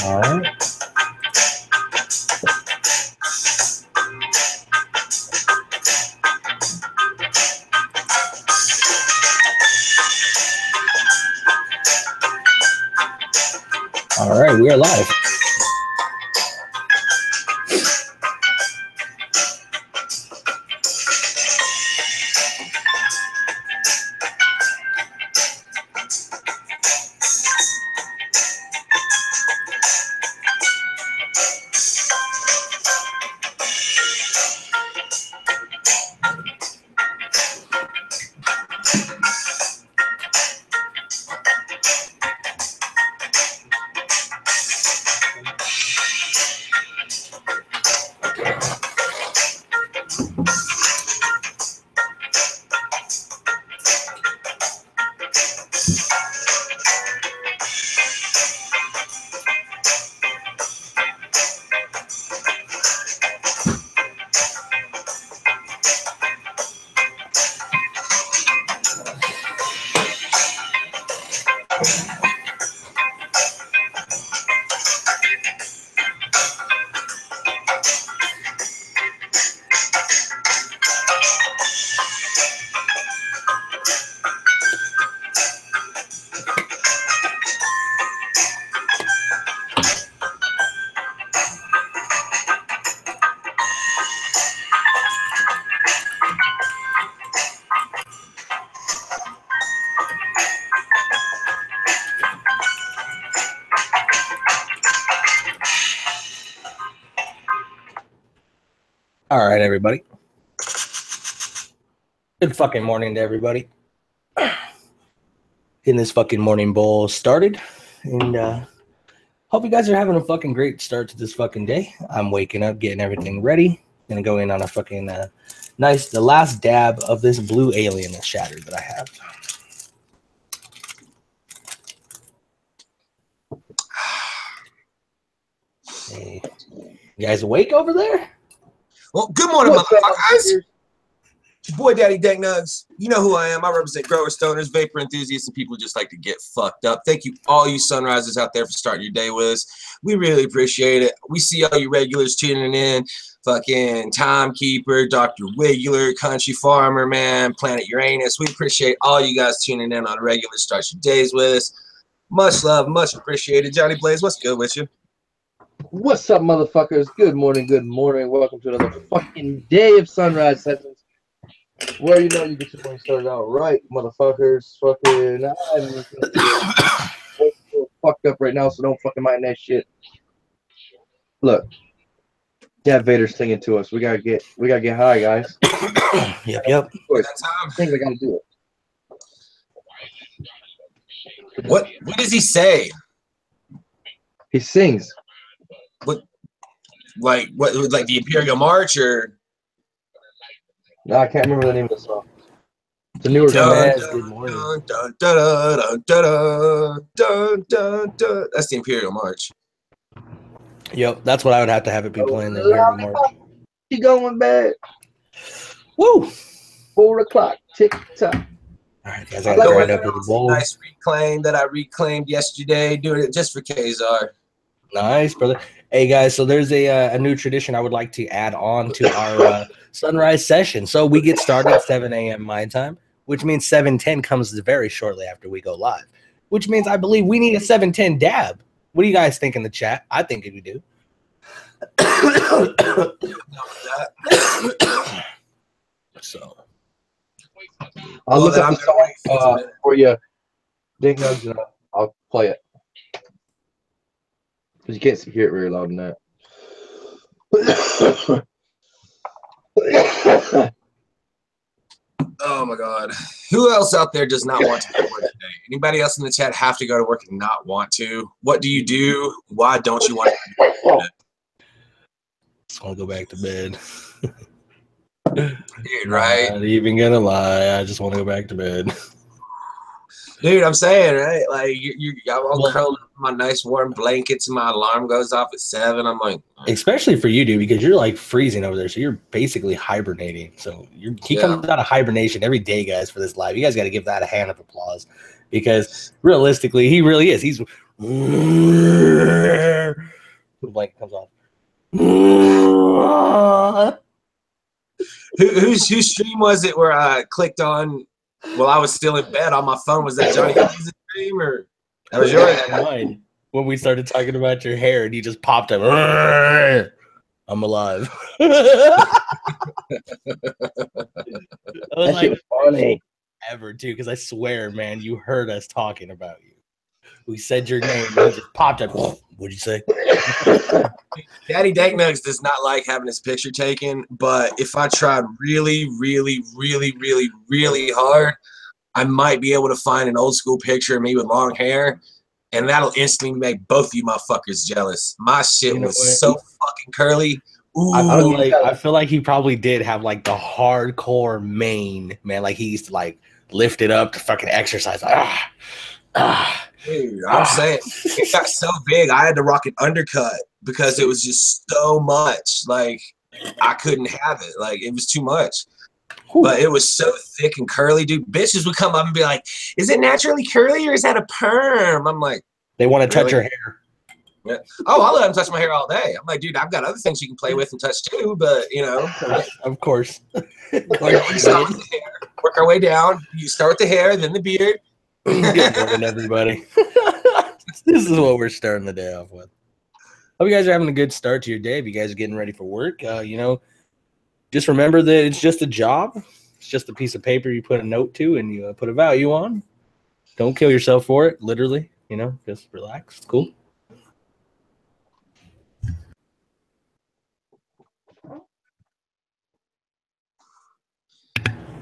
All right. All right, we are live. All right, everybody. Good fucking morning to everybody. Getting this fucking morning bowl started, and hope you guys are having a fucking great start to this fucking day. I'm waking up, getting everything ready. Gonna go in on a fucking the last dab of this blue alien that shattered that I have. Hey, you guys awake over there? Well, good morning, motherfuckers. It's your boy, Daddy Dank NUGS. You know who I am. I represent growers, stoners, vapor enthusiasts, and people who just like to get fucked up. Thank you, all you sunrisers out there, for starting your day with us. We really appreciate it. We see all you regulars tuning in. Fucking Timekeeper, Dr. Wiggler, Country Farmer, man, Planet Uranus. We appreciate all you guys tuning in on regular. Start your days with us. Much love, much appreciated. Johnny Blaze, what's good with you? What's up, motherfuckers? Good morning, good morning. Welcome to another fucking day of sunrise sessions, where you know you get your morning started out right, motherfuckers. Fucking, I'm fucked up right now, so don't fucking mind that shit. Look, Dad Vader's singing to us. We gotta get high, guys. Yep. I think I gotta do it. What does he say? He sings. Like the Imperial March, or No, I can't remember the name of the song. It's a newer song. Good morning. That's the Imperial March. Yep, that's what I would have to have it be playing the Imperial March. She going bad. Woo! 4 o'clock. Tick tock. All right, guys, I gotta grind up with the bowl. Nice reclaim that I reclaimed yesterday. Doing it just for Kazar. Nice, brother. Hey, guys, so there's a new tradition I would like to add on to our sunrise session. So we get started at 7 a.m. my time, which means 7:10 comes very shortly after we go live, which means I believe we need a 7:10 dab. What do you guys think in the chat? I think we do. So I'll look up the song for you. Ding Nugs, and I'll play it. Because you can't hear it very loud in that. Oh my God. Who else out there does not want to go to work today? Anybody else in the chat have to go to work and not want to? What do you do? Why don't you want to go to bed? just want to go back to bed. Dude, right? Not even gonna lie, I just want to go back to bed. Dude, I'm saying, right? Like, I'm curled up in my nice warm blankets and my alarm goes off at 7. I'm like... Especially for you, dude, because you're, like, freezing over there. So you're basically hibernating. So he comes out of hibernation every day, guys, for this live. You guys got to give that a hand of applause. Because realistically, he really is. He's The blanket comes off. Whose stream was it where I clicked on while I was still in bed on my phone? Was that Johnny H's stream or that was yours? Mine. When we started talking about your hair and you just popped up. I'm alive. That shit was funny. Ever too, because I swear, man, you heard us talking about you. We said your name and you just popped up. What'd you say? Daddy Dank Nugs does not like having his picture taken, but if I tried really, really, really, really, really hard, I might be able to find an old school picture of me with long hair, and that'll instantly make both you motherfuckers jealous. My shit was so fucking curly. Ooh. I feel like he probably did have like the hardcore mane, man. Like he used to like lift it up to fucking exercise. Dude, I'm saying it got so big I had to rock an undercut because it was just so much. Like I couldn't have it. Like it was too much. But it was so thick and curly, dude. Bitches would come up and be like, "Is it naturally curly or is that a perm?" I'm like, they want to touch your hair. Yeah. Oh, I'll let them touch my hair all day. I'm like, dude, I've got other things you can play with and touch too, but you know. Of course. Work our way down. You start with the hair, then the beard. Good morning, everybody. This is what we're starting the day off with. Hope you guys are having a good start to your day. If you guys are getting ready for work, you know, just remember that it's just a job. It's just a piece of paper you put a note to and you put a value on. Don't kill yourself for it, literally. You know, just relax. It's cool.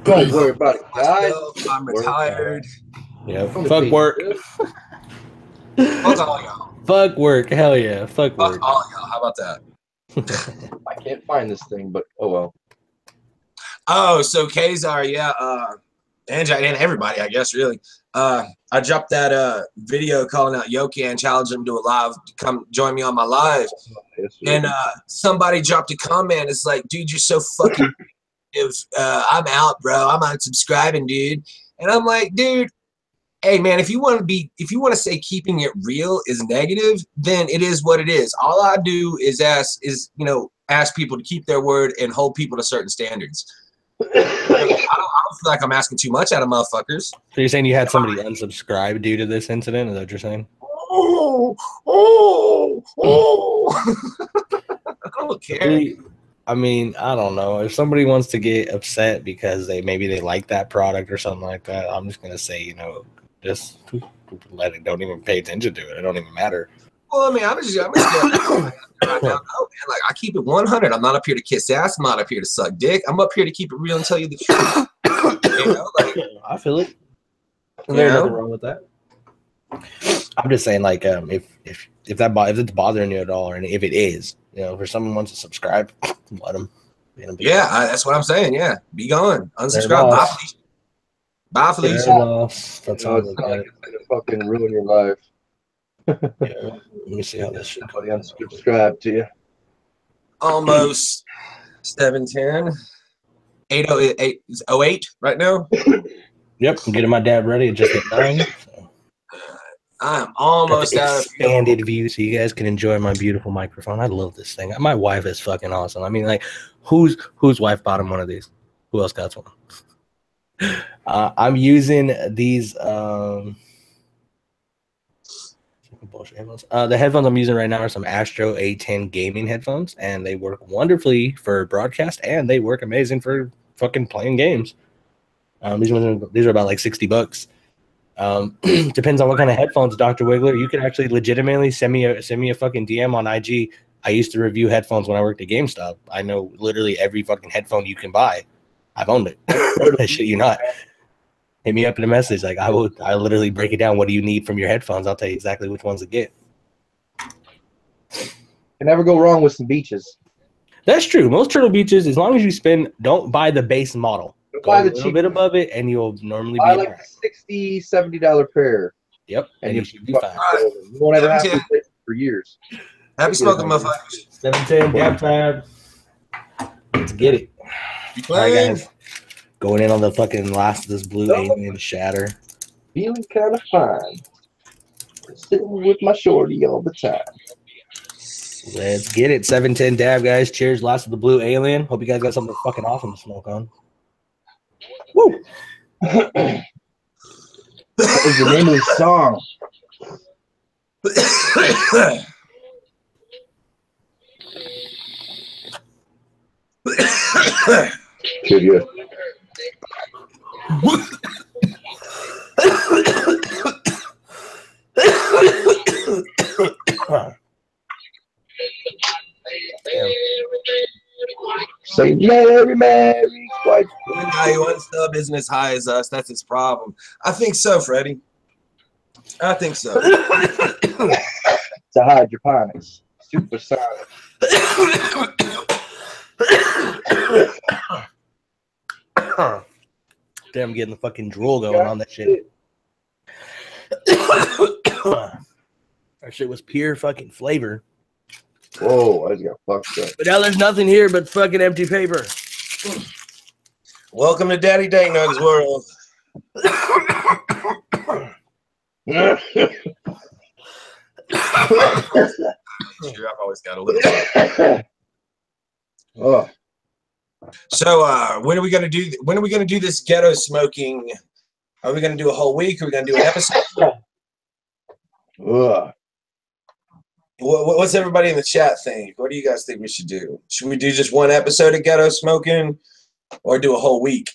Don't worry about it, guys. I'm retired. Yeah, fuck work. Fuck all y'all. Fuck work. Hell yeah. Fuck work. Fuck all y'all. How about that? I can't find this thing, but oh well. Oh, so Kazar, yeah, and everybody, I guess, really. I dropped that video calling out Yoki and challenged him to a live to come join me on my live. And somebody dropped a comment. It's like, dude, you're so fucking I'm out, bro. I'm unsubscribing, dude. And I'm like, dude, hey man, if you want to say keeping it real is negative, then it is what it is. All I do is ask people to keep their word and hold people to certain standards. I don't feel like I'm asking too much out of motherfuckers. So you're saying you had somebody unsubscribe due to this incident? Is that what you're saying? I don't care. I mean, I don't know. If somebody wants to get upset because maybe they like that product or something like that, I'm just gonna say, you know, just let it. Don't even pay attention to it. It don't even matter. Well, I mean, I'm just right now, man. Like I keep it 100. I'm not up here to kiss ass. I'm not up here to suck dick. I'm up here to keep it real and tell you the truth. You know, like, I feel it. There's nothing wrong with that. I'm just saying, like, if it's bothering you at all, or if it is, you know, if someone wants to subscribe, let them. Yeah, that's what I'm saying. Yeah, be gone. Unsubscribe. Bye, Felicia. Bye, Felicia. That's all. It's gonna fucking ruin your life. Yeah, let me see how this shit. Somebody unsubscribe to you. Almost 7:10. 8:08 right now. Yep, I'm getting my dad ready. It just hit 9. So. I'm almost out of expanded view, so you guys can enjoy my beautiful microphone. I love this thing. My wife is fucking awesome. I mean, like, whose wife bought him one of these? Who else got one? I'm using these bullshit headphones. The headphones I'm using right now are some Astro A10 gaming headphones, and they work wonderfully for broadcast, and they work amazing for fucking playing games. These are about like $60. Depends on what kind of headphones, Dr. Wiggler. You can actually legitimately send me a fucking DM on IG. I used to review headphones when I worked at GameStop. I know literally every fucking headphone you can buy. I've owned it. I shit you not. Hit me up in a message. Like I literally break it down. What do you need from your headphones? I'll tell you exactly which ones to get. Can never go wrong with some beaches. That's true. Most Turtle Beaches, as long as you don't buy the base model. Buy the a little bit above it, and you'll normally be like $60, $70 pair. Yep, and you should be fine. You won't ever have to replace it for years. Happy smoking, motherfuckers. 710 gap time. Let's get it. All right, guys. Going in on the fucking last of this blue alien shatter. Feeling kind of fine. Sitting with my shorty all the time. Let's get it. 710 dab, guys. Cheers. Last of the blue alien. Hope you guys got something fucking awesome to smoke on. Woo! That is the name of the song. Too good. Say Mary, quite. The guy who unsub isn't as high as us. That's his problem. I think so, Freddie. I think so. It's a hydroponics. Supersonic. Damn, I'm getting the fucking drool going on that shit. That shit was pure fucking flavor. Whoa, I just got fucked up. But now there's nothing here but fucking empty paper. Welcome to Daddy Dank Nugs world. Sure, I've always got a little. Oh. So when are we gonna do? When are we gonna do this ghetto smoking? Are we gonna do a whole week? Are we gonna do an episode? Ugh. What's everybody in the chat think? What do you guys think we should do? Should we do just one episode of ghetto smoking, or do a whole week?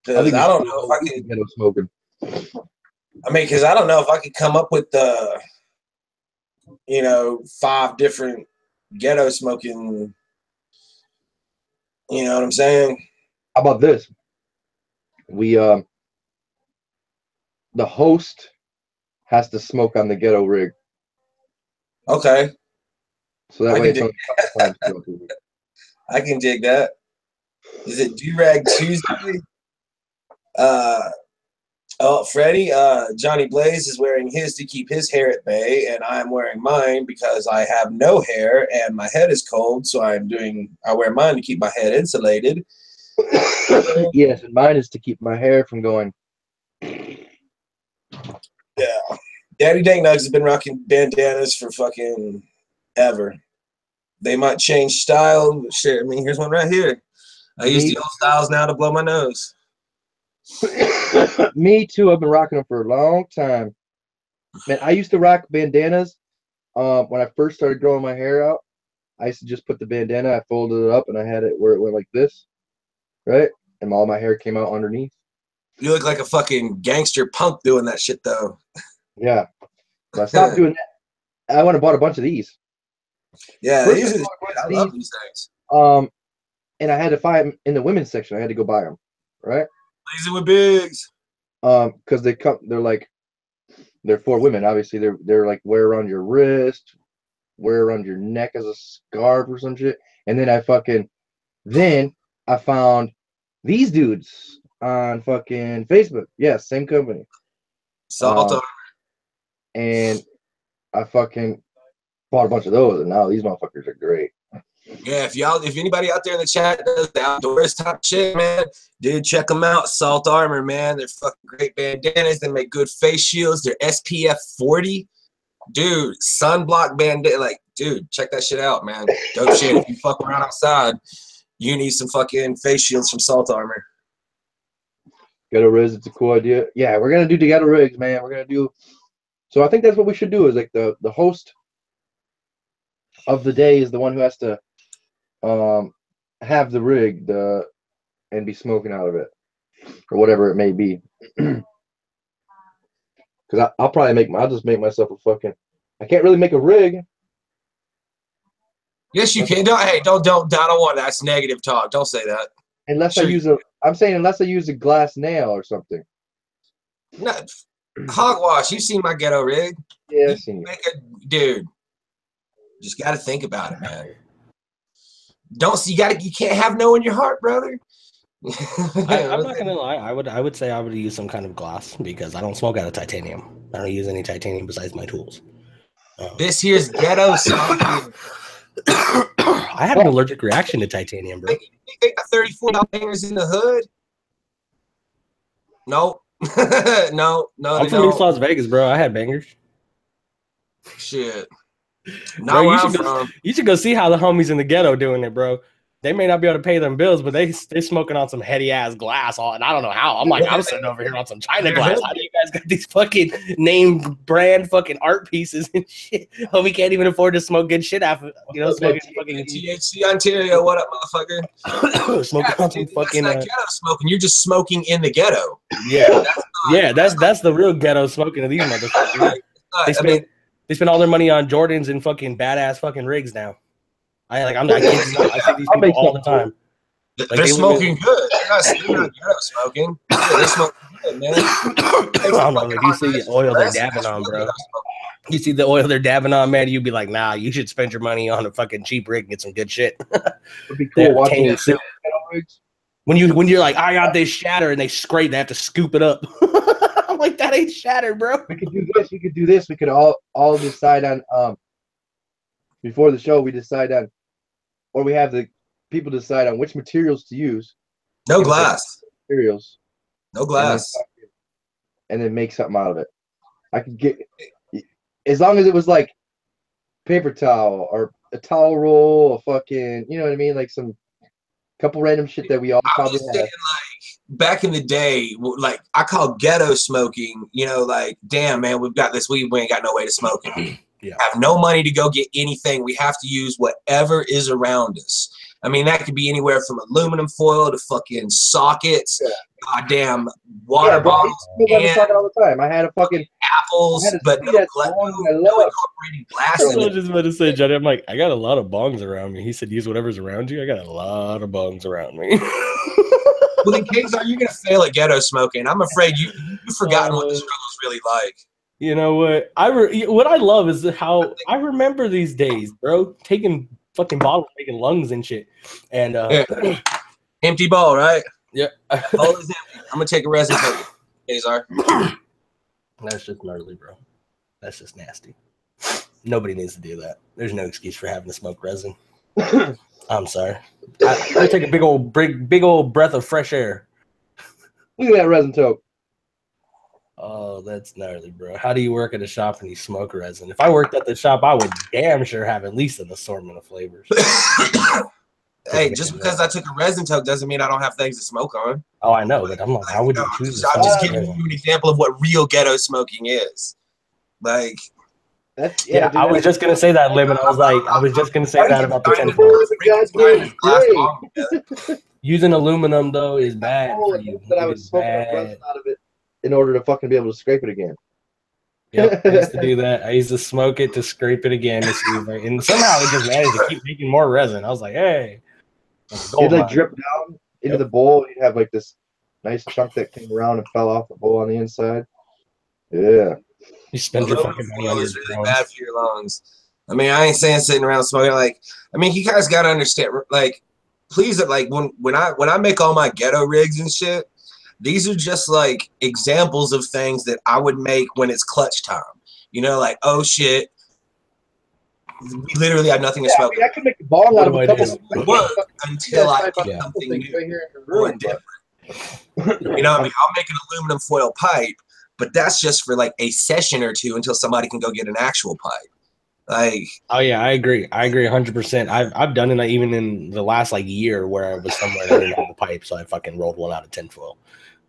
Because I don't know if I can ghetto smoking. I mean, because I don't know if I could come up with the, 5 different ghetto smoking. You know what I'm saying? How about this? We the host has to smoke on the ghetto rig. Okay. So that way it's only a couple times throughout the week. I can dig that. Is it Do-Rag Tuesday? Freddie, Johnny Blaze is wearing his to keep his hair at bay, and I'm wearing mine because I have no hair and my head is cold, so I wear mine to keep my head insulated. Yes, and mine is to keep my hair from going. Yeah. Daddy Dank Nugs has been rocking bandanas for fucking ever. They might change style. Shit, I mean, here's one right here. I use the old styles now to blow my nose. Me too. I've been rocking them for a long time. Man, I used to rock bandanas when I first started growing my hair out. I used to just put the bandana, I folded it up, and I had it where it went like this, right? And all my hair came out underneath. You look like a fucking gangster punk doing that shit, though. Yeah. So I stopped doing that. I went and bought a bunch of these. Yeah, I love these things. And I had to find them in the women's section. I had to go buy them, right? Blazing with bigs. Because they're for women. Obviously, they're like wear around your wrist, wear around your neck as a scarf or some shit. And then I found these dudes on fucking Facebook. Yeah, same company. Salt Armor. And I fucking bought a bunch of those, and now these motherfuckers are great. Yeah, if anybody out there in the chat does the outdoors type shit, man, dude, check them out. Salt Armor, man, they're fucking great bandanas. They make good face shields. They're SPF 40, dude. Sunblock bandana, like, dude, check that shit out, man. Dope shit. If you fuck around outside, you need some fucking face shields from Salt Armor. Ghetto Rigs, it's a cool idea. Yeah, we're gonna do the Ghetto Rigs, man. We're gonna do. So I think that's what we should do. Is like the host of the day is the one who has to have the rig and be smoking out of it or whatever it may be. Because I'll just make myself a fucking. I can't really make a rig. Yes, you can. I don't want that. That's negative talk. Don't say that. Unless I'm saying unless I use a glass nail or something. No, hogwash. You've seen my ghetto rig. Yeah, I've seen it. Dude, just got to think about it, man. You can't have no in your heart, brother. I'm not gonna lie. I would say I would use some kind of glass because I don't smoke out of titanium. I don't use any titanium besides my tools. This here's ghetto smoking. I had an allergic reaction to titanium, bro. You think the 34 bangers in the hood? Nope. No, I'm they from East don't. Las Vegas, bro. I had bangers. Shit. Not Bro, where I'm from. you should go see how the homies in the ghetto doing it, bro. They may not be able to pay them bills, but they smoking on some heady ass glass, and I don't know how. I'm like, I'm sitting over here on some China glass. How do you guys got these fucking name brand fucking art pieces and shit? Homie can't even afford to smoke good shit after smoking fucking THC Ontario. What up, motherfucker? smoking on some fucking. That's not ghetto smoking. You're just smoking in the ghetto. Yeah, that's the real ghetto smoking of these motherfuckers. They spend all their money on Jordans and fucking badass fucking rigs now. I kid you not. I see these people all the time. They're smoking good. They're not ghetto smoking. Yeah, they're smoking good, man. I don't know. If you see the oil they're dabbing on, bro. You see the oil they're dabbing on, man, you'd be like, nah, you should spend your money on a fucking cheap rig and get some good shit. It'd be cool watching it. When you're like, I got this shatter, and they scrape, they have to scoop it up. I'm like, that ain't shattered, bro. We could do this. We could do this. We could all decide on before the show. We decide on, or we have the people decide on which materials to use. No glass. Materials. No glass. And then make something out of it. I could get, as long as it was like paper towel or a towel roll, a fucking, you know what I mean, like some couple random shit that we all probably have. Like, back in the day, like I call ghetto smoking, like, damn man, we've got this weed, we ain't got no way to smoke it. Yeah. Have no money to go get anything. We have to use whatever is around us. I mean, that could be anywhere from aluminum foil to fucking sockets, goddamn water bottles. All the time. I had a fucking apples, but no incorporating glass. I was just about to say, Johnny, I'm like, I got a lot of bongs around me. He said, use whatever's around you. I got a lot of bongs around me. Well, then, Kings, are you going to fail at ghetto smoking? I'm afraid you've forgotten what the struggle's really like. You know what? What I love is how I remember these days, bro. Taking fucking bottles, making lungs and shit. And empty bowl, right? Yeah. Bowl is empty. I'm gonna take a resin token. Azar. That's just gnarly, bro. That's just nasty. Nobody needs to do that. There's no excuse for having to smoke resin. I'm sorry. I take a big old breath of fresh air. Look at that resin toke. Oh, that's gnarly, bro. How do you work at a shop and you smoke resin? If I worked at the shop, I would damn sure have at least an assortment of flavors. Hey, just because I took a resin toke doesn't mean I don't have things to smoke on. Oh, I know, but I'm like, how would you choose? I'm just giving you an example of what real ghetto smoking is. Like, yeah, dude, I was just gonna say that, Lim, and I was just gonna say that about the 10. Using aluminum though is bad for you. That I was smoking resin out of it in order to fucking be able to scrape it again. Yep, I used to do that. I used to smoke it to scrape it again, and somehow it just managed to keep making more resin. I was like, hey, it'd like drip down into the bowl. You'd have like this nice chunk that came around and fell off the bowl on the inside. Yeah, you spend your fucking money on is really bad for your lungs. I mean, I ain't saying sitting around smoking. Like, I mean, you guys gotta understand. Like, please, like when I make all my ghetto rigs and shit. These are just like examples of things that I would make when it's clutch time. Like, oh shit, we literally have nothing to smoke. I mean, I could make a bong out of a couple of work until I get something new or different. I mean, I'll make an aluminum foil pipe, but that's just for like a session or two until somebody can go get an actual pipe. Like, oh yeah, I agree 100%. I've done it even in the last like year where I was somewhere that didn't have a pipe, so I fucking rolled one out of tinfoil.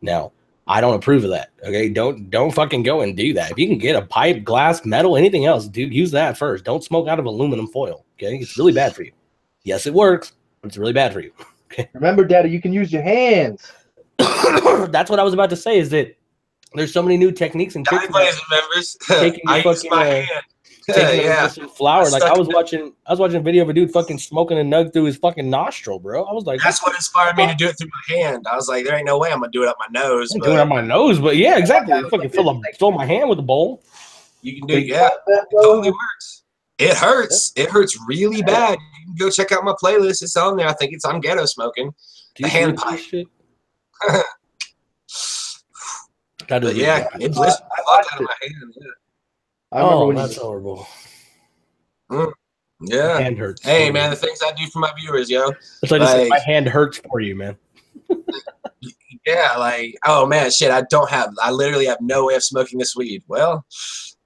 Now, I don't approve of that. Okay, don't fucking go and do that. If you can get a pipe, glass, metal, anything else, dude, use that first. Don't smoke out of aluminum foil. Okay, it's really bad for you. Yes, it works, but it's really bad for you. Okay. Remember, Daddy, you can use your hands. That's what I was about to say. Is that there's so many new techniques and tricks. Taking your fucking taking some flour. Like I was watching a video of a dude fucking smoking a nug through his fucking nostril, bro. I was like, that's what inspired me to do it through my hand. I was like, there ain't no way I'm gonna do it up my nose. Do it up my nose, but yeah, exactly. I fucking fill my hand with a bowl. You can do it, yeah. It totally works. It hurts. It hurts really bad. You can go check out my playlist. It's on there. I think it's on ghetto smoking. The hand pipe. Shit? Yeah, it blissed the fuck out of my hand. Yeah. I remember when that's horrible. Yeah. My hand hurts. Hey, man, the things I do for my viewers, yo. It's like my hand hurts for you, man. Yeah, Yeah, like, oh man, shit, I literally have no way of smoking this weed. Well,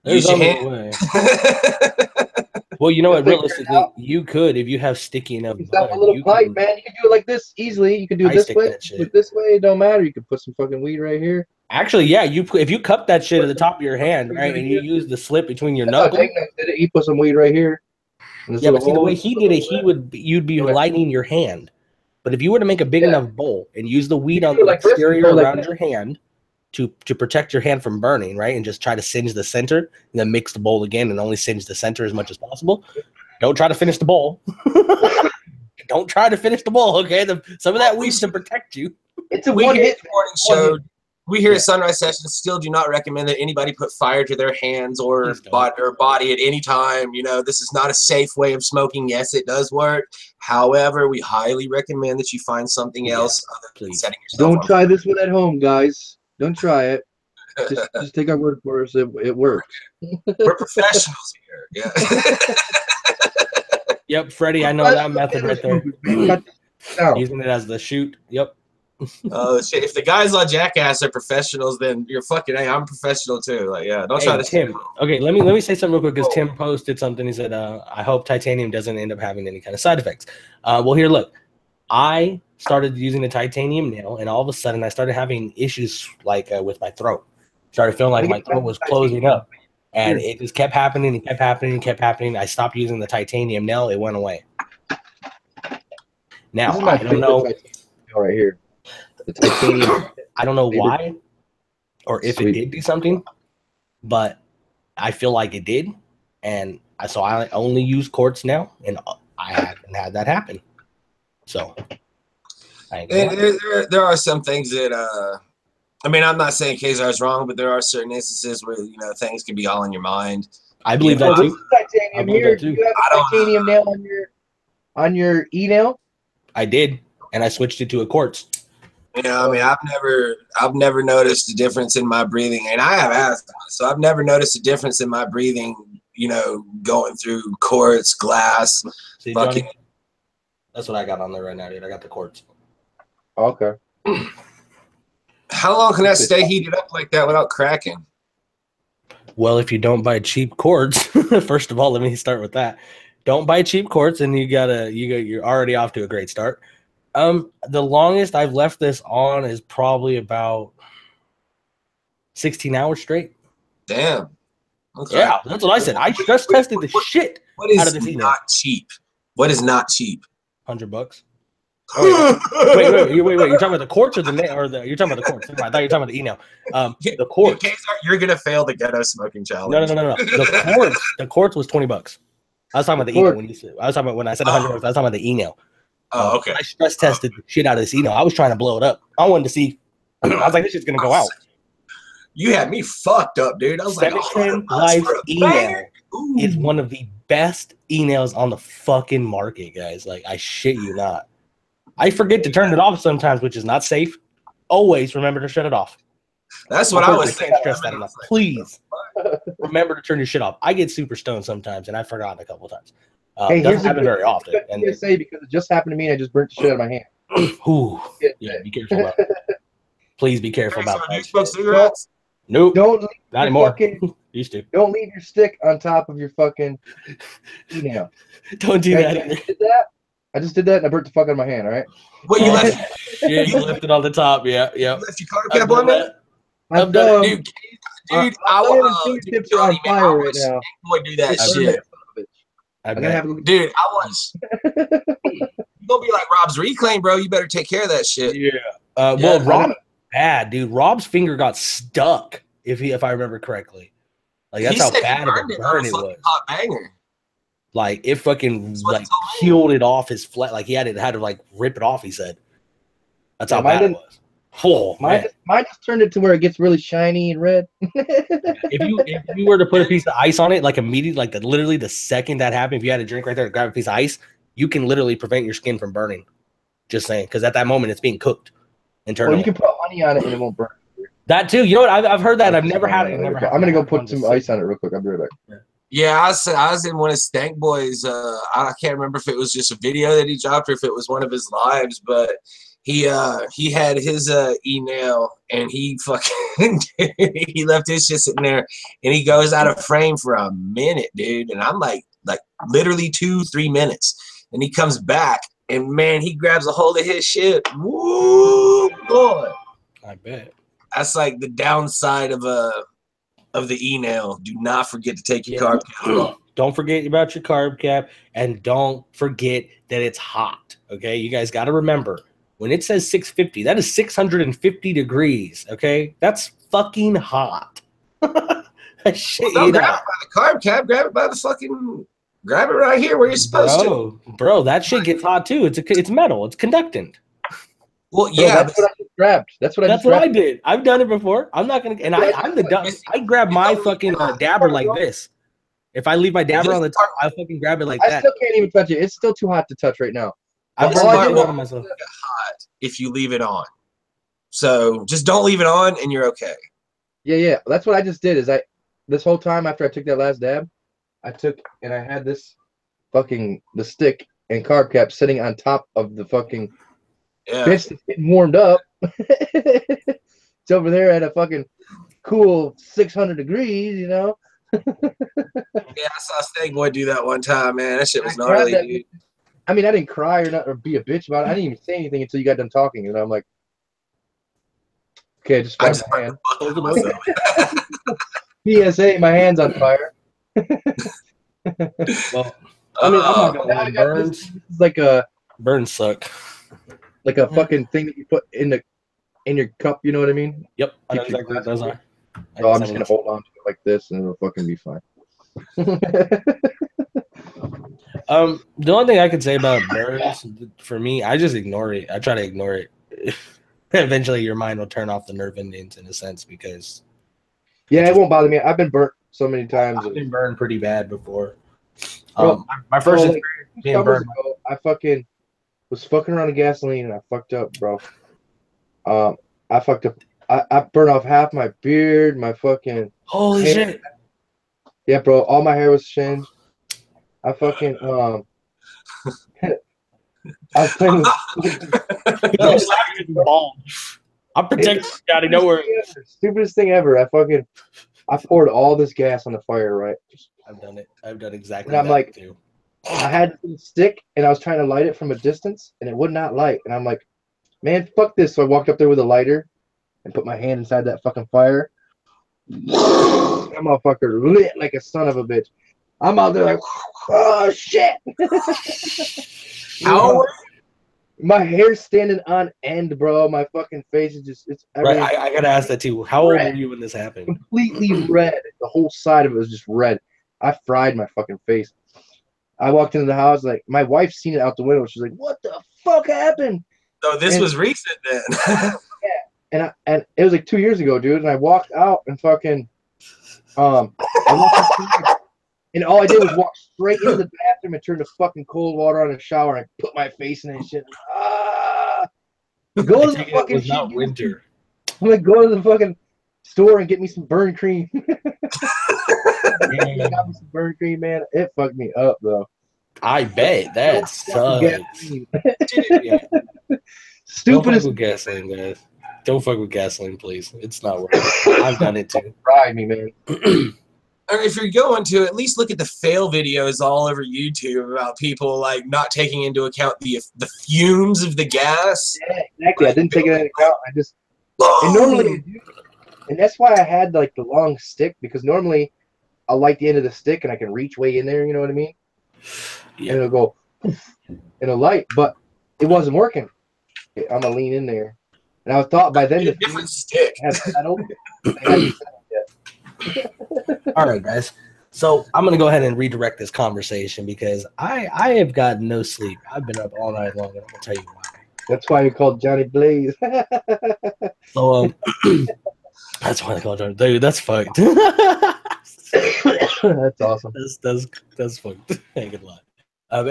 use your hand. Way. Well, you know what? Realistically, you could, if you have sticky enough bud, a little pipe, man. You can do it like this easily. You can do it this way, but this way it don't matter. You can put some fucking weed right here. Actually, yeah, if you cup that shit at the top of your hand, right, and you use the slip between your knuckles. He put some weed right here. Yeah, but see, the way he did it, you'd be lighting your hand. But if you were to make a big enough bowl and use the weed on the exterior around your hand to protect your hand from burning, right, and just try to singe the center, and then mix the bowl again and only singe the center as much as possible. Don't try to finish the bowl. Don't try to finish the bowl, okay? Some of that weed's to protect you. It's a one-hit morning show. We here at Sunrise Sessions still do not recommend that anybody put fire to their hands or body at any time. You know, this is not a safe way of smoking. Yes, it does work. However, we highly recommend that you find something else other than setting yourself Don't try this one at home, guys. Don't try it. Just take our word for it. It works. We're professionals here. Yeah. Yep, Freddie, I know that method right there. Using it as the shoot. Yep. Oh shit! If the guys on Jackass are professionals, then you're fucking. Hey, I'm a professional too. Like, yeah, don't try to. Tim. Okay, let me say something real quick because Tim posted something. He said, "I hope titanium doesn't end up having any kind of side effects." Well, here, look. I started using the titanium nail, and all of a sudden, I started having issues like with my throat. Started feeling like my throat was closing up, and it just kept happening and kept happening and kept happening. I stopped using the titanium nail; it went away. Now I don't know. Right here. The titanium. I don't know why or if it did do something, but I feel like it did. And so I only use quartz now, and I haven't had that happen. So there are some things that I mean, I'm not saying Kazar is wrong, but there are certain instances where, you know, things can be all in your mind. I believe that too. I believe that too. Do you have a titanium nail on your e-nail? I did, and I switched it to a quartz. You know, I mean, I've never noticed a difference in my breathing, and I have asthma, so I've never noticed a difference in my breathing. You know, going through quartz, glass. See, Johnny, that's what I got on there right now, dude. I got the quartz. Okay. How long can that stay heated up like that without cracking? Well, if you don't buy cheap quartz, first of all, let me start with that. Don't buy cheap quartz, and you're already off to a great start. The longest I've left this on is probably about 16 hours straight. Damn. Okay. Yeah, that's what I said. I stress tested the shit out of this email. Not cheap? What is not cheap? $100. Oh, wait. You're talking about the quartz or the nail, you're talking about the quartz? I thought you were talking about the email. The quartz. You're gonna fail the ghetto smoking challenge. No. The quartz was $20. I was talking about the email when I said $100. I was talking about the email. Oh, okay. I stress tested the shit out of this email. I was trying to blow it up. I wanted to see. I was like, this shit's gonna go out. You had me fucked up, dude. I was like, Life email is one of the best emails on the fucking market, guys. Like, I shit you not. I forget to turn it off sometimes, which is not safe. Always remember to shut it off. That's what I was saying. Stress that enough. Please remember to turn your shit off. I get super stoned sometimes, and I've forgotten a couple of times. Hey, doesn't happen very often. And I say because it just happened to me, and I just burnt the shit out of my hand. Ooh, yeah, be careful about it. Please be careful about that. Do you smoke cigarettes? Nope. Don't not anymore. Used to. Don't leave your stick on top of your fucking email. Don't do that. I just did that, and I burnt the fuck out of my hand. All right. What you left? Yeah, you left it on the top. Yeah. You left your car cap on that? I've done it, dude. Fingertips are on fire right now. Boy, do that shit. Dude, I was. You're gonna be like Rob's Reclaim, bro. You better take care of that shit. Yeah. Well, Rob, bad dude. Rob's finger got stuck. If I remember correctly, like that's how bad of a burn it was. Hot banger. Like it fucking like peeled it off his flat. Like he had to like rip it off. He said, "That's how bad it was." Oh, mine just turned it to where it gets really shiny and red. if you were to put a piece of ice on it, like immediately, like literally the second that happened, if you had a drink right there, grab a piece of ice, you can literally prevent your skin from burning. Just saying, because at that moment it's being cooked internally. Well, you can put honey on it and it won't burn. That too. You know what? I've heard that. I've never had it. I'm gonna go put some ice on it real quick. I'll be right back. Yeah, I was in one of Stank Boy's. I can't remember if it was just a video that he dropped or if it was one of his lives, but he had his e-nail, and he fucking he left his shit sitting there, and he goes out of frame for a minute, dude. And I'm like literally 2-3 minutes, and he comes back, and man, he grabs a hold of his shit. Woo, boy! I bet. That's like the downside of the e-nail. Do not forget to take your carb cap off. Don't forget about your carb cap, and don't forget that it's hot. Okay, you guys got to remember, when it says 650, that is 650 degrees. Okay, that's fucking hot. Shit, Don't grab it by the carb cap. Grab it by the fucking. Grab it right here where you're supposed to. Bro, that shit gets hot too. It's metal. It's conductant. Well, yeah, that's what I just grabbed. That's what I did. I've done it before. I'm not gonna. And I'm the dumb. I grab my fucking dabber like this. If I leave my dabber on the top, I fucking grab it like that. I still can't even touch it. It's still too hot to touch right now. I've burned on myself. Hot if you leave it on. So just don't leave it on, and you're okay. Yeah. That's what I just did. Is this whole time after I took that last dab, I had the stick and carb cap sitting on top of the fucking bitch that's getting warmed up. It's over there at a fucking cool 600 degrees, you know. Yeah, I saw Snake Boy do that one time, man. That shit was gnarly, dude. I mean, I didn't cry or be a bitch about it. I didn't even say anything until you got done talking, and I'm like, okay, just grab my hand. PSA, my hand's on fire. Well, I mean, I'm not gonna lie, burns. This is like a burns suck. Like a fucking thing that you put in your cup. You know what I mean? Yep. I know exactly what those are. So I'm just gonna hold on to it like this, and it'll fucking be fine. The only thing I could say about burns, for me, I just ignore it. I try to ignore it. Eventually, your mind will turn off the nerve endings in a sense because. Yeah, it won't bother me. I've been burnt so many times. I've been burned pretty bad before. Bro, my first experience being burned. I fucking was fucking around with gasoline and I fucked up, bro. I fucked up. I burned off half my beard, my fucking holy hair. Shit. Yeah, bro. All my hair was singed. I fucking I was playing with I'm protecting Scotty, don't worry. Stupidest thing ever. I poured all this gas on the fire, right? I've done it. I've done exactly and I'm that like, too. I had a stick and I was trying to light it from a distance and it would not light. And I'm like, man, fuck this. So I walked up there with a lighter and put my hand inside that fucking fire. That motherfucker lit like a son of a bitch. I'm out there like, oh shit. How? My hair's standing on end, bro. My fucking face is just—it's right. I gotta ask that too. How old were you when this happened? Completely red. The whole side of it was just red. I fried my fucking face. I walked into the house, like my wife seen it out the window. She's like, "What the fuck happened?" So this was recent then. Yeah, and it was like 2 years ago, dude. And I walked out and fucking, and all I did was walk straight into the bathroom and turn the fucking cold water on the shower and put my face in it and shit. Go to the fucking shit. Not winter. I'm like, go to the fucking store and get me some burn cream. I got me some burn cream, man. It fucked me up, though. I bet that sucks. Stupidest. Don't fuck with gasoline, guys. Don't fuck with gasoline, please. It's not worth it. I've done it too. Fry me, man. Or if you're going to, at least look at the fail videos all over YouTube about people like not taking into account the fumes of the gas. Yeah, exactly. I didn't take it into account. I just and normally, and that's why I had like the long stick, because normally I'll light the end of the stick and I can reach way in there. You know what I mean? Yeah. And it'll go and it'll light, but it wasn't working. I'm gonna lean in there, and I thought by then the different stick had settled. All right, guys. So I'm gonna go ahead and redirect this conversation because I have got no sleep. I've been up all night long, and I'm gonna tell you why. That's why you called Johnny Blaze. So that's why they call Johnny. Dude, that's fucked. That's awesome. That's fucked. I ain't gonna lie.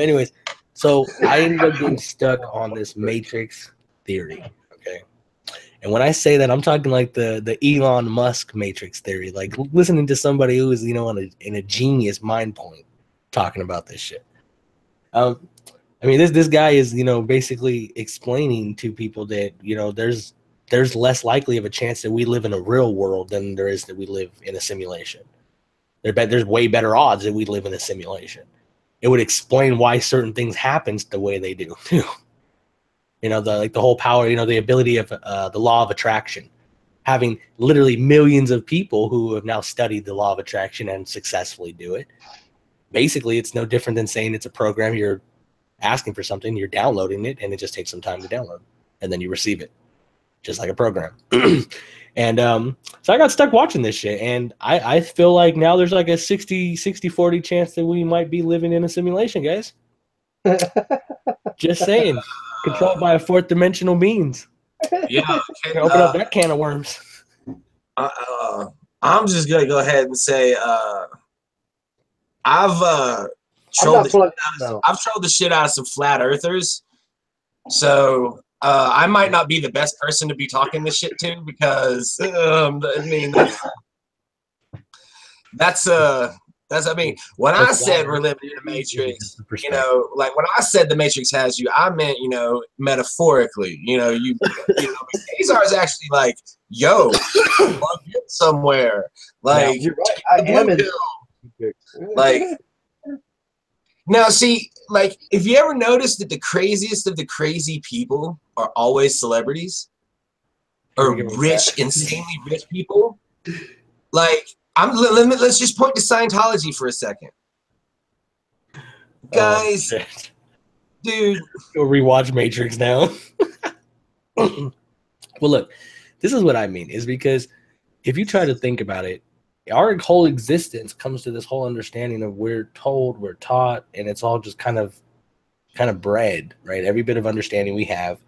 Anyways, so I ended up getting stuck on this matrix theory. Okay. And when I say that, I'm talking like the Elon Musk matrix theory, like listening to somebody who is, you know, in a genius mind point talking about this shit. A I mean, this guy is, basically explaining to people that, there's less likely of a chance that we live in a real world than there is that we live in a simulation. There's way better odds that we live in a simulation. It would explain why certain things happen the way they do too. The whole power, the ability of the law of attraction, having literally millions of people who have now studied the law of attraction and successfully do it. Basically, it's no different than saying it's a program. You're asking for something, you're downloading it, and it just takes some time to download, and then you receive it, just like a program. And so I got stuck watching this shit, and I feel like now there's like a 60-40 chance that we might be living in a simulation, guys. Just saying. Controlled by a fourth dimensional beings. Yeah. Open up that can of worms. I'm just gonna go ahead and say I've trolled the shit out of some flat earthers. So I might not be the best person to be talking this shit to, because I mean that's I mean, when I said we're living in a matrix, like when I said the matrix has you, I meant, metaphorically, Azar is actually like, yo, plug in somewhere. Like, you're right. I am in like, now see, like, if you ever noticed that the craziest of the crazy people are always celebrities or rich, insanely rich people, like, let's just point to Scientology for a second. Guys, dude. Go rewatch Matrix now. Well, look, this is what I mean, is because if you try to think about it, our whole existence comes to this whole understanding of we're told, we're taught, and it's all just kind of bred, right? Every bit of understanding we have.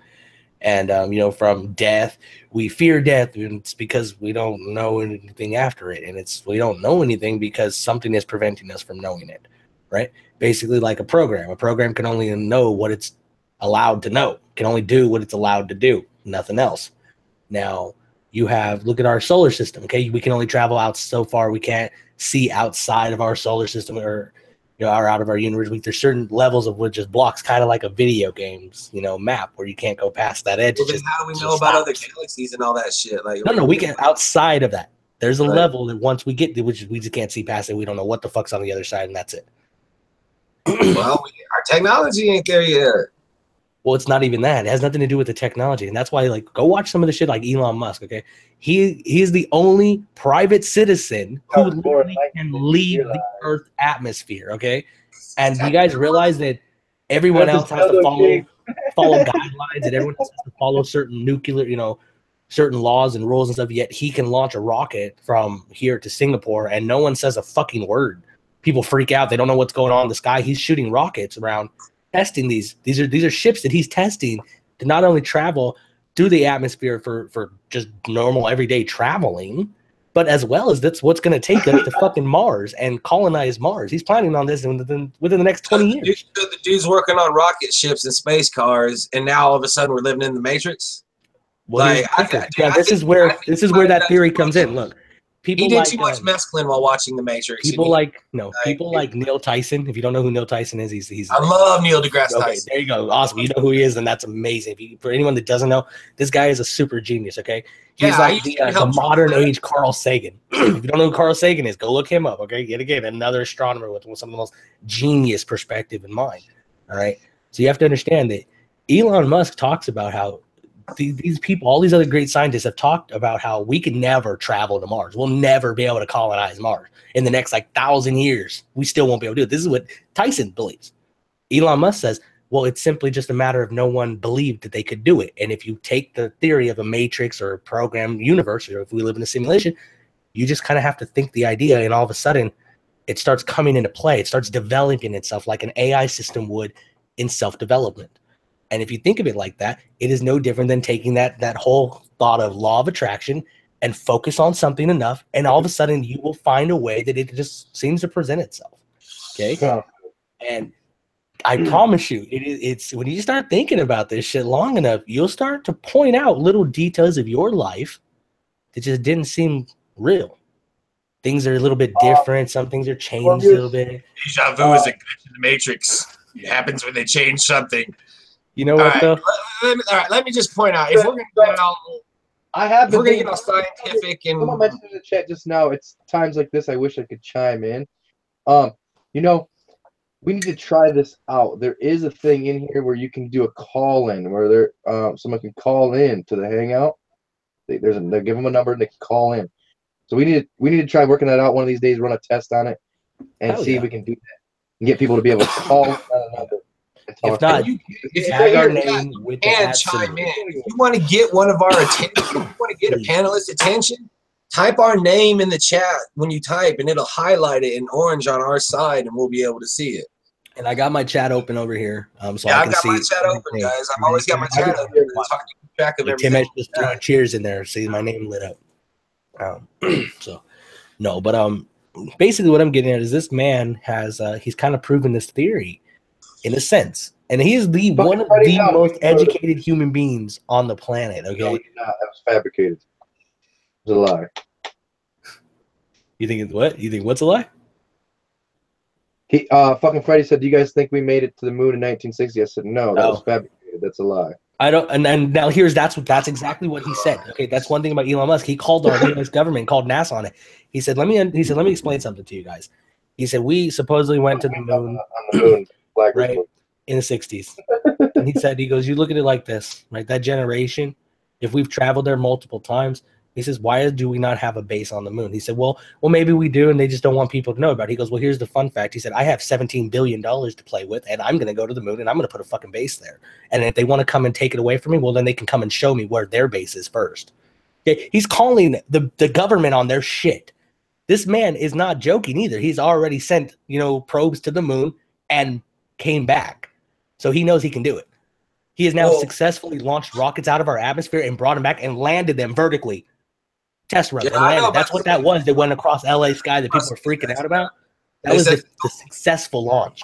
And, from death, we fear death, and it's because we don't know anything after it. And we don't know anything because something is preventing us from knowing it, right? Basically like a program. A program can only know what it's allowed to know, can only do what it's allowed to do, nothing else. Now, look at our solar system, okay? We can only travel out so far. We can't see outside of our solar system or are out of our universe. There's certain levels of which is blocks, kind of like a video game's, map where you can't go past that edge. Well, then how do we know about other galaxies and all that shit? Like, no, we can outside of that. There's a level that once we get to, which we just can't see past it. We don't know what the fuck's on the other side, and that's it. Well, our technology ain't there yet. Well, it's not even that. It has nothing to do with the technology, and that's why, like, go watch some of the shit like Elon Musk. Okay, he is the only private citizen who literally can leave the Earth atmosphere. Okay, and you guys realize that everyone else has to follow guidelines, and everyone else has to follow certain nuclear, certain laws and rules and stuff. Yet he can launch a rocket from here to Singapore, and no one says a fucking word. People freak out. They don't know what's going on in the sky. He's shooting rockets around. Testing these are ships that he's testing to not only travel through the atmosphere for just normal everyday traveling, but as well as that's what's going to take us to fucking Mars and colonize Mars. He's planning on this within the next 20 years. The dude's working on rocket ships and space cars, and now all of a sudden we're living in the Matrix. Well, this is where that theory comes in. Look. People he did too much mescaline while watching The Matrix. People like Neil Tyson. If you don't know who Neil Tyson is, he's. I love Neil deGrasse Tyson. There you go. Awesome. You know who he is, and that's amazing. For anyone that doesn't know, this guy is a super genius. Okay, he's like the modern age Carl Sagan. If you don't know who Carl Sagan is, go look him up. Okay, yet again, another astronomer with some of the most genius perspective in mind. All right, so you have to understand that Elon Musk talks about how. These people, all these other great scientists have talked about how we can never travel to Mars. We'll never be able to colonize Mars in the next 1,000 years. We still won't be able to do it. This is what Tyson believes. Elon Musk says, well, it's simply just a matter of no one believed that they could do it. And if you take the theory of a matrix or a program universe, or if we live in a simulation, you just kind of have to think the idea, and all of a sudden it starts coming into play. It starts developing itself like an AI system would in self-development. And if you think of it like that, it is no different than taking that whole thought of law of attraction and focus on something enough, and all of a sudden you will find a way that it just seems to present itself. Okay? Yeah. And I promise you, it's when you start thinking about this shit long enough, you'll start to point out little details of your life that just didn't seem real. Things are a little bit different. Some things are changed a little bit. Deja vu is a glitch in the Matrix. It happens when they change something. You know what, though? All right, let me just point out, if we're going to get all... we're going to get all scientific and... Someone mentioned in the chat just now, it's times like this I wish I could chime in. You know, we need to try this out. There is a thing in here where you can do a call-in, where someone can call in to the Hangout. They give them a number and they can call in. So we need to try working that out one of these days, run a test on it, and see if we can do that. And get people to be able to call on a number. If not, if tag our name with the ad chime in. If you want to get one of our attention, if you want to get a panelist attention, type our name in the chat when you type, and it'll highlight it in orange on our side, and we'll be able to see it. And I got my chat open over here, so yeah, I can see. I've got my chat open, guys. I've always got my chat open. So keep track of everything. Tim just throwing cheers in there. See my name lit up. So no, but basically what I'm getting at is this man has he's kind of proven this theory in a sense, and he is one of the most educated human beings on the planet. Okay, no, he's not. That was fabricated. It was a lie. You think it's what? You think what's a lie? He fucking Freddie said, "Do you guys think we made it to the moon in 1960?" I said, "No, that was fabricated. That's a lie." I don't. And now that's exactly what he said. Okay, that's one thing about Elon Musk. He called our U.S. government, called NASA on it. He said, "Let me explain something to you guys." He said, "We supposedly went to the moon, right, in the 60s." And he goes, "You look at it like this, right? That generation, if we've traveled there multiple times." He says, "Why do we not have a base on the moon?" He said, well, maybe we do, and they just don't want people to know about it. He goes, "Well, here's the fun fact." He said, "I have $17 billion to play with, and I'm going to go to the moon, and I'm going to put a fucking base there. And if they want to come and take it away from me, well, then they can come and show me where their base is first." Okay? He's calling the government on their shit. This man is not joking either. He's already sent, probes to the moon and came back. So he knows he can do it. He has now successfully launched rockets out of our atmosphere and brought them back and landed them vertically. Test run and landed. That's what that was. They went across LA sky that people were freaking out about. That was the successful launch.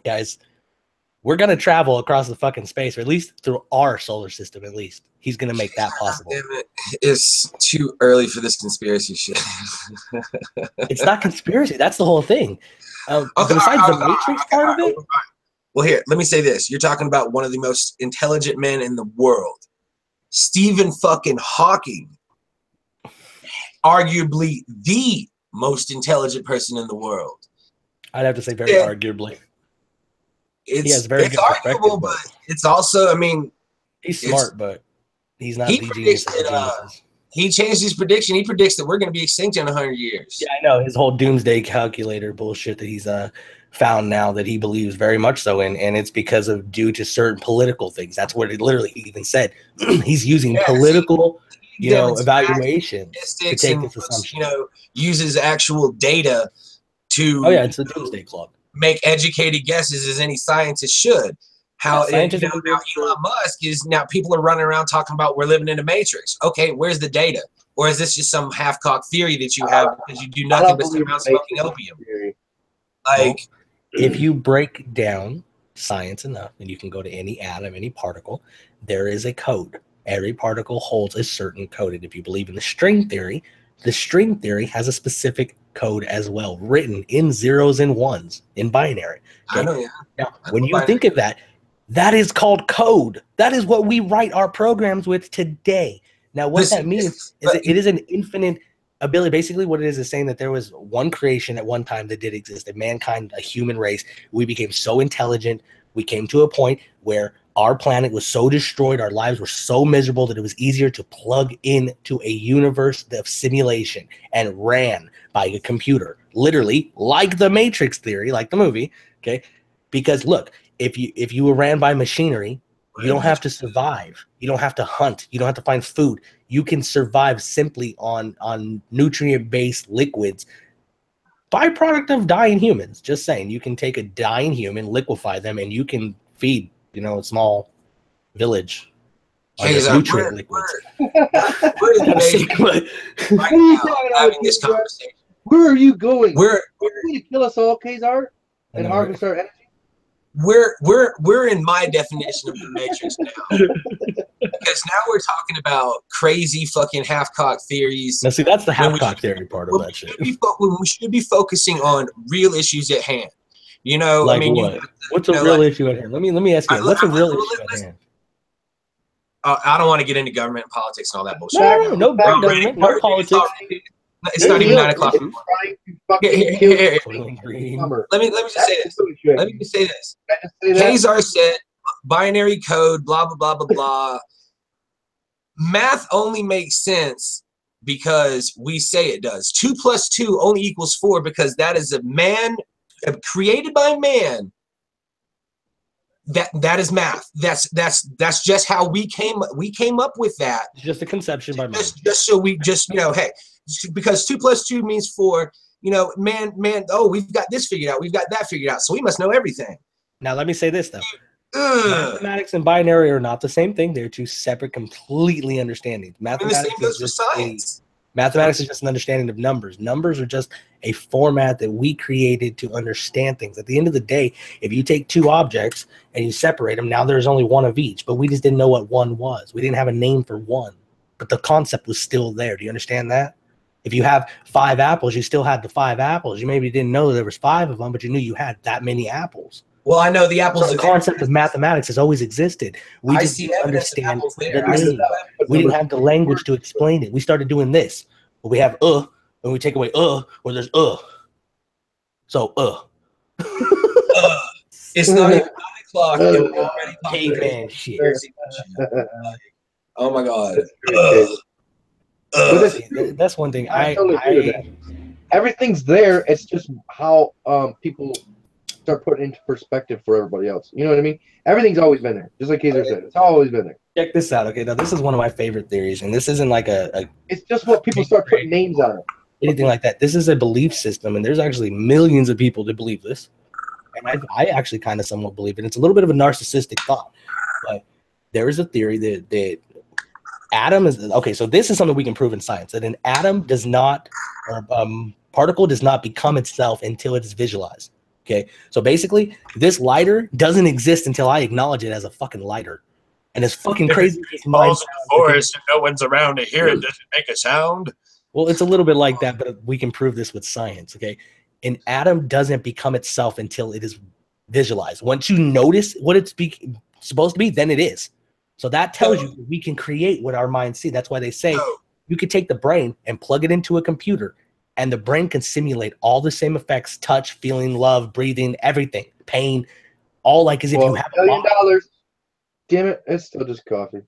Guys, we're going to travel across the fucking space, or at least through our solar system, at least. He's going to make that possible. Damn it. It's too early for this conspiracy shit. It's not conspiracy. That's the whole thing. Besides the Matrix part of it. Well, here, let me say this. You're talking about one of the most intelligent men in the world. Stephen fucking Hawking. Arguably the most intelligent person in the world. I'd have to say very arguably. It's arguable, but it's also, he's smart, but he's not the genius. He changed his prediction. He predicts that we're going to be extinct in 100 years. Yeah, I know. His whole doomsday calculator bullshit that he's found now that he believes very much so in, and it's because of due to certain political things. That's what it literally even said. He's using political evaluation to take this assumption. Uses actual data to it's the doomsday clock. Make educated guesses as any scientist should. Now Elon Musk is now people are running around talking about we're living in a matrix. Okay, where's the data? Or is this just some half-cocked theory that you have because you do nothing but sit around smoking opium? If you break down science enough, and you can go to any atom, any particle, there is a code. Every particle holds a certain code. And if you believe in the string theory has a specific code as well, written in zeros and ones in binary. Okay? I know, yeah. Now, when you think of that, that is called code. That is what we write our programs with today. Now, what that means is it is an infinite ability. Basically, what it is saying that there was one creation at one time that did exist, a mankind, a human race. We became so intelligent. We came to a point where our planet was so destroyed, our lives were so miserable that it was easier to plug into a universe of simulation and ran by a computer, literally like the Matrix theory, like the movie. Okay, because look, if you were ran by machinery, you don't have to survive. You don't have to hunt. You don't have to find food. You can survive simply on nutrient-based liquids. Byproduct of dying humans. Just saying, you can take a dying human, liquefy them, and you can feed a small village on nutrient liquids. Where are you going? We're going to kill us all, Kazar, and harvest our energy. We're in my definition of the Matrix now, because now we're talking about crazy fucking half-cocked theories. Now, see, that's the half-cocked theory part of that shit. We should be focusing on real issues at hand. You know, Like I mean, what? What's a real issue at hand? Let me ask you. What's a real issue at hand? I don't want to get into government and politics and all that bullshit. No government, no politics. It's not even 9 o'clock. Let me just say this. Let me just say this. Kazar said binary code, blah, blah, blah, blah, blah. Math only makes sense because we say it does. 2 + 2 only equals 4 because that is a man created by man. That is math. That's just how we came up with that. It's just a conception by man. Just so we you know, hey, because 2 + 2 means 4. You know, man. Oh, we've got this figured out. We've got that figured out. So we must know everything. Now let me say this though. Mathematics and binary are not the same thing. They're two separate, completely understandings. Mathematics is just science. Mathematics is just an understanding of numbers. Numbers are just a format that we created to understand things. At the end of the day, if you take two objects and you separate them, now there's only one of each, but we just didn't know what one was. We didn't have a name for one, but the concept was still there. Do you understand that? If you have 5 apples, you still had the 5 apples. You maybe didn't know there was 5 of them, but you knew you had that many apples. Well, I know the apples. So the concept of mathematics has always existed. We just didn't understand the name. We didn't have the language to explain it. We started doing this. We have and we take away or there's So it's not even 9 o'clock. And we're already caveman shit. Oh my god. That's one thing. Everything's there. It's just how people start putting into perspective for everybody else. You know what I mean? Everything's always been there. Just like Kaiser said. It's always been there. Check this out. Okay, now this is one of my favorite theories, and this isn't like it's just what people start putting names on it. Anything like that. This is a belief system, and there's actually millions of people that believe this. And I actually kind of somewhat believe it. It's a little bit of a narcissistic thought, but there is a theory that atom is okay. So this is something we can prove in science, that an atom does not, or particle does not become itself until it is visualized. Okay, so basically, this lighter doesn't exist until I acknowledge it as a fucking lighter, and it's fucking crazy. It falls in the forest and no one's around to hear it. Does it make a sound? Well, it's a little bit like that, but we can prove this with science. Okay, an atom doesn't become itself until it is visualized. Once you notice what it's supposed to be, then it is. So that tells you we can create what our minds see. That's why they say you could take the brain and plug it into a computer, and the brain can simulate all the same effects: touch, feeling, love, breathing, everything, pain, all like as if you have $1 million. Damn it, it's still just coffee.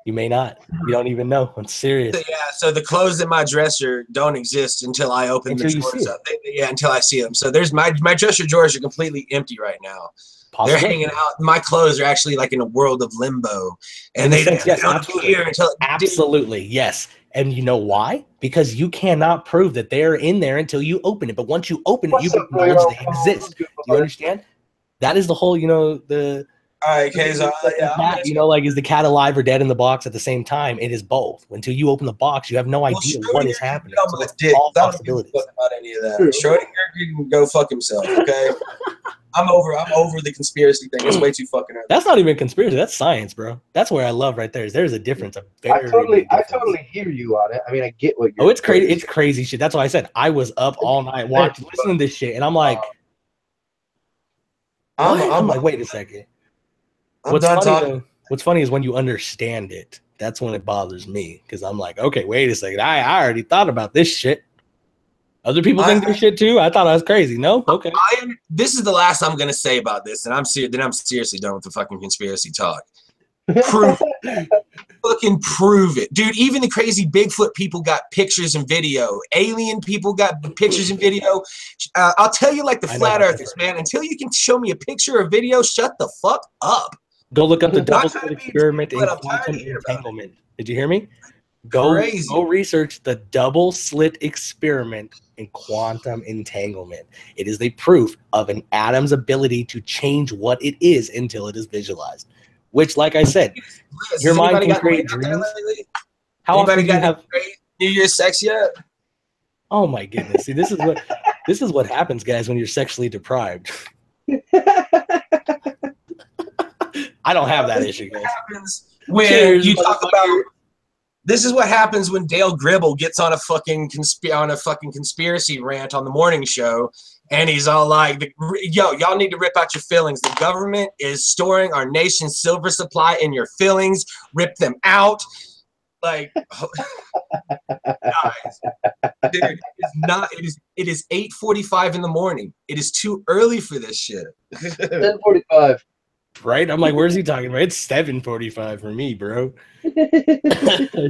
You may not. You don't even know. I'm serious. So, yeah, so the clothes in my dresser don't exist until I open the drawers up. Yeah, until I see them. So there's my dresser drawers are completely empty right now. Possibly. They're hanging out. My clothes are actually like in a world of limbo, and they don't appear until absolutely yes. And you know why? Because you cannot prove that they're in there until you open it. But once you open it, you acknowledge they exist. Do you understand? That is the whole, you know, the. All right, Kaysa, cat, you know, like, is the cat alive or dead in the box at the same time? It is both. Until you open the box, you have no idea what is happening. So it's all possibilities. About any of that. Schrodinger can go fuck himself. Okay, I'm over the conspiracy thing. It's way too fucking early. That's not even conspiracy. That's science, bro. That's where I love right there. There's a difference. I totally hear you on it. I mean, I get what you're. Oh, it's crazy. It's crazy shit. That's why I said I was up all night watching, listening to this shit, and I'm like, I'm like, wait a second. What's funny is when you understand it, that's when it bothers me, because I'm like, okay, wait a second, I already thought about this shit. Other people think this shit too. I thought I was crazy. No, okay. This is the last I'm gonna say about this, and I'm seriously done with the fucking conspiracy talk. Fucking prove it, dude. Even the crazy Bigfoot people got pictures and video. Alien people got pictures and video. I'll tell you, like the flat earthers, man. Until you can show me a picture or video, shut the fuck up. Go look up the double slit experiment in quantum entanglement. Did you hear me? Go research the double slit experiment in quantum entanglement. It is the proof of an atom's ability to change what it is until it is visualized. Which, like I said, your mind can create dreams. How often do you have New Year's sex yet? Oh my goodness! See, this is what happens, guys, when you're sexually deprived. I don't have that issue, guys. You talk about this is what happens when Dale Gribble gets on a fucking conspiracy rant on the morning show, And he's all like, yo, y'all need to rip out your feelings. The government is storing our nation's silver supply in your feelings. Rip them out. Like, guys, dude, it is 8:45 in the morning. It is too early for this shit. 10:45. Right? I'm like, where's he talking about? It's 7:45 for me, bro.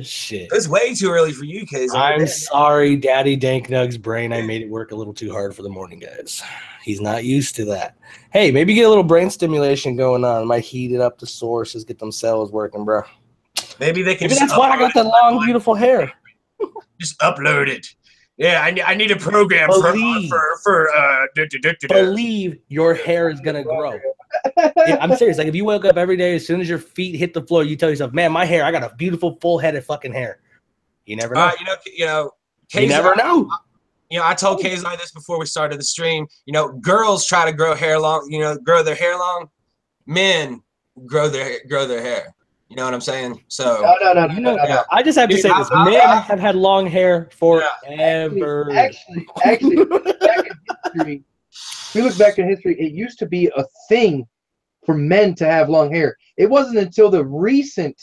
Shit. It's way too early for you, Kay's. I'm sorry, Daddy Dank Nugs brain. I made it work a little too hard for the morning, guys. He's not used to that. Hey, maybe get a little brain stimulation going on. Might heat it up the sources, get them cells working, bro. Maybe they can. Maybe that's why I got that long, beautiful hair. Just upload it. Yeah, I need a program Believe your hair is gonna grow. Yeah, I'm serious. Like if you wake up every day, as soon as your feet hit the floor, you tell yourself, "Man, my hair, I got a beautiful, full head of fucking hair." You never know. You never know. I told Kayzai this before we started the stream. Girls try to grow hair long. Grow their hair long. Men grow their hair. You know what I'm saying? So no. I just have to say this: men have had long hair forever. Actually, back in history, if we look back in history, it used to be a thing for men to have long hair. It wasn't until the recent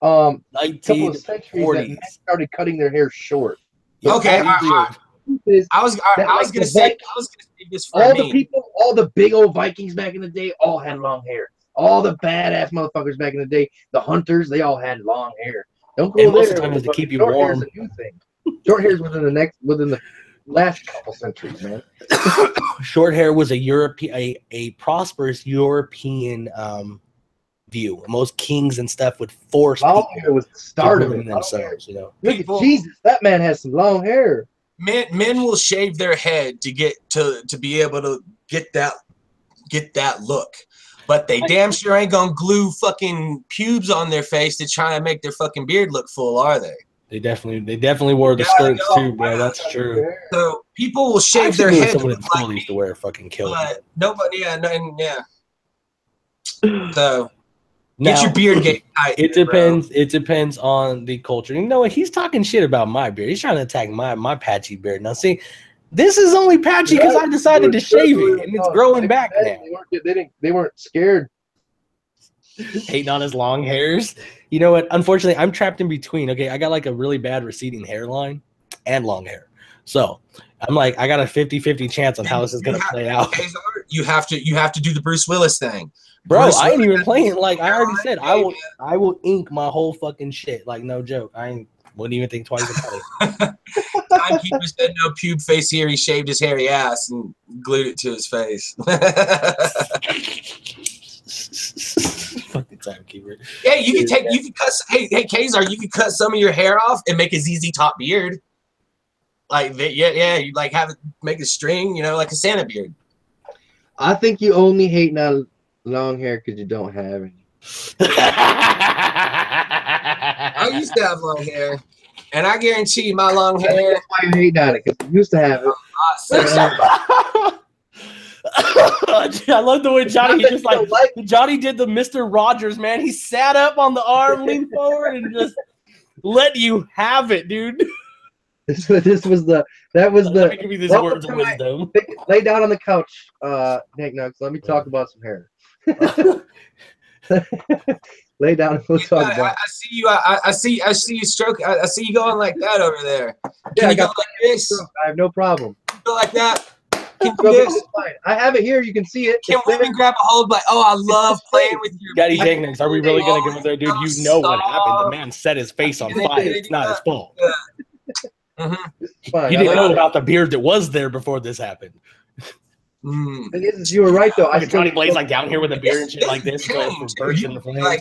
couple of centuries that men started cutting their hair short. Okay, I was gonna say this for all the big old Vikings back in the day all had long hair. All the badass motherfuckers back in the day, the hunters, they all had long hair. Don't go most there. of the time is to keep you warm. warm. Hair's a new thing. Short hair's within the last couple centuries, man. Short hair was a prosperous European view. Most kings and stuff would force long hair was the start of it themselves. Look at Jesus, that man has some long hair. Men will shave their head to be able to get that look. But they damn sure ain't gonna glue fucking pubes on their face to try to make their fucking beard look full, are they? They definitely wore the skirts too, bro. That's true. So people will shave their head. Someone in school used to wear a fucking kilt. But nobody, So get your beard tight. It depends. Bro. It depends on the culture. You know what? He's talking shit about my beard. He's trying to attack my patchy beard. Now see. This is only patchy because I decided to shave it, and it's growing back now. They weren't scared. Hating on his long hairs. You know what? Unfortunately, I'm trapped in between. Okay, I got like a really bad receding hairline and long hair. So I'm like, I got a 50-50 chance on how this is gonna play out. You have to do the Bruce Willis thing. Bro, I ain't even playing. Like I already said, I will ink my whole fucking shit. Like no joke. Wouldn't even think twice about it. Timekeeper said no pube face here. He shaved his hairy ass and glued it to his face. Fuck the timekeeper. Yeah, you can cut. Hey, Kazar, you can cut some of your hair off and make a ZZ Top beard. Like you like have it, make a string, like a Santa beard. I think you only hate now long hair because you don't have any. I used to have long hair, and I guarantee you my long hair. That's why you hate on it, because you used to have it. I love the way Johnny Johnny did the Mr. Rogers, man. He sat up on the arm, leaned forward, and just let you have it, dude. Let me give you these words of wisdom. Lay down on the couch, Nick Nugs. Let me talk about some hair. Lay down and we'll talk about it. I see you. I see you stroke. I see you going like that over there. Yeah, I got like this. I have no problem. Go like that. Can you do this? I have it here. You can see it. Can women grab a hold? Like, oh, I love playing with your. Daddy Jenkins, are we really gonna go there, dude? You know what happened? The man set his face on fire. It's not his fault. You didn't know about the beard that was there before this happened. You were right though. I Johnny Blaze like down here with a beard and shit like this. Like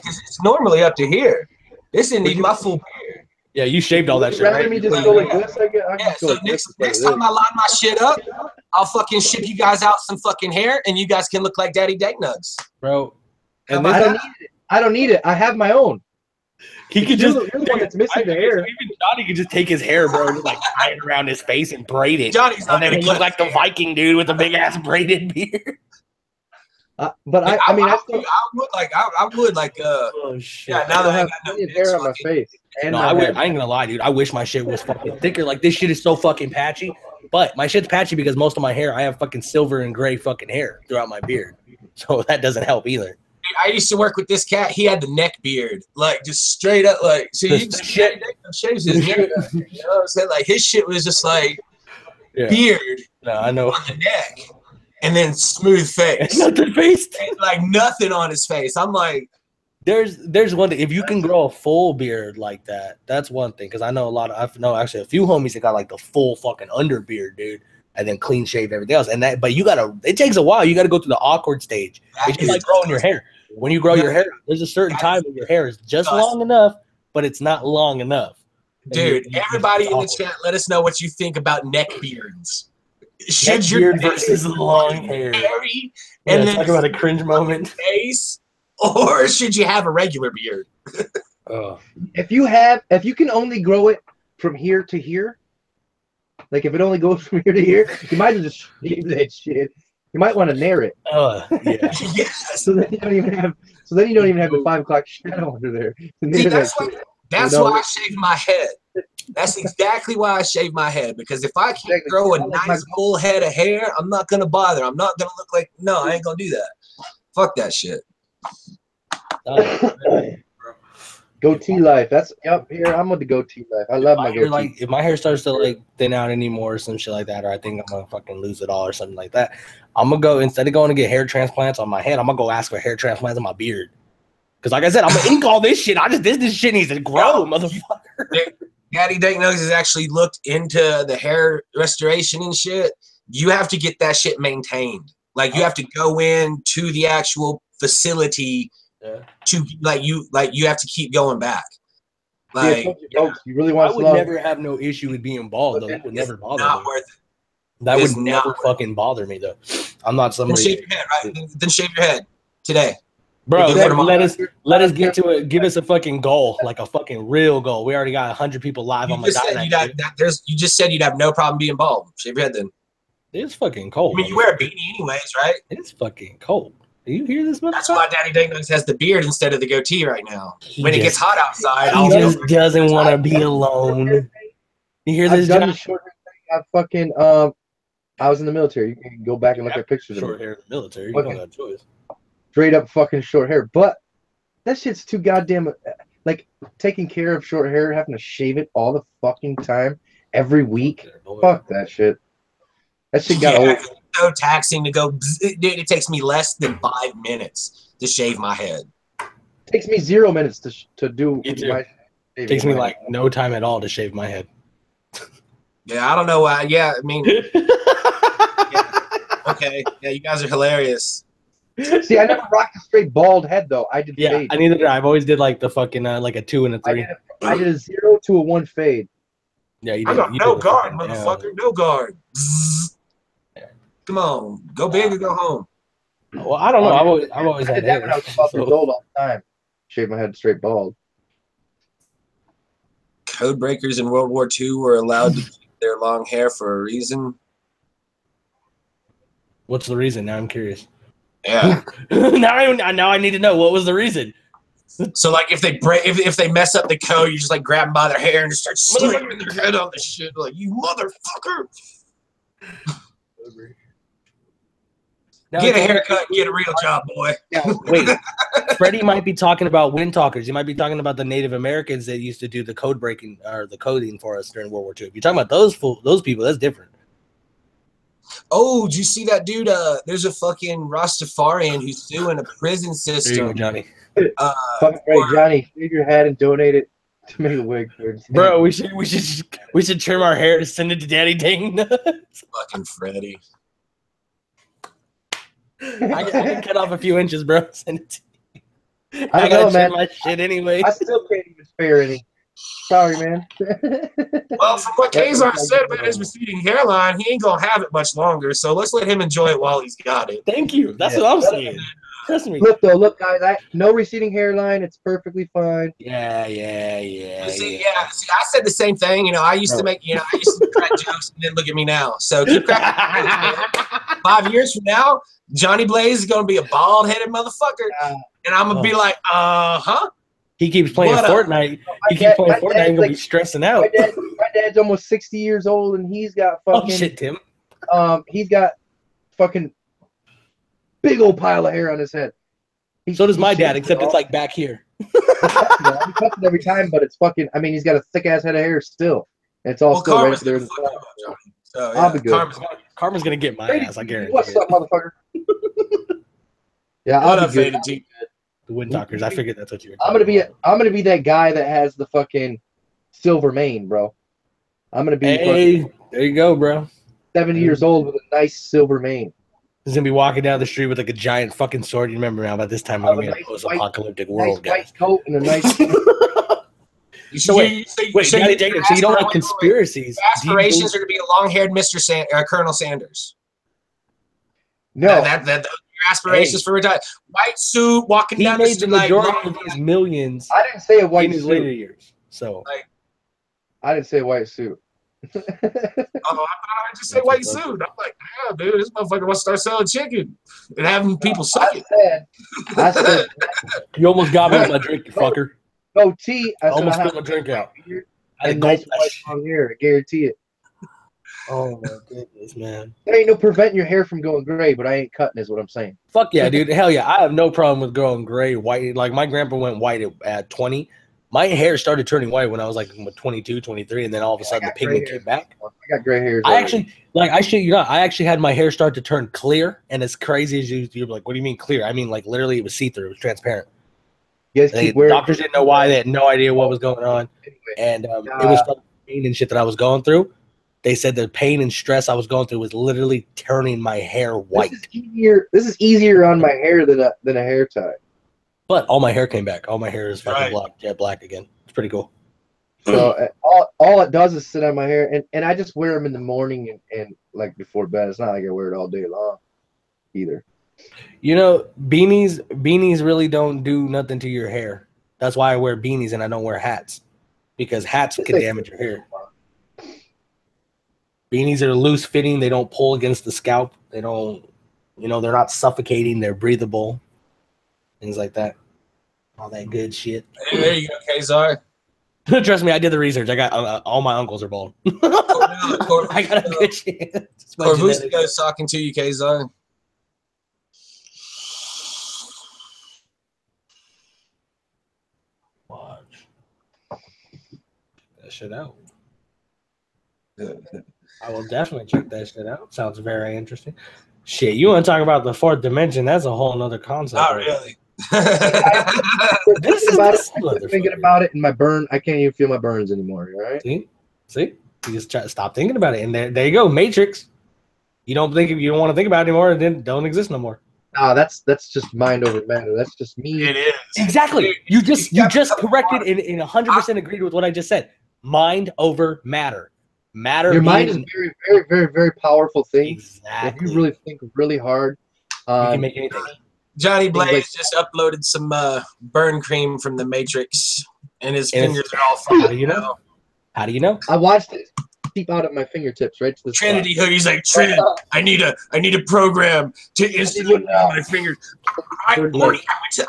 it's normally up to here. This didn't need my full beard. Yeah, you shaved all that shit. Right? Me just go like this. So next time I line my shit up, I'll fucking ship you guys out some fucking hair, and you guys can look like Daddy Dank Nugs, bro. And I don't need it. I have my own. He could just. You're the one that's missing the hair. Even Johnny could just take his hair, bro, and just like tie it around his face and braid it. Johnny's not and then he looked like the Viking dude with the big ass braided beard. But I would like. Oh shit! Yeah, now that I got no hair on my face. I ain't gonna lie, dude. I wish my shit was fucking thicker. Like this shit is so fucking patchy. But my shit's patchy because most of my hair, I have fucking silver and gray fucking hair throughout my beard. So that doesn't help either. I used to work with this cat. He had the neck beard, like just straight up, like so you shit shaves his neck. You know what I'm saying? Like his shit was just like beard, I know, on the neck, and then smooth face, nothing face, like nothing on his face. I'm like, there's one thing. If you can grow a full beard like that, that's one thing. Because I know actually a few homies that got like the full fucking under beard, dude. And then clean shave everything else, and that. But it takes a while. You got to go through the awkward stage. It's just like growing your hair. When you grow your hair, there's a certain time when your hair is just long enough, but it's not long enough. Dude, everybody in the chat, let us know what you think about neck beards. Should your beard versus long hair? And then talk about a cringe moment. Face, or should you have a regular beard? If you can only grow it from here to here. Like if it only goes from here to here, you might as well just shave that shit. You might want to nair it. Yeah. So then you don't even have. So then you don't even have the 5 o'clock shadow under there. See, that's why I shaved my head. That's exactly why I shaved my head, because if I can't grow a nice full head of hair, I'm not gonna bother. I'm not gonna look like I ain't gonna do that. Fuck that shit. Goatee life. That's here. I'm with the goatee life. I love my goatee. Like if my hair starts to like thin out anymore or some shit like that, or I think I'm gonna fucking lose it all or something like that, I'm gonna go, instead of going to get hair transplants on my head, I'm gonna go ask for hair transplants on my beard. Because like I said, I'm gonna ink all this shit. This shit needs to grow, motherfucker. Daddy Dank Nugs has actually looked into the hair restoration and shit. You have to get that shit maintained. Like you have to go in to the actual facility. To you have to keep going back. Like you really want. I would never have no issue with being bald though. That would never bother me. Not worth it. That would never fucking bother me though. I'm not somebody. Then shave your head, right? Then shave your head today, bro. Let us get to it. Give us a fucking goal, like a fucking real goal. We already got 100 people live on my diet. You just said you'd have no problem being bald. Shave your head then. It's fucking cold. I mean, you wear a beanie anyways, right? It's fucking cold. Do you hear this? That's why Daddy Dank Nugs has the beard instead of the goatee right now. When it gets hot outside, he just doesn't want to be alone. You hear this? I've done the short hair thing. I was in the military. You can go back and look at pictures of short hair in the military. You don't have a choice. Straight up fucking short hair, but that shit's too goddamn like taking care of short hair, having to shave it all the fucking time every week. Fuck that shit. That shit got old. So taxing to go. Dude, it takes me less than 5 minutes to shave my head. It takes me 0 minutes to do my. It takes me like no time at all to shave my head. Yeah, I don't know why. Yeah, I mean. Yeah. Okay. Yeah, you guys are hilarious. See, I never rocked a straight bald head though. I did. Yeah, I neither did. I've always did like the fucking like a 2 and a 3. I did a 0 to a 1 fade. Yeah, you did. I got you no did guard, motherfucker. No guard. Come on, go big or go home. Well, I don't know. I've always had that when I was 12 years old all the time. Shave my head straight bald. Code breakers in World War II were allowed to keep their long hair for a reason. What's the reason? Now I'm curious. Yeah. now I need to know what was the reason. So like if they mess up the code, you just like grab them by their hair and just start slamming their head on the shit like you motherfucker. Now, get a haircut and get a real job, boy. Wait, Freddie might be talking about wind talkers. He might be talking about the Native Americans that used to do the code breaking or the coding for us during World War II. If you're talking about those people, that's different. Oh, did you see that dude? There's a fucking Rastafarian who's suing a prison system. There you go, Johnny. Fucking right, Johnny. Shave your head and donate it to make a wig for it. Bro, we should trim our hair to send it to Daddy Dank Nugs. Fucking Freddie. I can cut off a few inches, bro. Send it to me. I gotta trim my shit anyway. I still can't even spare any. Sorry, man. Well, from what Kazar said about his receding hairline, he ain't gonna have it much longer. So let's let him enjoy it while he's got it. Thank you. That's what I'm saying. Trust me. Look, guys. No receding hairline. It's perfectly fine. Yeah. See, I said the same thing. You know, I used to make. You know, I used to crack jokes, and then look at me now. So keep cracking. 5 years from now, Johnny Blaze is gonna be a bald-headed motherfucker, and I'm gonna be like, huh. He keeps playing Fortnite. He keeps playing Fortnite and gonna be stressing out. My dad's almost 60 years old, and he's got fucking. Oh shit, Tim. He's got fucking big old pile of hair on his head. So does my dad, except it's like back here. He cuts it every time, but it's fucking. I mean, he's got a thick ass head of hair still. And it's all still right there. So, I'll be good. Karma's gonna get my ass. I guarantee. What's up, motherfucker? Yeah, What I'll up, be good. G? The Wind Talkers. I figured that's what you were. I'm gonna be that guy that has the fucking silver mane, bro. I'm gonna be. Hey, there you go, bro. 70 years old with a nice silver mane. He's gonna be walking down the street with like a giant fucking sword. You remember now? By this time, we're gonna be in a post-apocalyptic world, nice guys. white coat and a nice. So wait, Daddy Jacob, so you don't like conspiracies? Aspirations are to be a long-haired Colonel Sanders. No, that your aspirations for retirement. White suit, walking down the He made street the majority like, of his millions I didn't say a white in his suit. later years. So I didn't say a white suit. oh, I thought I just said white suit. I'm like, yeah, dude, this motherfucker wants to start selling chicken and having people suck it. I said you almost got me with my drink, you fucker. goatee. I Almost spilled my drink out. And nice white long hair, I guarantee it. Oh my goodness, man. There ain't no preventing your hair from going gray, but I ain't cutting is what I'm saying. Fuck yeah, dude. Hell yeah. I have no problem with growing gray, white. Like my grandpa went white at 20. My hair started turning white when I was like 22, 23, and then all of a sudden the pigment came back. I got gray hairs. I actually, like, I actually had my hair start to turn clear, and as crazy as you're like, what do you mean clear? I mean, like, literally it was see-through, it was transparent. You guys keep wearing. Doctors didn't know why, they had no idea what was going on, and it was from the pain and shit that I was going through. They said the pain and stress I was going through was literally turning my hair white. This is easier on my hair than a hair tie. But all my hair came back. All my hair is fucking jet black again. It's pretty cool. So all it does is sit on my hair, and I just wear them in the morning and like before bed. It's not like I wear it all day long either. You know, beanies really don't do nothing to your hair. That's why I wear beanies and I don't wear hats, because hats can damage your hair. Beanies are loose fitting. They don't pull against the scalp. They don't, you know, they're not suffocating. They're breathable. Things like that. All that good shit. Hey, there you go, Kazar. Trust me, I did the research. I got all my uncles are bald. I got a good chance. Corvusco's talking to you, Kazar. Watch that shit out. I will definitely check that shit out. Sounds very interesting. Shit, you want to talk about the fourth dimension? That's a whole nother concept. Not really. Thinking about it, and my burn, I can't even feel my burns anymore. All right. See, you just stop thinking about it, and there you go, Matrix. You don't want to think about it anymore, and then don't exist no more. No, that's just mind over matter. That's just me. It is exactly. You just corrected and 100% agreed with what I just said. Mind over matter. Matter. Your mind is a very, very, very, very powerful thing. Exactly. If you really think really hard, you can make anything. Johnny Blaze just uploaded some burn cream from the Matrix, and his fingers are all fucked. How do you know? How do you know? I watched it seep out of my fingertips right to the Trinity hood. He's like, Trinity, I need a program to instantly on my fingers. Morty,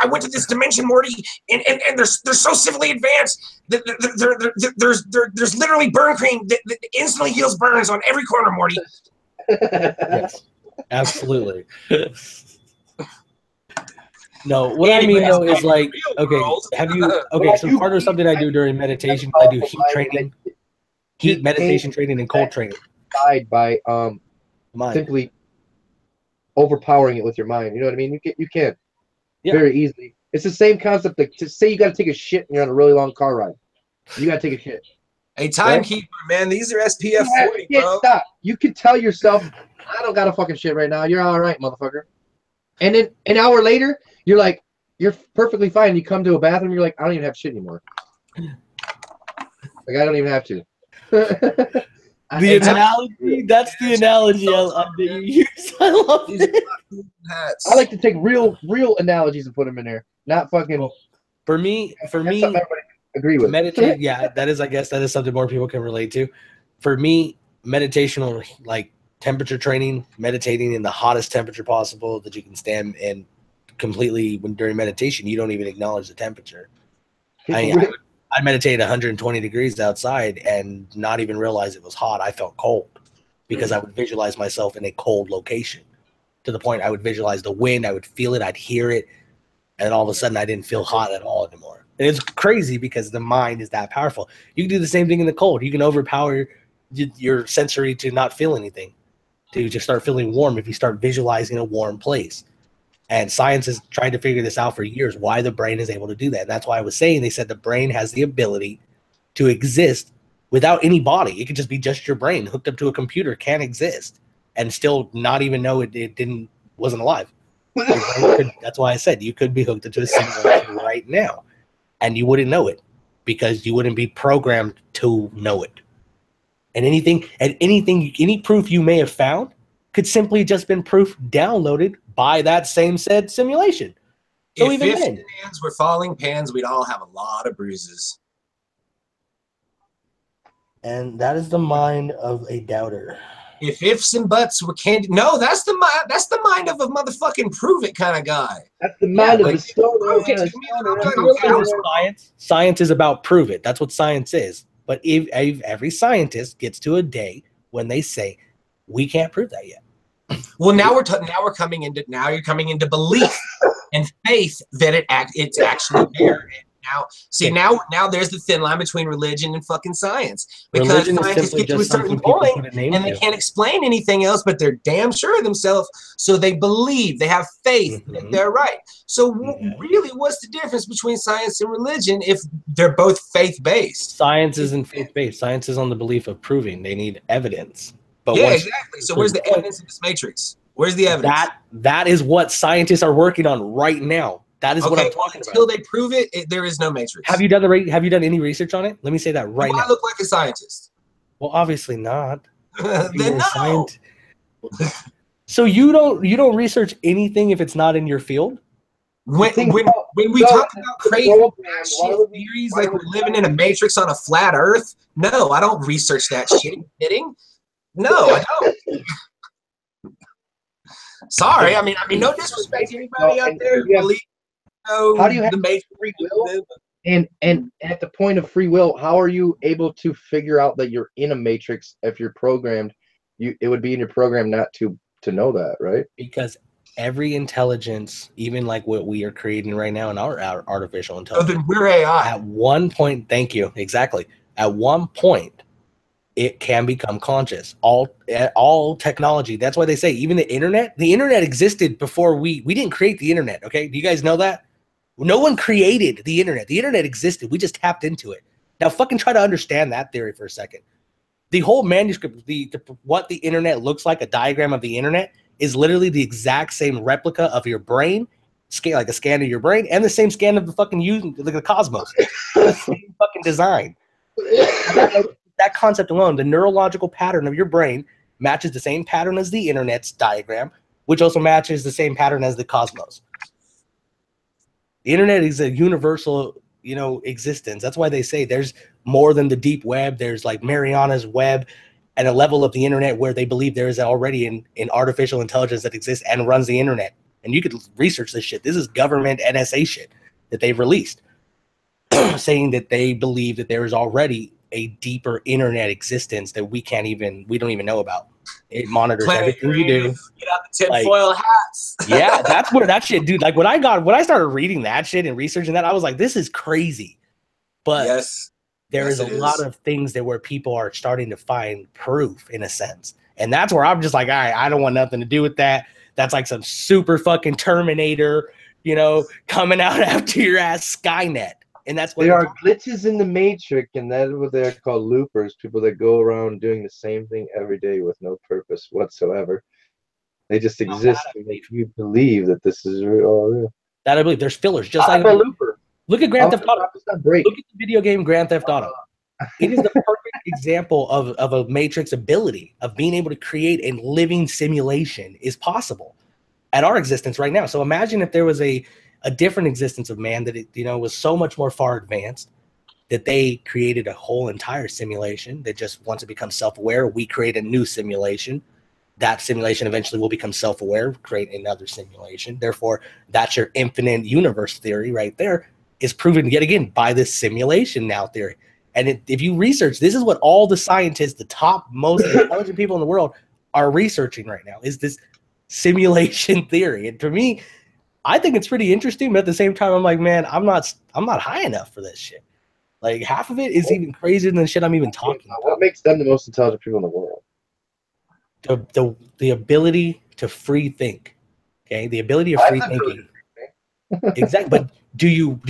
I went to this dimension, Morty, and they're so civilly advanced that there's literally burn cream that instantly heals burns on every corner, Morty. Yes, absolutely. No, what I mean though is like, okay, so part of something I do during meditation, I do heat training, meditation training, and cold training. By simply overpowering it with your mind. You know what I mean? You can very easily. It's the same concept that to say you got to take a shit and you're on a really long car ride. You got to take a shit. Hey, timekeeper, man, these are SPF 40, bro. Stop. You can tell yourself, I don't got a fucking shit right now. You're all right, motherfucker. And then an hour later, you're like, you're perfectly fine. You come to a bathroom, you're like, I don't even have shit anymore. Like, I don't even have to. The analogy, that's the analogy that you use. I love it. I like to take real analogies and put them in there. Not fucking. Well, for me, agree with. Meditate, yeah, I guess that is something more people can relate to. For me, meditational, like temperature training, meditating in the hottest temperature possible that you can stand, and completely during meditation, you don't even acknowledge the temperature. I meditated 120 degrees outside and not even realize it was hot. I felt cold because I would visualize myself in a cold location to the point I would visualize the wind. I would feel it. I'd hear it. And all of a sudden I didn't feel hot at all anymore. And it's crazy because the mind is that powerful. You can do the same thing in the cold. You can overpower your sensory to not feel anything, to just start feeling warm if you start visualizing a warm place. And science has tried to figure this out for years, why the brain is able to do that. And that's why I was saying, they said the brain has the ability to exist without any body. It could just be just your brain hooked up to a computer, can exist, and still not even know it wasn't alive. That's why I said you could be hooked into a simulation right now, and you wouldn't know it because you wouldn't be programmed to know it. And any proof you may have found could simply just been proof downloaded by that same said simulation. So if even then, hands were falling pans, we'd all have a lot of bruises. and that is the mind of a doubter. If ifs and buts were candy, no, that's the mind of a motherfucking prove it kind of guy. That's the mind of a stoner. Science is about prove it. That's what science is. But if every scientist gets to a day when they say we can't prove that yet. Well, now you're coming into belief and faith that it's actually there. Now, see, now there's the thin line between religion and fucking science, because scientists get to a certain point and they can't explain anything else, but they're damn sure of themselves, so they believe, they have faith that they're right. So really, what's the difference between science and religion if they're both faith-based? Science isn't faith-based. Science is on the belief of proving. They need evidence. But yeah, exactly. So where's the evidence in this matrix? Where's the evidence? That is what scientists are working on right now. That is what I'm talking about. Until they prove it, there is no matrix. Have you done any research on it? Let me say that right now. I look like a scientist. Well, obviously not. Then no. So you don't research anything if it's not in your field? When we talk about crazy theories like we're living in a matrix on a flat earth, no, I don't research that shit. Kidding? No, I don't. Sorry, I mean, no disrespect to anybody out there who believes. How do you have free will? And at the point of free will, how are you able to figure out that you're in a matrix if you're programmed? It would be in your program not to know that, right? Because every intelligence, even like what we are creating right now in our artificial intelligence, so then we're AI. At one point, thank you, exactly. At one point, it can become conscious. All technology. That's why they say even the internet existed before we didn't create the internet. Okay, do you guys know that? No one created the internet. The internet existed. We just tapped into it. Now fucking try to understand that theory for a second. The whole manuscript, what the internet looks like, a diagram of the internet, is literally the exact same replica of your brain, like a scan of your brain, and the same scan of the fucking the cosmos. The same fucking design. That concept alone, the neurological pattern of your brain matches the same pattern as the internet's diagram, which also matches the same pattern as the cosmos. The internet is a universal, existence. That's why they say there's more than the deep web. There's like Mariana's web and a level of the internet where they believe there is already an artificial intelligence that exists and runs the internet. And you could research this shit. This is government NSA shit that they've released, saying that they believe that there is already a deeper internet existence that we don't even know about. It monitors everything you do. Get out the tinfoil hats. Yeah, that's where that shit, dude. Like when I started reading that shit and researching that, I was like, this is crazy. But there is a lot of things where people are starting to find proof in a sense. And that's where I'm just like, all right, I don't want nothing to do with that. That's like some super fucking Terminator, coming out after your ass Skynet. And that's what there are glitches in the matrix, and that's what they're called loopers. People that go around doing the same thing every day with no purpose whatsoever. They just exist to make you believe that this is all real. That I believe. There's fillers, just like a looper. Look at Grand Theft Auto. Look at the video game Grand Theft Auto. It is the perfect example of a matrix ability of being able to create a living simulation is possible at our existence right now. So imagine if there was a different existence of man that was so much more far advanced that they created a whole entire simulation that just once it becomes self-aware, we create a new simulation. That simulation eventually will become self-aware, create another simulation. Therefore, that's your infinite universe theory right there. is proven yet again by this simulation now theory. And if you research, this is what all the scientists, the top most intelligent people in the world, are researching right now, is this simulation theory. And for me, I think it's pretty interesting, but at the same time, I'm like, man, I'm not high enough for this shit. Like, half of it is even crazier than the shit I'm even talking about. What makes them the most intelligent people in the world? The ability to free think. Okay, the ability of free thinking. Exactly. But do you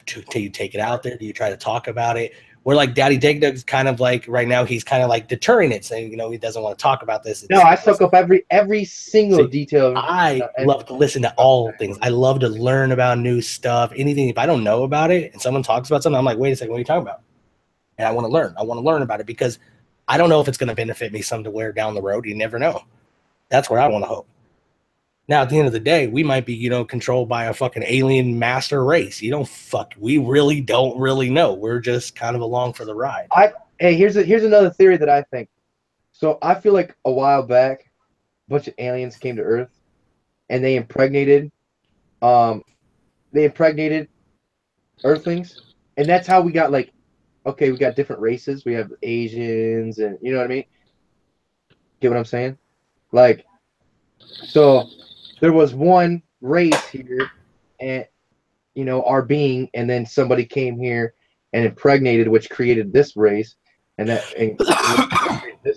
take it out there? Do you try to talk about it? We're like Daddy Dank's kind of like right now. He's kind of like deterring it, saying he doesn't want to talk about this. No, I soak up every single detail. I love to listen to all things. I love to learn about new stuff. Anything. If I don't know about it and someone talks about something, I'm like, wait a second, what are you talking about? And I want to learn. I want to learn about it because I don't know if it's going to benefit me somewhere down the road. You never know. That's where I want to hope. Now, at the end of the day, we might be, controlled by a fucking alien master race. We really don't really know. We're just kind of along for the ride. Hey, here's another theory that I think. So I feel like a while back, a bunch of aliens came to Earth, and they impregnated Earthlings, and that's how we got we got different races. We have Asians, and you know what I mean. Get what I'm saying? So. There was one race here, and our being, and then somebody came here and impregnated, which created this race, and this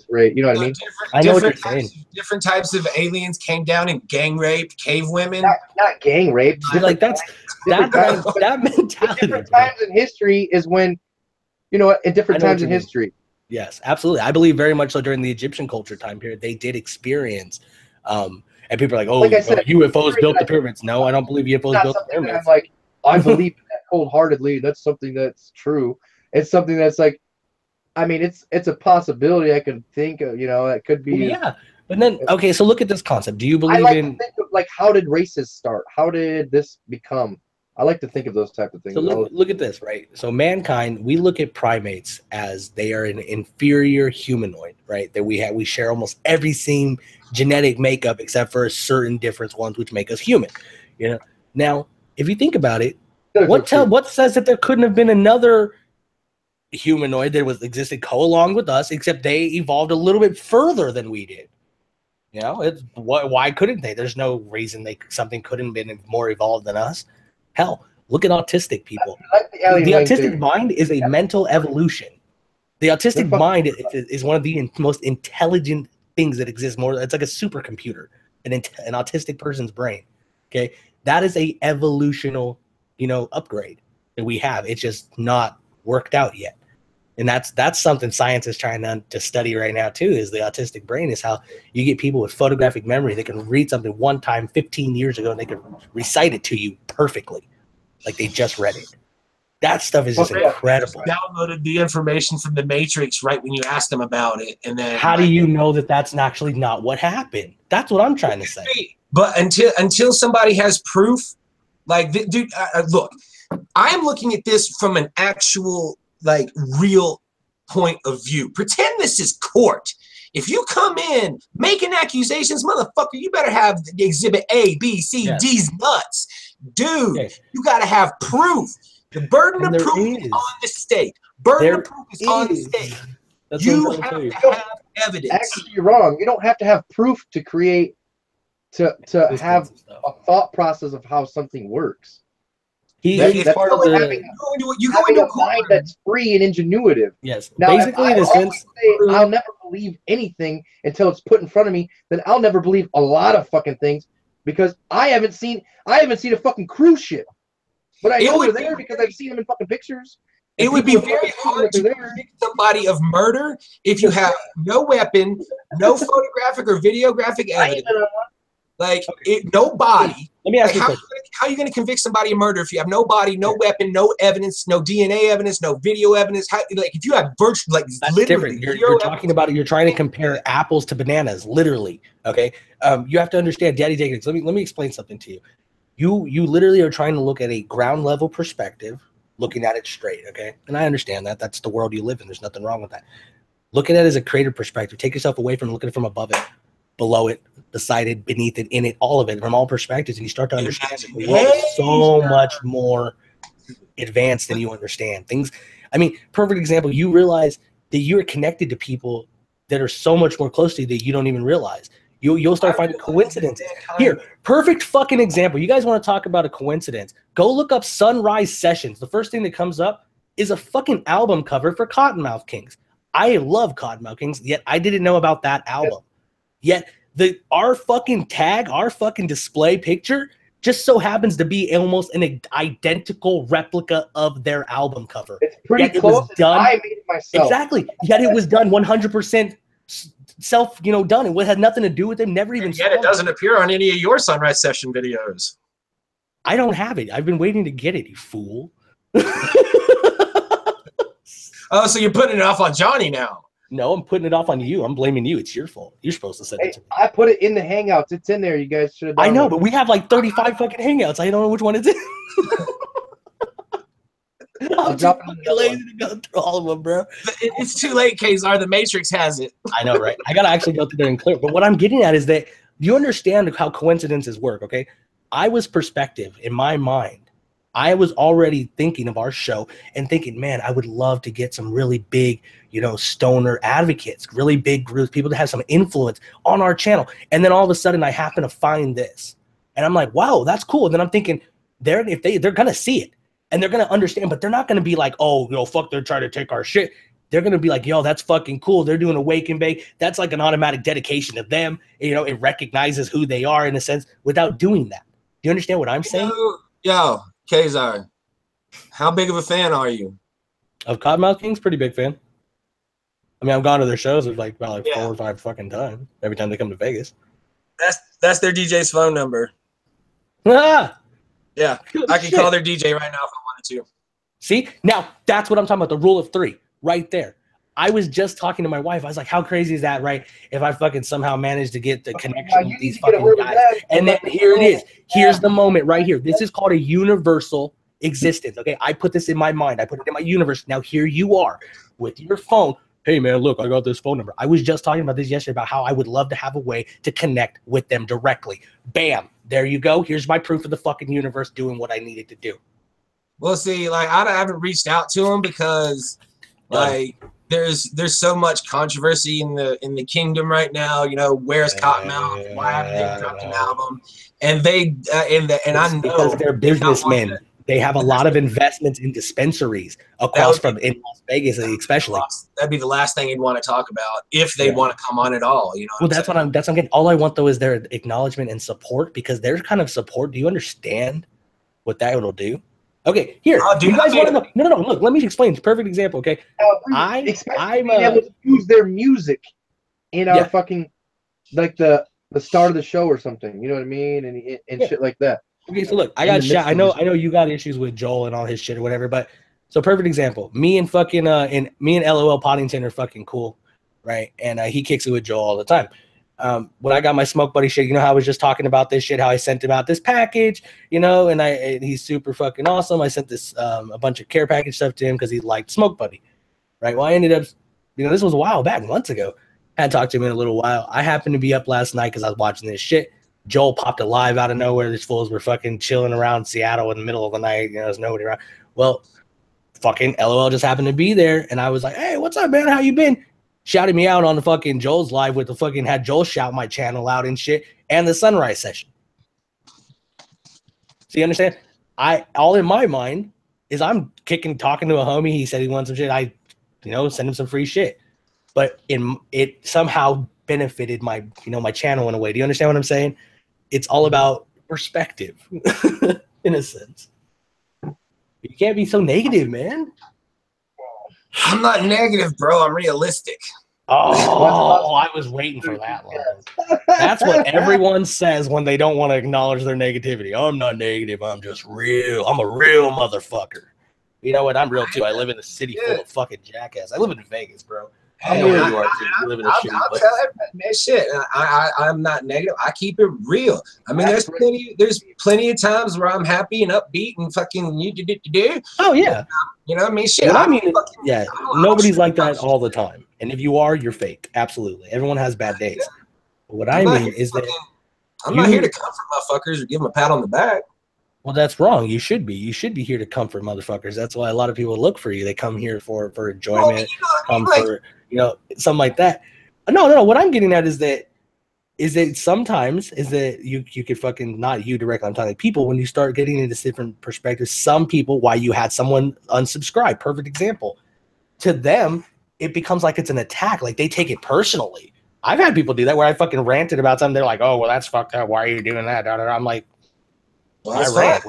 race. You know what I mean? I know what you're saying. Different types of aliens came down and gang raped cave women. Not gang raped. Like that mentality. Different times in history is when, at different times in history. Yes, absolutely. I believe very much so during the Egyptian culture time period, they did experience. And people are like, like I said, UFOs built the pyramids. No, I don't believe UFOs built the pyramids. I believe that wholeheartedly. That's something that's true. It's something that's it's a possibility I can think of. It could be. Well, yeah, but then okay, so look at this concept. Do you believe to think of, how did races start? How did this become? I like to think of those type of things. So look at this, right? So mankind, we look at primates as they are an inferior humanoid, right? That we share almost every same genetic makeup except for certain different ones which make us human. Now, if you think about it, what says that there couldn't have been another humanoid that existed along with us, except they evolved a little bit further than we did? Why couldn't they? There's no reason something couldn't have been more evolved than us. Hell, look at autistic people. The autistic mind is a mental evolution. The autistic mind is one of the most intelligent things that exists. It's like a supercomputer, an autistic person's brain. Okay, that is a evolutional, upgrade that we have. It's just not worked out yet, and that's something science is trying to study right now too. Is the autistic brain is how you get people with photographic memory. They can read something one time 15 years ago and they can recite it to you perfectly, like they just read it. That stuff is just incredible. Downloaded the information from the Matrix right when you asked them about it, and then how do you know that that's actually not what happened? That's what I'm trying to say. But until somebody has proof, dude, look, I'm looking at this from an actual real point of view. Pretend this is court. If you come in making accusations, motherfucker, you better have exhibit A, B, C, D's nuts. Dude, you got to have proof. The burden of proof is on the state. Burden of proof is on the state. You have to have evidence. Actually, you're wrong. You don't have to have proof to create, to have a thought process of how something works. That's part of the. You go into a mind that's free and ingenuitive. Yes. Now, basically, in a sense, I'll never believe anything until it's put in front of me. Then I'll never believe a lot of fucking things because I haven't seen a fucking cruise ship. But I know they're there because I've seen them in fucking pictures. It would be very hard to convict somebody of murder if you have no weapon, no photographic or videographic evidence. No body. Let me ask you how are you going to convict somebody of murder if you have no body, no weapon, no evidence, no DNA evidence, no video evidence? If you have virtual, that's different. You're talking about it. You're trying to compare apples to bananas, literally. Okay. You have to understand, Daddy Dank's. Let me explain something to you. You literally are trying to look at a ground level perspective, looking at it straight. Okay. And I understand that. That's the world you live in. There's nothing wrong with that. Look at it as a creative perspective. Take yourself away from looking at it from above it, below it, beside it, beneath it, in it, all of it, from all perspectives, and you start to understand that the world is so much more advanced than you understand. Things, I mean, perfect example, you realize that you're connected to people that are so much more close to you that you don't even realize. You'll start finding coincidences. Here, perfect fucking example. You guys want to talk about a coincidence? Go look up Sunrise Sessions. The first thing that comes up is a fucking album cover for Cottonmouth Kings. I love Cottonmouth Kings, yet I didn't know about that album. Yet our fucking tag, our fucking display picture just so happens to be almost an identical replica of their album cover. It's pretty close. I made it myself. Exactly. Yet it was done 100% self, done. It had nothing to do with them. Never even. Yet it doesn't appear on any of your Sunrise Session videos. I don't have it. I've been waiting to get it, you fool. Oh, so you're putting it off on Johnny now? No, I'm putting it off on you. I'm blaming you. It's your fault. You're supposed to send it to me. I put it in the Hangouts. It's in there. You guys should have done I know, but we have like 35 fucking Hangouts. I don't know which one it's in. I'm too lazy to go through all of them, bro. It's too late, Kazar. The Matrix has it. I know, right? I got to actually go through there and clear. But what I'm getting at is that you understand how coincidences work, okay? I was perspective in my mind. I was already thinking of our show and thinking, man, I would love to get some really big, stoner advocates, really big groups, people that have some influence on our channel. And then all of a sudden I happen to find this. And I'm like, wow, that's cool. And then I'm thinking, they're going to see it and they're going to understand, but they're not going to be like, oh, fuck, they're trying to take our shit. They're going to be like, yo, that's fucking cool. They're doing a wake and bake. That's like an automatic dedication to them. It recognizes who they are in a sense without doing that. Do you understand what I'm saying? Yo, Kazar, how big of a fan are you? Of Cottonmouth Kings? Pretty big fan. I mean, I've gone to their shows about 4 or 5 fucking times every time they come to Vegas. That's their DJ's phone number. Ah! Yeah, I can call their DJ right now if I wanted to. See? Now, that's what I'm talking about, the rule of 3 right there. I was just talking to my wife. I was like, how crazy is that, right? If I fucking somehow manage to get the connection with these fucking guys. And then here it is. Here's the moment right here. This is called a universal existence, okay? I put this in my mind. I put it in my universe. Now here you are with your phone. Hey, man, look, I got this phone number. I was just talking about this yesterday about how I would love to have a way to connect with them directly. Bam. There you go. Here's my proof of the fucking universe doing what I needed to do. Well, see, like, I haven't reached out to them because, like, there's so much controversy in the kingdom right now. Where's Cottonmouth? Why haven't they dropped an album? And I know because they're businessmen. They have a lot of investments in dispensaries across from in Las Vegas, especially. That'd be the last thing you'd want to talk about if they want to come on at all. Well, that's what I'm getting. All I want though is their acknowledgement and support, because their kind of support. Do you understand what that will do? Okay, here. Do you guys want to know? No. Look, let me explain. It's a perfect example. Okay, I'm able to use their music in our fucking the start of the show or something. You know what I mean? And shit like that. Okay, so look, I got shot. I know you got issues with Joel and all his shit or whatever, but so perfect example. Me and LOL Poddington are fucking cool, right? And he kicks it with Joel all the time. When I got my Smoke Buddy shit, how I was just talking about this shit, how I sent him out this package, and he's super fucking awesome. I sent this a bunch of care package stuff to him because he liked Smoke Buddy, right? Well, I ended up, this was a while back, months ago. I hadn't talked to him in a little while. I happened to be up last night because I was watching this shit. Joel popped a live out of nowhere. These fools were fucking chilling around Seattle in the middle of the night. There's nobody around. Well, fucking LOL just happened to be there, and I was like, "Hey, what's up, man? How you been?" Shouted me out on the fucking Joel's live with the fucking had Joel shout my channel out and shit, and the Sunrise Session. So you understand? All in my mind is I'm talking to a homie. He said he wants some shit. I, send him some free shit, but it somehow benefited my my channel in a way. Do you understand what I'm saying? It's all about perspective in a sense. You can't be so negative, man. I'm not negative, bro. I'm realistic. Oh, I was waiting for that line. That's what everyone says when they don't want to acknowledge their negativity. I'm not negative. I'm just real. I'm a real motherfucker. You know what? I'm real too. I live in a city full of fucking jackass. I live in Vegas, bro. I know where you are too. You live in a shitty place. Man, shit. I'm not negative. I keep it real. I mean, there's plenty of times where I'm happy and upbeat and fucking you do. Oh yeah. You know what I mean? Shit. What I mean, nobody's like that all the time. And if you are, you're fake. Absolutely. Everyone has bad days. But what I mean is that I'm not here to comfort motherfuckers or give them a pat on the back. Well, that's wrong. You should be. You should be here to comfort motherfuckers. That's why a lot of people look for you. They come here for enjoyment, for something like that. No. What I'm getting at is that sometimes you could fucking, not you directly, I'm talking people, when you start getting into different perspectives, some people, why you had someone unsubscribe, perfect example. To them, it becomes like it's an attack. Like they take it personally. I've had people do that where I fucking ranted about something. They're like, "Oh, well, that's fucked up. Why are you doing that?" I'm like, well, that's fine.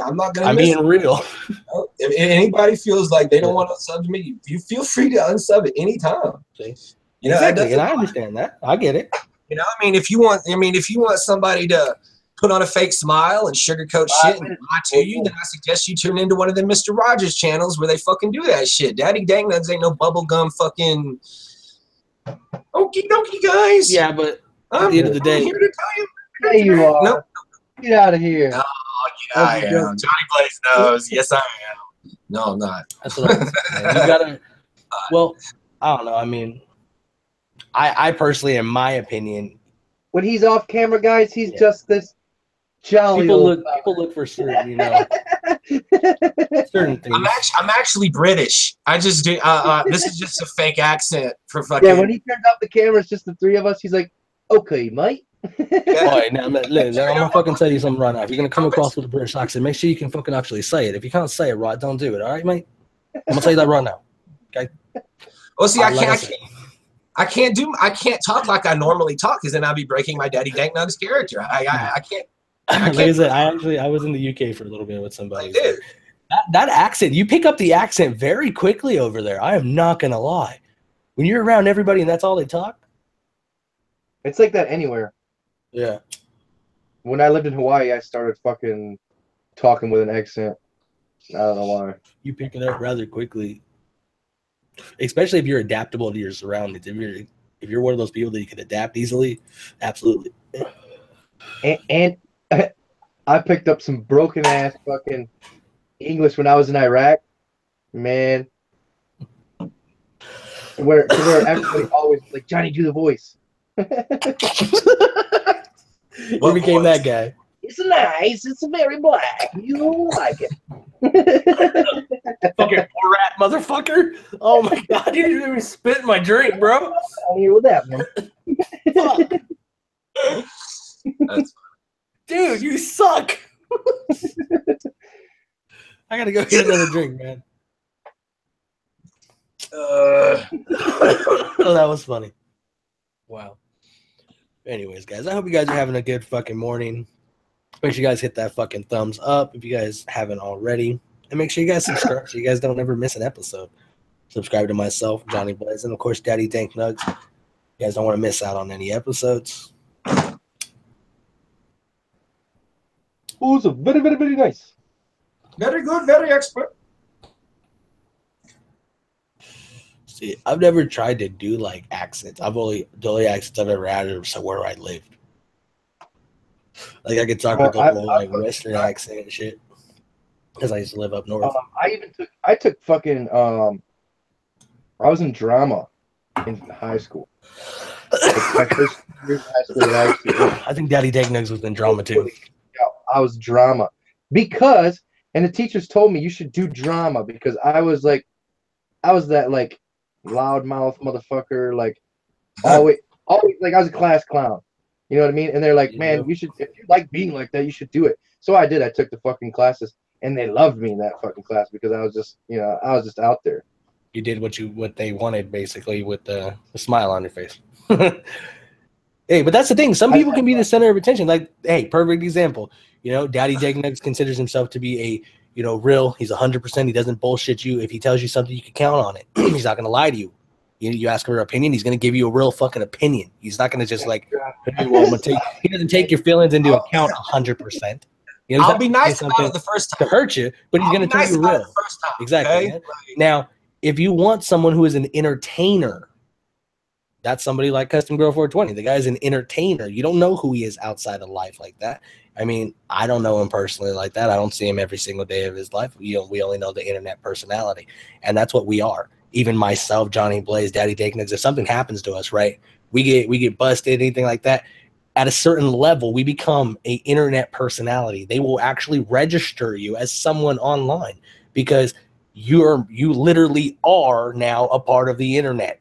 I'm not gonna. I'm being real. If anybody feels like they don't want to sub to me, you feel free to unsub at any time. See? Exactly, and I understand that. I get it. I mean, if you want somebody to put on a fake smile and sugarcoat shit and lie to you, then I suggest you tune into one of them Mr. Rogers channels where they fucking do that shit. Daddy Dank Nugs ain't no bubblegum fucking okie dokie, guys. Yeah, but at the end of the day, I'm here to tell you. There you are. Nope. Get out of here. Oh, yeah, I am. Johnny Blaze knows. Yes, I am. No, I'm not. That's what I'm saying. You gotta. Well, I don't know. I mean, I personally, in my opinion, when he's off camera, guys, he's just this jolly. People look for certain, certain things. I'm actually British. I just do. This is just a fake accent for fucking. Yeah, when he turns off the camera, it's just the three of us. He's like, "Okay, mate." All right, now, I'm gonna fucking tell you something right now. If you're gonna come across with a British accent, make sure you can fucking actually say it. If you can't say it right, don't do it. All right, mate. I'm gonna tell you that right now. Okay. Well, see, I can't talk like I normally talk, because then I'll be breaking my Daddy Dank Nugs character. I can't. Like I said, I was in the UK for a little bit with somebody. That accent, you pick up the accent very quickly over there. I am not gonna lie. When you're around everybody and that's all they talk, it's like that anywhere. Yeah. When I lived in Hawaii, I started fucking talking with an accent. I don't know why. You pick it up rather quickly, especially if you're adaptable to your surroundings. If you're one of those people that you can adapt easily, absolutely. And I picked up some broken ass fucking English when I was in Iraq, man. Where everybody always like, Johnny, do the voice. You became that guy. It's nice. It's very black. You don't like it. Fucking rat motherfucker. Oh my god, you didn't even spit in my drink, bro. I'll hear with that one. That's dude, you suck. I gotta go get another drink, man. Oh, that was funny. Wow. Anyways, guys, I hope you guys are having a good fucking morning. Make sure you guys hit that fucking thumbs up if you guys haven't already. And make sure you guys subscribe so you guys don't ever miss an episode. Subscribe to myself, Johnny Blaze, and of course, Daddy Dank Nugs. You guys don't want to miss out on any episodes. Oh, so very, very, very nice. very good, very expert. See, I've never tried to do like accents. The only accents I've ever had are where I lived. Like I could talk with the whole like Western accent and shit, because I used to live up north. I took fucking I was in drama in high school. Like my first year in high school, I think Daddy Dank Nugs was in drama too. Yeah, I was drama because, and the teachers told me you should do drama because I was that like loudmouth motherfucker, like always like I was a class clown. You know what I mean? And they're like, man, you should, if you like being like that, you should do it. So I did. I took the fucking classes, and they loved me in that fucking class because I was just, I was just out there. You did what they wanted, basically, with the smile on your face. Hey, but that's the thing. Some people can be the center of attention. Like, hey, perfect example. Daddy Dank Nugs considers himself to be a, real. He's 100%. He doesn't bullshit you. If he tells you something, you can count on it. He's not going to lie to you. You ask him her opinion, he's going to give you a real fucking opinion. He's not going to just like, hey, well, he doesn't take your feelings into account 100%. I'll be nice about it the first time to hurt you, but he's going to tell you real. The first time, exactly. Okay? Now, if you want someone who is an entertainer, that's somebody like Custom Girl 420. The guy's an entertainer. You don't know who he is outside of life like that. I mean, I don't know him personally like that. I don't see him every single day of his life. We only know the internet personality, and that's what we are. Even myself, Johnny Blaze, Daddy Dank Nugs, if something happens to us, right, we get busted, anything like that, at a certain level, we become a internet personality. They will actually register you as someone online because you literally are now a part of the internet,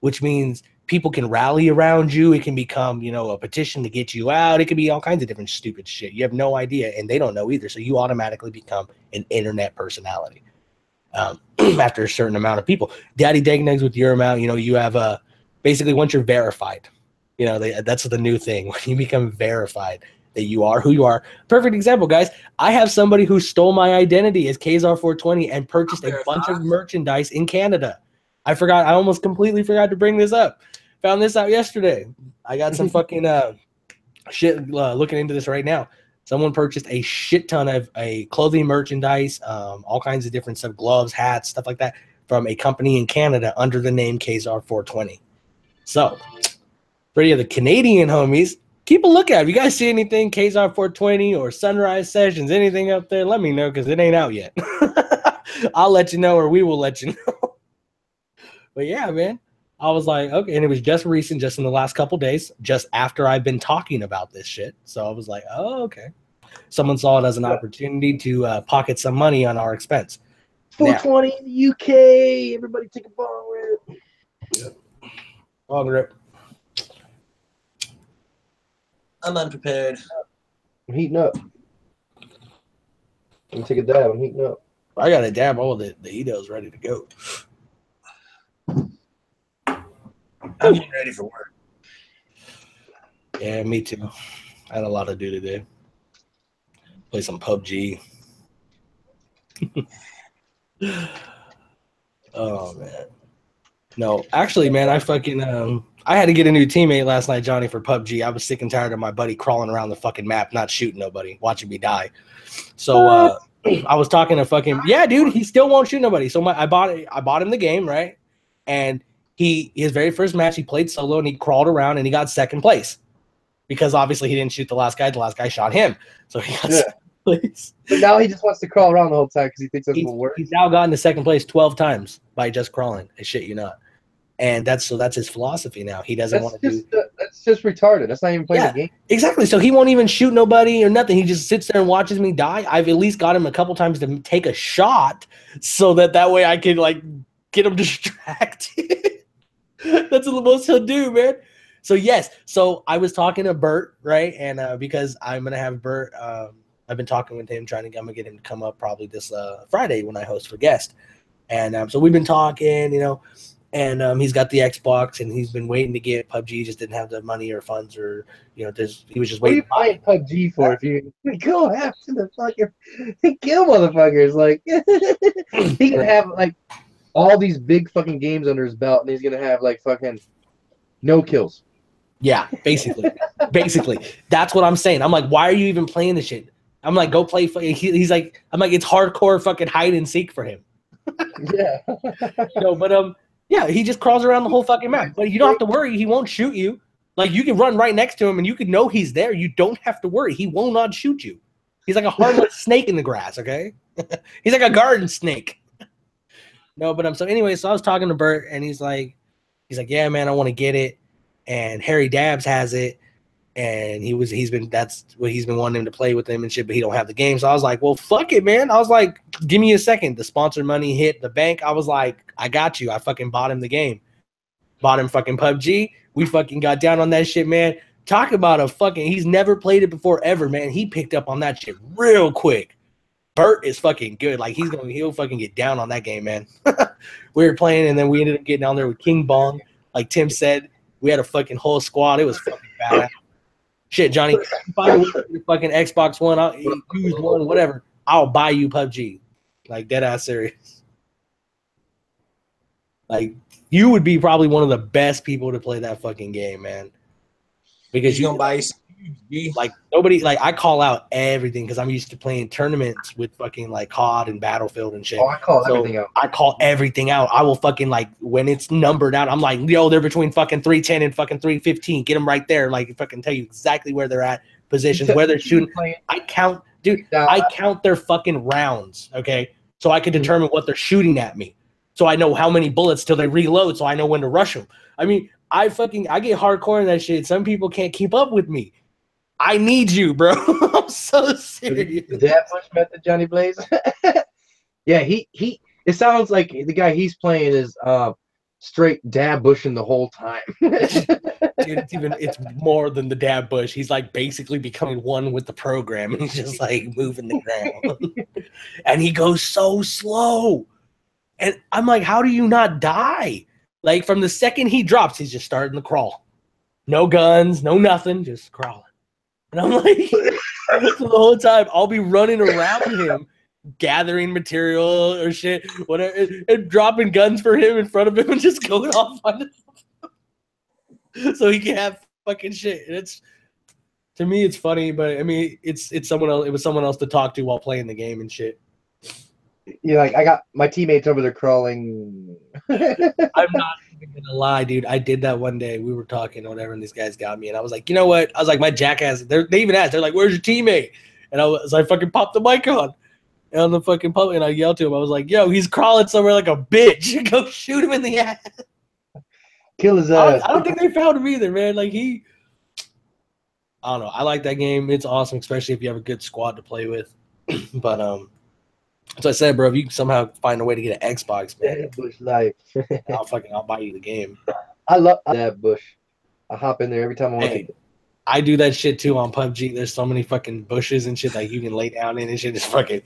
which means people can rally around you. It can become, you know, a petition to get you out. It could be all kinds of different stupid shit. You have no idea, and they don't know either. So you automatically become an internet personality after a certain amount of people. Daddy Dank Nugs, with your amount, you know, you have basically once you're verified, you know, that's the new thing. When you become verified that you are who you are. Perfect example, guys. I have somebody who stole my identity as Kazar420 and purchased a bunch of merchandise in Canada. I almost completely forgot to bring this up. Found this out yesterday. I got some fucking shit looking into this right now. Someone purchased a shit ton of clothing merchandise, all kinds of different stuff, gloves, hats, stuff like that, from a company in Canada under the name Kazar420. So, for any of the Canadian homies, keep a lookout. If you guys see anything, Kazar420 or Sunrise Sessions, anything up there, let me know because it ain't out yet. I'll let you know, or we will let you know. But yeah, man, I was like, okay, and it was just recent, just in the last couple days, just after I've been talking about this shit. So I was like, oh, okay. Someone saw it as an opportunity to pocket some money on our expense. 420 in the UK. Everybody take a bong rip. Yep. Bong rip. I'm unprepared. I'm heating up. Let me take a dab. I'm heating up. I got a dab. All the Edo's ready to go. I'm getting ready for work. Yeah, me too. I had a lot to do today. Play some PUBG. Oh man. No, actually, man, I fucking I had to get a new teammate last night, Johnny, for PUBG. I was sick and tired of my buddy crawling around the fucking map, not shooting nobody, watching me die. So I was talking to fucking dude, he still won't shoot nobody. So I bought him the game, right? And his very first match, he played solo and he crawled around and he got second place. Because obviously he didn't shoot the last guy. The last guy shot him. So he got second place. But now he just wants to crawl around the whole time because he thinks that's what works. He's now gotten to second place 12 times by just crawling. I shit you not. And that's his philosophy now. He doesn't want to do. That's just retarded. That's not even playing the game. Exactly. So he won't even shoot nobody or nothing. He just sits there and watches me die. I've at least got him a couple times to take a shot so that way I can like get him distracted. That's the most he'll do, man. So yes. So I was talking to Bert, right? And because I'm gonna have Bert, I've been talking with him, I'm gonna get him to come up probably this Friday when I host for guest. And so we've been talking, you know. And he's got the Xbox, and he's been waiting to get PUBG. He just didn't have the money or funds, or he was just waiting. What are you buying PUBG for? If you go after the fucking kill motherfuckers, like he can have like all these big fucking games under his belt, and he's gonna have like fucking no kills. Yeah, basically, that's what I'm saying. I'm like, why are you even playing this shit? I'm like, go play. He's like, I'm like, it's hardcore fucking hide and seek for him. Yeah. No, but yeah, he just crawls around the whole fucking map. But you don't have to worry. He won't shoot you. Like, you can run right next to him, and you can know he's there. You don't have to worry. He will not shoot you. He's like a harmless snake in the grass, okay? He's like a garden snake. No, but so anyway, so I was talking to Bert, and he's like, yeah, man, I want to get it. And Harry Dabbs has it. And that's what he's been wanting him to play with him and shit, but he don't have the game. So I was like, well, fuck it, man. I was like, give me a second. The sponsor money hit the bank. I was like, I got you. I fucking bought him the game. Bought him fucking PUBG. We fucking got down on that shit, man. Talk about he's never played it before ever, man. He picked up on that shit real quick. Bert is fucking good. Like, he'll fucking get down on that game, man. We were playing, and then we ended up getting down there with King Bong. Like Tim said, we had a fucking whole squad. It was fucking badass. Shit, Johnny, buy the fucking Xbox One, I'll use one, whatever. I'll buy you PUBG. Like, dead ass serious. Like, you would be probably one of the best people to play that fucking game, man. Because you gonna buy like nobody, like I call out everything because I'm used to playing tournaments with fucking like COD and Battlefield and shit. Oh, I call everything out. I call everything out. I will fucking like when it's numbered out, I'm like, yo, they're between fucking 310 and fucking 315. Get them right there. Like, fucking tell you exactly where they're at, positions, where they're shooting. I count, dude. I count their fucking rounds. Okay, so I can determine what they're shooting at me. So I know how many bullets till they reload. So I know when to rush them. I mean, I get hardcore in that shit. Some people can't keep up with me. I need you, bro. I'm so serious. The dab bush method, Johnny Blaze. Yeah, he. It sounds like the guy he's playing is straight dab bushing the whole time. Dude, it's more than the dab bush. He's like basically becoming one with the program. He's just like moving the ground. And he goes so slow. And I'm like, how do you not die? Like from the second he drops, he's just starting to crawl. No guns, no nothing, just crawling. And I'm like, so the whole time I'll be running around him, gathering material or shit, whatever, and dropping guns for him in front of him and just going off on him so he can have fucking shit. And it's, to me, it's funny, but I mean, it's someone else. It was someone else to talk to while playing the game and shit. You're like, I got my teammates over there crawling. I'm not even gonna lie, dude. I did that one day. We were talking or whatever, and these guys got me, and I was like, you know what? I was like, my jackass. They even asked, they're like, "Where's your teammate?" And I fucking popped the mic on the fucking public, and I yelled to him. I was like, "Yo, he's crawling somewhere like a bitch. Go shoot him in the ass. Kill his ass." I don't think they found him either, man. Like I don't know. I like that game. It's awesome, especially if you have a good squad to play with. But as I said, bro, if you can somehow find a way to get an Xbox, man, Bush life. I'll buy you the game. I love that bush. I hop in there every time I want to. I do that shit too on PUBG. There's so many fucking bushes and shit that you can lay down in and shit. Just fucking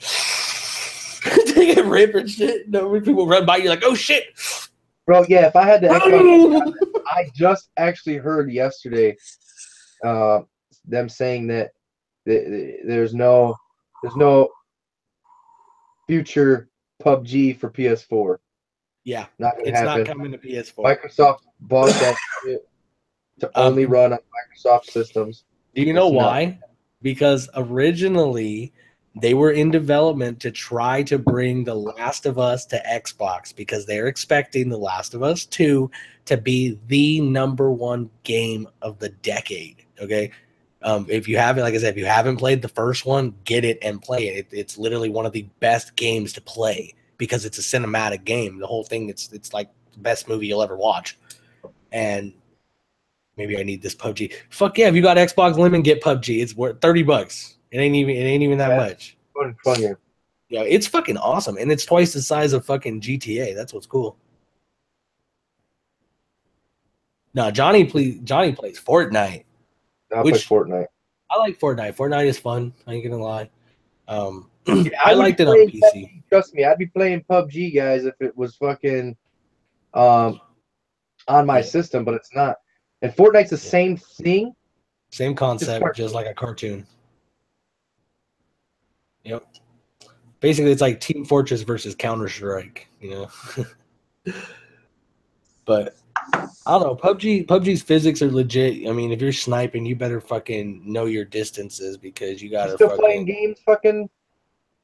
take a rip and shit. No, when people run by you like, oh shit. Bro, yeah, if I had the Xbox, I just actually heard yesterday them saying that there's no future PUBG for PS4. Yeah, it's not coming to PS4. Microsoft bought that shit to only run on Microsoft systems. Do you know why? Because originally they were in development to try to bring The Last of Us to Xbox because they're expecting The Last of Us 2 to be the #1 game of the decade. Okay. If you haven't, like I said, if you haven't played the first one, get it and play it. It's literally one of the best games to play because it's a cinematic game. The whole thing, it's like the best movie you'll ever watch. And maybe I need this PUBG. Fuck yeah! If you got Xbox Lemon, get PUBG. It's worth $30. It ain't even that much. Fun game. Yeah, it's fucking awesome, and it's twice the size of fucking GTA. That's what's cool. No, Johnny plays Fortnite. I play Fortnite. I like Fortnite. Fortnite is fun. I ain't gonna lie. I liked it on PC. PUBG. Trust me, I'd be playing PUBG, guys, if it was fucking on my system, but it's not. And Fortnite's the same thing. Same concept, just like a cartoon. Yep. Basically, it's like Team Fortress versus Counter-Strike, you know. But I don't know. PUBG's physics are legit. I mean, if you're sniping, you better fucking know your distances because you gotta. Still playing games, fucking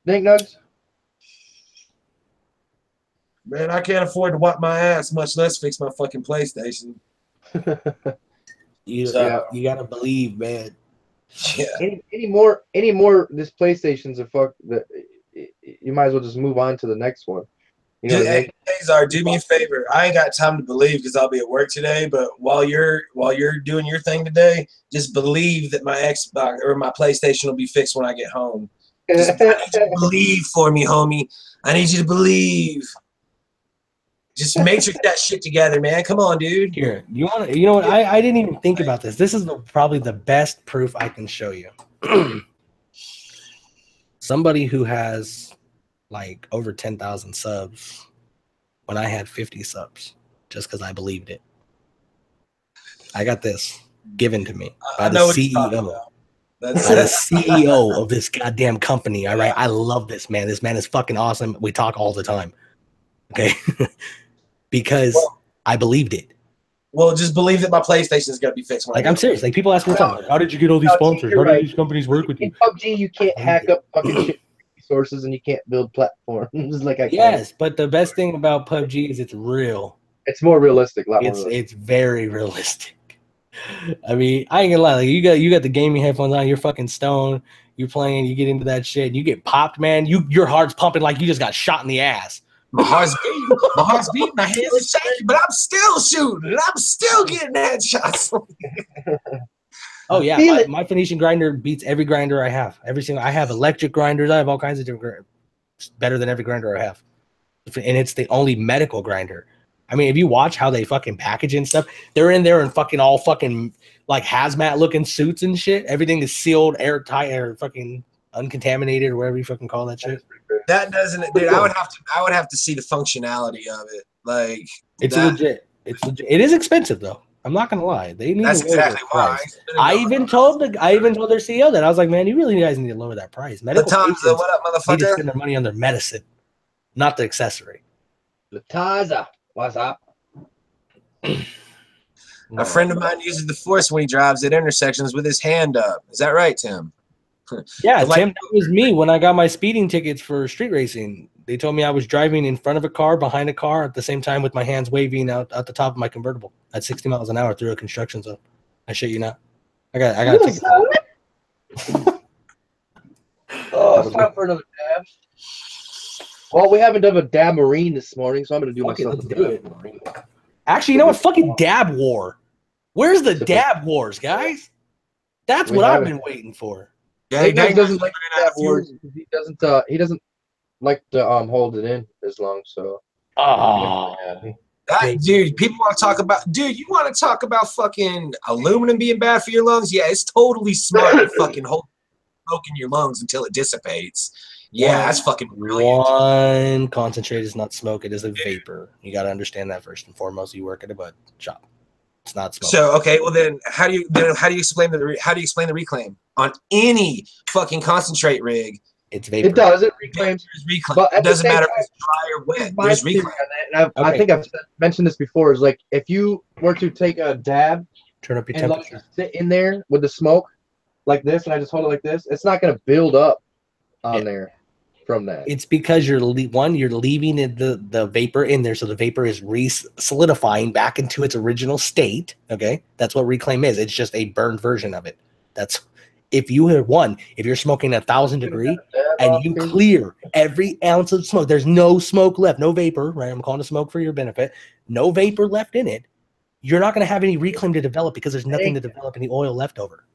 Dank NUGS? Man, I can't afford to wipe my ass, much less fix my fucking PlayStation. You gotta believe, man. Yeah. Any more this PlayStation's a fuck that you might as well just move on to the next one. You know, hey, Zar, do me a favor. I ain't got time to believe because I'll be at work today. But while you're doing your thing today, just believe that my Xbox or my PlayStation will be fixed when I get home. Just, I need you to believe for me, homie. I need you to believe. Just matrix that shit together, man. Come on, dude. Here, you know what? I didn't even think about this. This is probably the best proof I can show you. Somebody who has like over 10,000 subs when I had 50 subs just because I believed it. I got this given to me by the CEO. By the CEO of this goddamn company. All right. I love this man. This man is fucking awesome. We talk all the time. Okay. Because I believed it. Well, just believe that my PlayStation is gonna be fixed. Like I'm serious. Like people ask me all the time, like, how did you get all these sponsors? How do these companies work with you? In PUBG, you can't hack up fucking shit resources and you can't build platforms like I can. Yes, but the best thing about PUBG is it's real. It's more realistic. It's very realistic. I mean, I ain't gonna lie. Like you got the gaming headphones on. You're fucking stoned. You're playing. You get into that shit. And you get popped, man. Your heart's pumping like you just got shot in the ass. My heart's beating, my hands are shaking, but I'm still shooting, and I'm still getting headshots. Oh yeah, my Phoenician grinder beats every grinder I have. I have electric grinders. I have all kinds of different, better than every grinder I have, and it's the only medical grinder. I mean, if you watch how they fucking package and stuff, they're in there in fucking all fucking like hazmat looking suits and shit. Everything is sealed, airtight, or fucking uncontaminated, or whatever you fucking call that shit. That doesn't, dude. I would have to see the functionality of it. Like it's legit. It's legit. It is expensive though. I'm not gonna lie. They need that's to lower exactly why. I even told their CEO that I was like, man, you guys need to lower that price. Medical patients what up, motherfucker? need to spend their money on their medicine, not the accessory. Lataza, what's up? A friend of mine uses the force when he drives at intersections with his hand up. Is that right, Tim? Yeah, Tim, that was me when I got my speeding tickets for street racing. They told me I was driving in front of a car, behind a car, at the same time with my hands waving out the top of my convertible at 60 miles an hour through a construction zone. I shit you not. I got a ticket. Oh, it's time for another dab. Well, we haven't done a dab marine this morning, so I'm gonna do myself a dab marine. Actually, you know what? Fucking dab war. Where's the dab wars, guys? That's what I've been waiting for. Yeah, he doesn't like dab wars. He doesn't like to hold it in as long. So, dude, people want to talk about. Dude, you want to talk about fucking aluminum being bad for your lungs? Yeah, it's totally smart to fucking hold smoke in your lungs until it dissipates. Yeah, that's fucking brilliant. One, concentrate is not smoke; it is a vapor. You got to understand that first and foremost. You work at a bud shop. It's not smoke. So okay, well then, how do you explain the reclaim on any fucking concentrate rig? It's vapor. It does. It reclaims. Reclaim. But it doesn't matter if it's dry or wet. There's reclaim. I think I've mentioned this before. Is like if you were to take a dab, turn up your and temperature, sit in there with the smoke like this, and I just hold it like this, it's not going to build up on there from that. It's because you're leaving the vapor in there, so the vapor is solidifying back into its original state. Okay, that's what reclaim is. It's just a burned version of it. That's if you're smoking 1,000 degree and you clear every ounce of smoke, there's no smoke left, no vapor, right? I'm calling it smoke for your benefit. No vapor left in it. You're not going to have any reclaim to develop because there's nothing to develop any oil left over.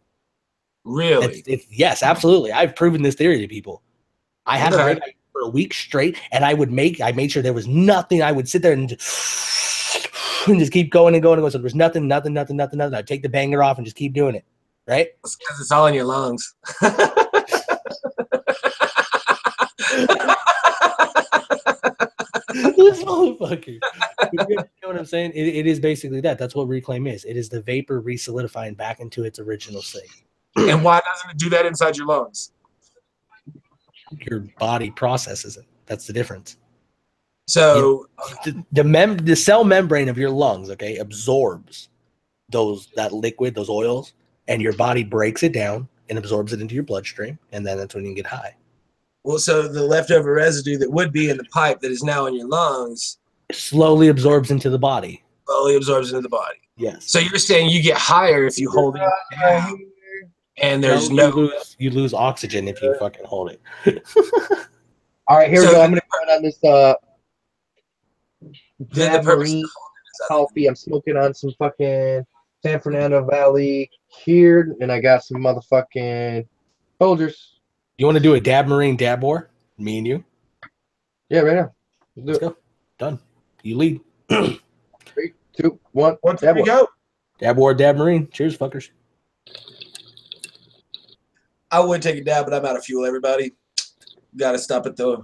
Really? Yes, absolutely. I've proven this theory to people. I had a rig for a week straight, and I made sure there was nothing. I would sit there and just keep going and going and going. So there was nothing. I'd take the banger off and just keep doing it. Right? It's because it's all in your lungs. This motherfucker. You know what I'm saying? It is basically that. That's what reclaim is. It is the vapor re-solidifying back into its original state. And why doesn't it do that inside your lungs? Your body processes it. That's the difference. So the cell membrane of your lungs, okay, absorbs that liquid, those oils, and your body breaks it down and absorbs it into your bloodstream, and then that's when you can get high. Well, so the leftover residue that would be in the pipe that is now in your lungs slowly absorbs into the body. Slowly absorbs into the body. Yes. So you're saying you get higher if you hold it down, and there's you lose oxygen if you fucking hold it. All right, here we go. I'm gonna put on this marine coffee. I'm smoking on some fucking San Fernando Valley here, and I got some motherfucking Folgers. You want to do a dab marine dab war? Me and you? Yeah, right now. Let's go. Done. You lead. 3, 2, 1. Dab war. Go. Dab war, dab marine. Cheers, fuckers. I would take a dab, but I'm out of fuel, everybody. Got to stop at the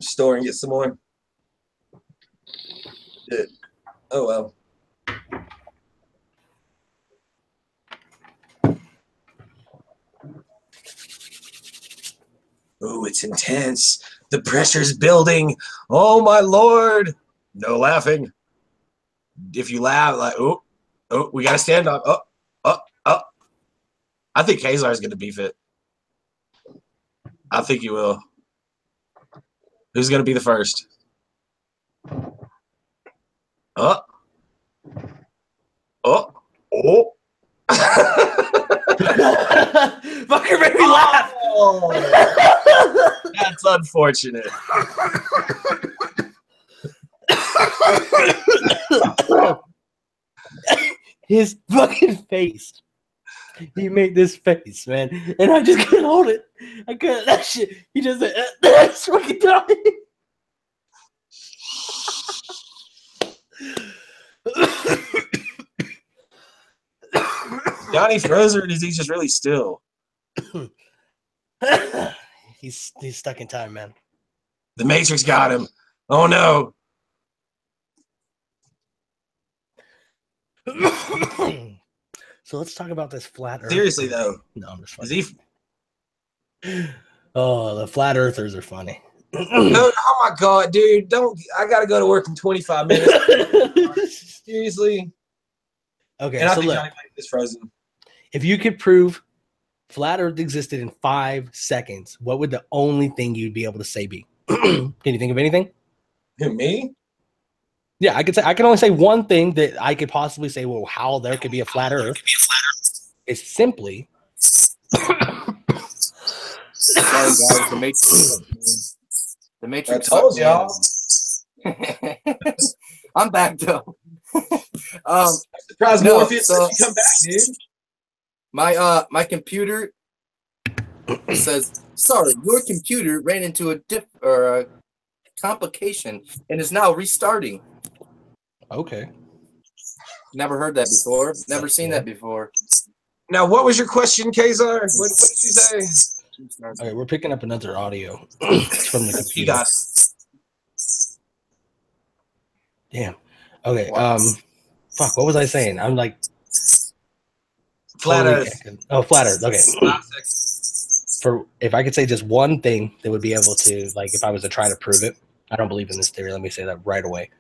store and get some more. Shit. Oh, well. Ooh, it's intense. The pressure's building. Oh, my Lord. No laughing. If you laugh, like, oh, we got to stand up. Oh. I think Kazar's going to beef it. I think he will. Who's going to be the first? Oh. Fucker made me laugh. Oh, that's unfortunate. His fucking face. He made this face, man, and I just couldn't hold it. I couldn't. That shit. He just said, "That's fucking dying." Johnny frozen, or is he just really still? He's stuck in time, man. The Matrix got him. Oh no. So let's talk about this flat earth. Seriously though. No, I'm just Is fucking. he? Oh, the flat earthers are funny. No, oh my god, dude! Don't. I gotta go to work in 25 minutes. Seriously. Okay, And I so think look, Johnny Blaze is frozen. if you could prove flat earth existed in 5 seconds, what would the only thing you'd be able to say be? Can you think of anything? Who, me? Yeah, I could say. I can only say one thing that I could possibly say. Well, how there could be a flat Earth is simply. Sorry, guys. The Matrix. The Matrix. I told y'all. I'm back though. Surprise No, Morpheus, so- you come back, dude. My computer says, sorry, your computer ran into a complication and is now restarting. Okay. Never heard that before. Never seen that before. Now, what was your question, Kazar? What did you say? Okay, we're picking up another audio It's from the computer. You got it. Damn. Okay. Fuck. What was I saying? I'm like. Flat totally Earth. Oh, flat Earth. Okay. 5 seconds. For if I could say just one thing that would be able to, like, if I was to try to prove it, I don't believe in this theory. Let me say that right away.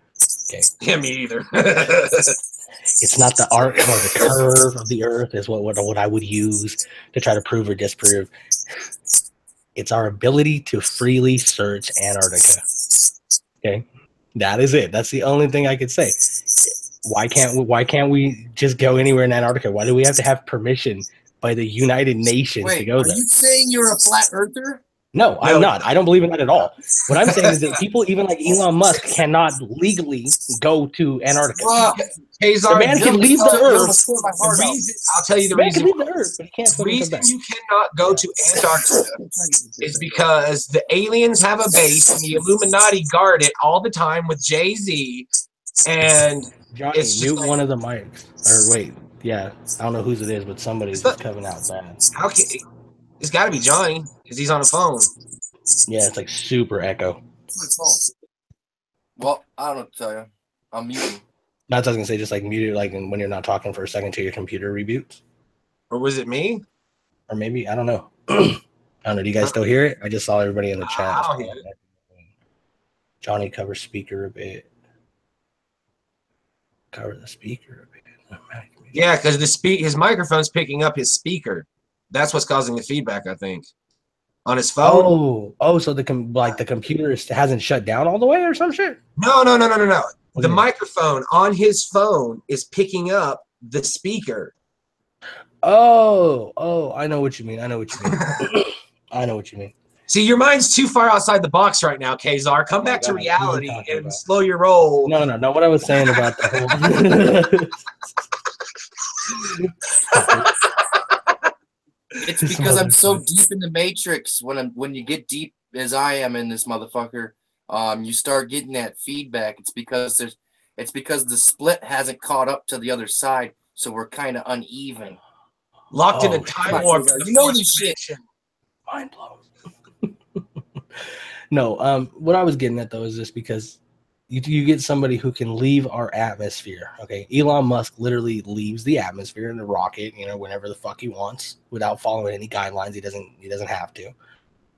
Okay. Yeah, me either. It's not the arc or the curve of the Earth is what I would use to try to prove or disprove. It's our ability to freely search Antarctica. Okay, that is it. That's the only thing I could say. Why can't we just go anywhere in Antarctica? Why do we have to have permission by the United Nations to Wait, go are there? you saying you're a flat earther? No, I'm not. I don't believe in that at all. What I'm saying is that people, even like Elon Musk, cannot legally go to Antarctica. Kazar, The man can leave the Earth. I'll tell you the The man can reason. leave the Earth, but he can't The fucking come reason back. you cannot go to Antarctica is because the aliens have a base and the Illuminati guard it all the time with Jay-Z. And Johnny, it's just mute like- one of the mics. Or wait, yeah, I don't know whose it is, but somebody's just coming out bad. how can it's got to be Johnny because he's on the phone. Yeah, it's like super echo. Well, I don't know what to tell you. I'm muting. That's what I was gonna say, just like mute it, like when you're not talking for a second till your computer reboots, Or was it me? or maybe I don't know. I don't know. Do you guys still hear it? I just saw everybody in the chat. I don't hear it. Johnny, cover speaker a bit. Cover the speaker a bit. Yeah, because his microphone's picking up his speaker. That's what's causing the feedback, I think, on his phone. Oh, so the computer hasn't shut down all the way or some shit. No. What The do you mean? microphone on his phone is picking up the speaker. Oh, I know what you mean. I know what you mean. See, your mind's too far outside the box right now, Kazar. Come back to God, what are you reality talking and about? slow your roll. No. What I was saying about the whole. It's because I'm so deep in the Matrix. When you get deep as I am in this motherfucker, you start getting that feedback. It's because the split hasn't caught up to the other side, so we're kind of uneven. Locked in a Oh, time warp. you know this shit. Mind blown. No, what I was getting at though is just because you get somebody who can leave our atmosphere. Okay, Elon Musk literally leaves the atmosphere in a rocket, whenever the fuck he wants, without following any guidelines. He doesn't have to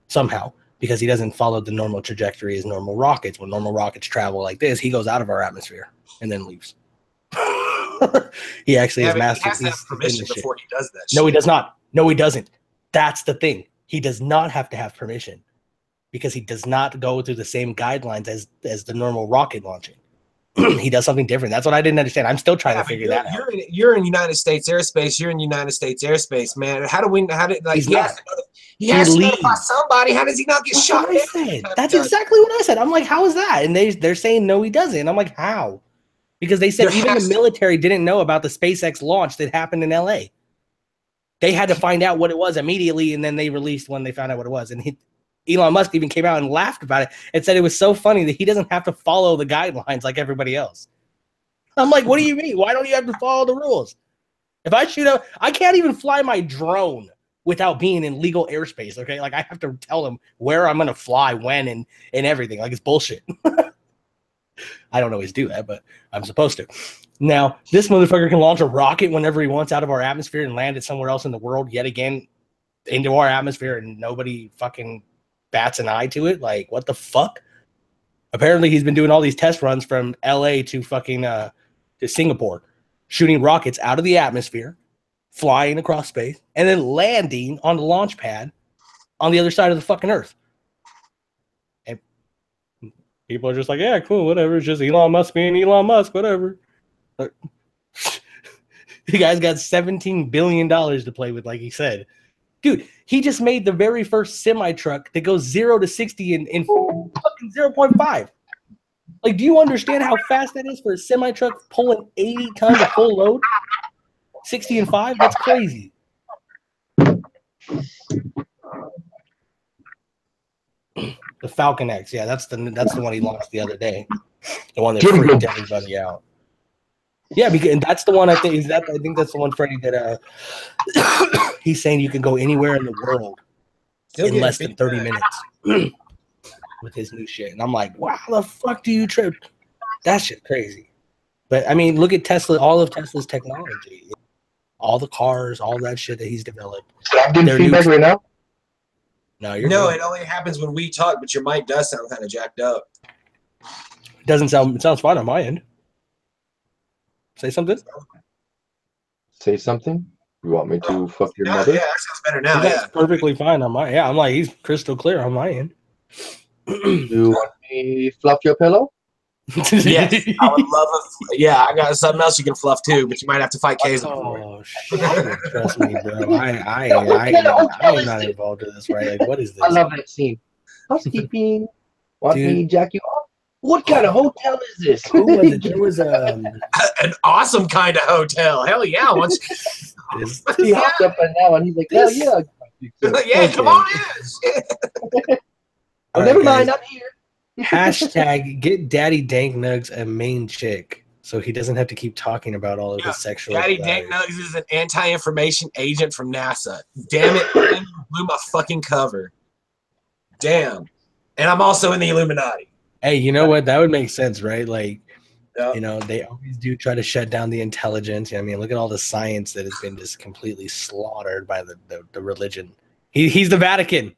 somehow, because he doesn't follow the normal trajectory as normal rockets. When normal rockets travel like this, he goes out of our atmosphere and then leaves. He actually Yeah, is but master. he has to have permission shit. before he does that. No, he shit. does not. No, he doesn't. That's the thing. He does not have to have permission because he does not go through the same guidelines as the normal rocket launching. he does something different. That's what I didn't understand. I'm still trying to figure that out. You're in United States airspace. You're in United States airspace, man. How did like he has to notify somebody? How does he not get shot? That's exactly what I said. I'm like, how is that? And they're saying no, he doesn't. I'm like, how? Because they said even the military didn't know about the SpaceX launch that happened in LA. They had to find out what it was immediately, and then they released when they found out what it was. And Elon Musk even came out and laughed about it and said it was so funny that he doesn't have to follow the guidelines like everybody else. I'm like, what do you mean? Why don't you have to follow the rules? If I shoot up, I can't even fly my drone without being in legal airspace, okay? Like, I have to tell them where I'm going to fly, when, and everything. Like, it's bullshit. I don't always do that, but I'm supposed to. Now, this motherfucker can launch a rocket whenever he wants out of our atmosphere and land it somewhere else in the world yet again into our atmosphere, and nobody fucking bats an eye to it. Like, what the fuck? Apparently, he's been doing all these test runs from LA to fucking to Singapore, shooting rockets out of the atmosphere, flying across space, and then landing on the launch pad on the other side of the fucking Earth. And people are just like, yeah, cool, whatever. It's just Elon Musk being Elon Musk, whatever. The guy's got $17 billion to play with, like he said. Dude, he just made the very first semi-truck that goes 0 to 60 in fucking 0.5. Like, do you understand how fast that is for a semi-truck pulling 80 tons of full load? 60 and 5? That's crazy. The Falcon X, yeah, that's the one he launched the other day. The one that freaked everybody out. Yeah, because that's the one I think that's the one, Freddie, that he's saying you can go anywhere in the world in less than 30 minutes with his new shit. And I'm like, wow, how the fuck do you trip? That shit crazy. But I mean, look at Tesla, all of Tesla's technology, all the cars, all that shit that he's developed. So I'm getting feedback right now? No, it only happens when we talk, but your mic does sound kind of jacked up. It sounds fine on my end. Say something? Say something? You want me to fuck your mother? Yeah, that sounds better now. That's perfectly fine on my. Yeah, I'm like, he's crystal clear on my end. You want me to fluff your pillow? Yes, I would love it. Yeah, I got something else you can fluff too, but you might have to fight Kay's. Oh shit! Trust me, bro. I am not involved in this, right? Like, what is this? I love that scene. Housekeeping. Want me to jack you off? What kind of hotel is this? Who was it? There was an awesome kind of hotel. Hell yeah! He hopped up and now, and he's like, hell yeah. Yeah, come on in. Oh, never mind, I'm here. Hashtag get Daddy Dank Nugs a main chick so he doesn't have to keep talking about all of his sexual. Daddy Dank Nugs is an anti-information agent from NASA. Damn it, you blew my fucking cover. Damn. And I'm also in the Illuminati. Hey, you know what? That would make sense, right? Like, you know, they always do try to shut down the intelligence. I mean, look at all the science that has been just completely slaughtered by the religion. He's the Vatican.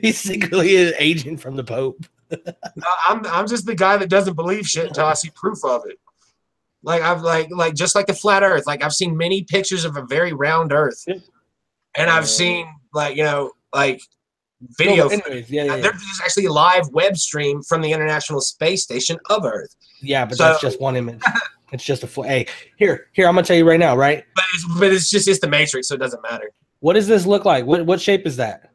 He's secretly an agent from the Pope. I'm just the guy that doesn't believe shit until I see proof of it. Like I've like just like the flat Earth. Like I've seen many pictures of a very round Earth, and I've seen like video. There's actually a live web stream from the International Space Station of Earth. Yeah, but that's just one image. It's just a hey. Here. I'm gonna tell you right now, right? But it's the Matrix, so it doesn't matter. What does this look like? What shape is that?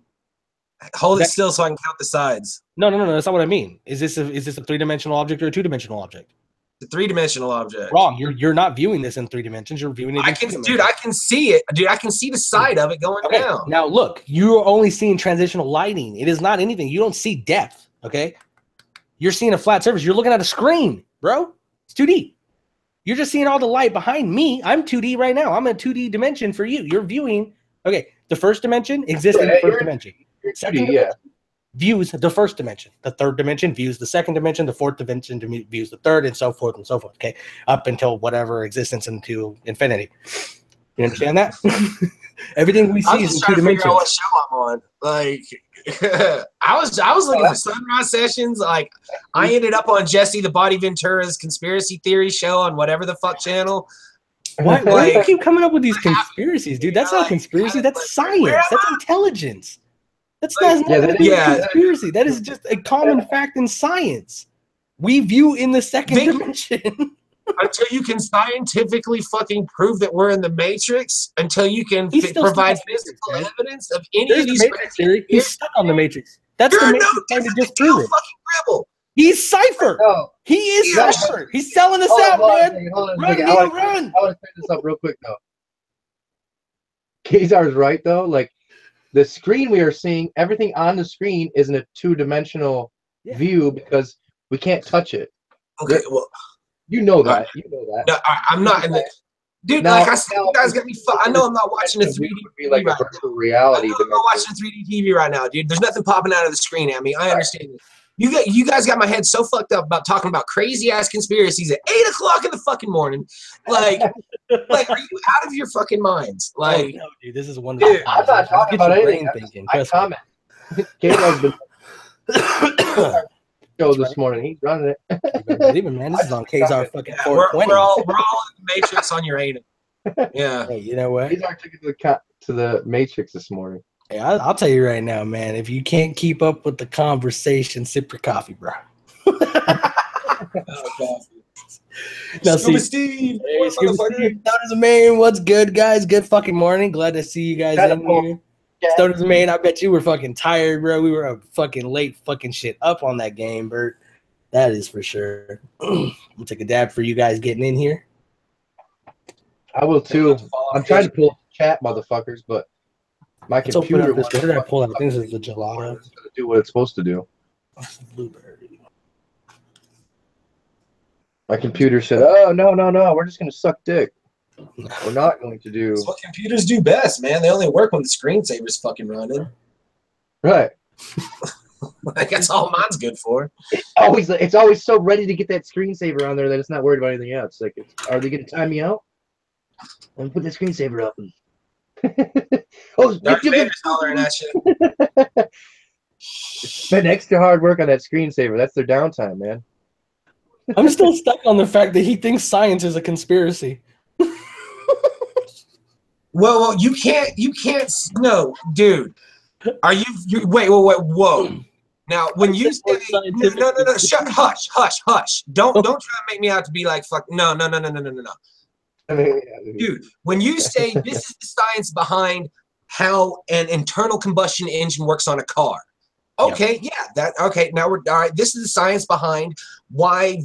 Hold it still so I can count the sides. No. That's not what I mean. Is this a 3-dimensional object or a 2-dimensional object? It's a 3-dimensional object. Wrong. You're not viewing this in 3 dimensions. You're viewing it. I can see it. Dude, I can see the side of it going down. Now look, you're only seeing transitional lighting. It is not anything. You don't see depth. Okay. You're seeing a flat surface. You're looking at a screen, bro. It's 2D. You're just seeing all the light behind me. I'm 2D right now. I'm in a 2D dimension for you. You're viewing. Okay. The first dimension exists in the first dimension. Second dimension views the first dimension. The third dimension views the second dimension. The fourth dimension views the third, and so forth and so forth. Okay, up until whatever existence into infinity. You understand that? Everything we see is in 2 dimensions. What show I'm on? Like, I was looking for Sunrise Sessions. Like, I ended up on Jesse the Body Ventura's conspiracy theory show on whatever the fuck channel. Why do you keep coming up with these conspiracies, dude? That's not conspiracy. That's science. That's intelligence. That's not conspiracy. That is just a common fact in science. We view in the second They- dimension. Until you can scientifically fucking prove that we're in the Matrix, until you can He's still provide stuck on the Matrix, physical guys. evidence of any There's of the these Matrix theory. He's stuck on the Matrix. That's You're the no Matrix trying to different than disprove Cal it. fucking Rebel. He's Cypher. No. He is Yeah. Cypher. He's selling us Hold on, out, hold on a man. second, hold on a Run, second. Neil, I want run. to clear this up real quick, though. Kazar's right, though. Like, the screen we are seeing, everything on the screen is in a two-dimensional view because we can't touch it. Okay, well, You know that. You know that. no, I'm not in the. Dude, Now- like I said, you guys got me. I know I'm not watching a 3D would be like TV a right now. virtual I reality. know I'm not watching 3D TV right now, dude. There's nothing popping out of the screen at me. I understand this. You guys got my head so fucked up about talking about crazy ass conspiracies at 8 o'clock in the fucking morning. Like, are you out of your fucking minds? Like, no, dude, this is wonderful. Dude, I'm not talking about anything. I comment. Kazar's been show this morning. He's running it. You better believe it, man. This is on Kazar fucking yeah, 420. we're all in the Matrix on your anus. Yeah. Hey, you know what? Kazar took it to the Matrix this morning. Hey, I'll tell you right now, man. If you can't keep up with the conversation, sip your coffee, bro. Now, Scuba see, Steve. hey, What Scuba motherfucker? Steve, Stoners Maine, what's good, guys? Good fucking morning. Glad to see you guys in here. Stoners Maine, I bet you were fucking tired, bro. We were fucking late fucking shit up on that game, Bert. That is for sure. We'll take a dab for you guys getting in here. I will too. I'm trying to pull chat, motherfuckers, but my Let's open computer up this. What did I pull out? I think this is the It's gelato. gonna do what it's supposed to do. Blueberry. My computer said, "Oh no, we're just gonna suck dick. We're not going to do That's what computers do best, man. They only work when the screensaver's fucking running. right." Like, that's all mine's good for. It's always so ready to get that screensaver on there that it's not worried about anything else. Like, are they gonna time me out? I'm putting the screensaver up. Darth Vader's hollering at you. Spend extra hard work on that screensaver. That's their downtime, man. I'm still stuck on the fact that he thinks science is a conspiracy. Well, you can't. No, dude. Are you? Wait. Whoa. Now, when you say no, hush. Don't try to make me out to be like fuck. No. Dude, when you say this is the science behind how an internal combustion engine works on a car. Okay, okay. Now we're all right. This is the science behind why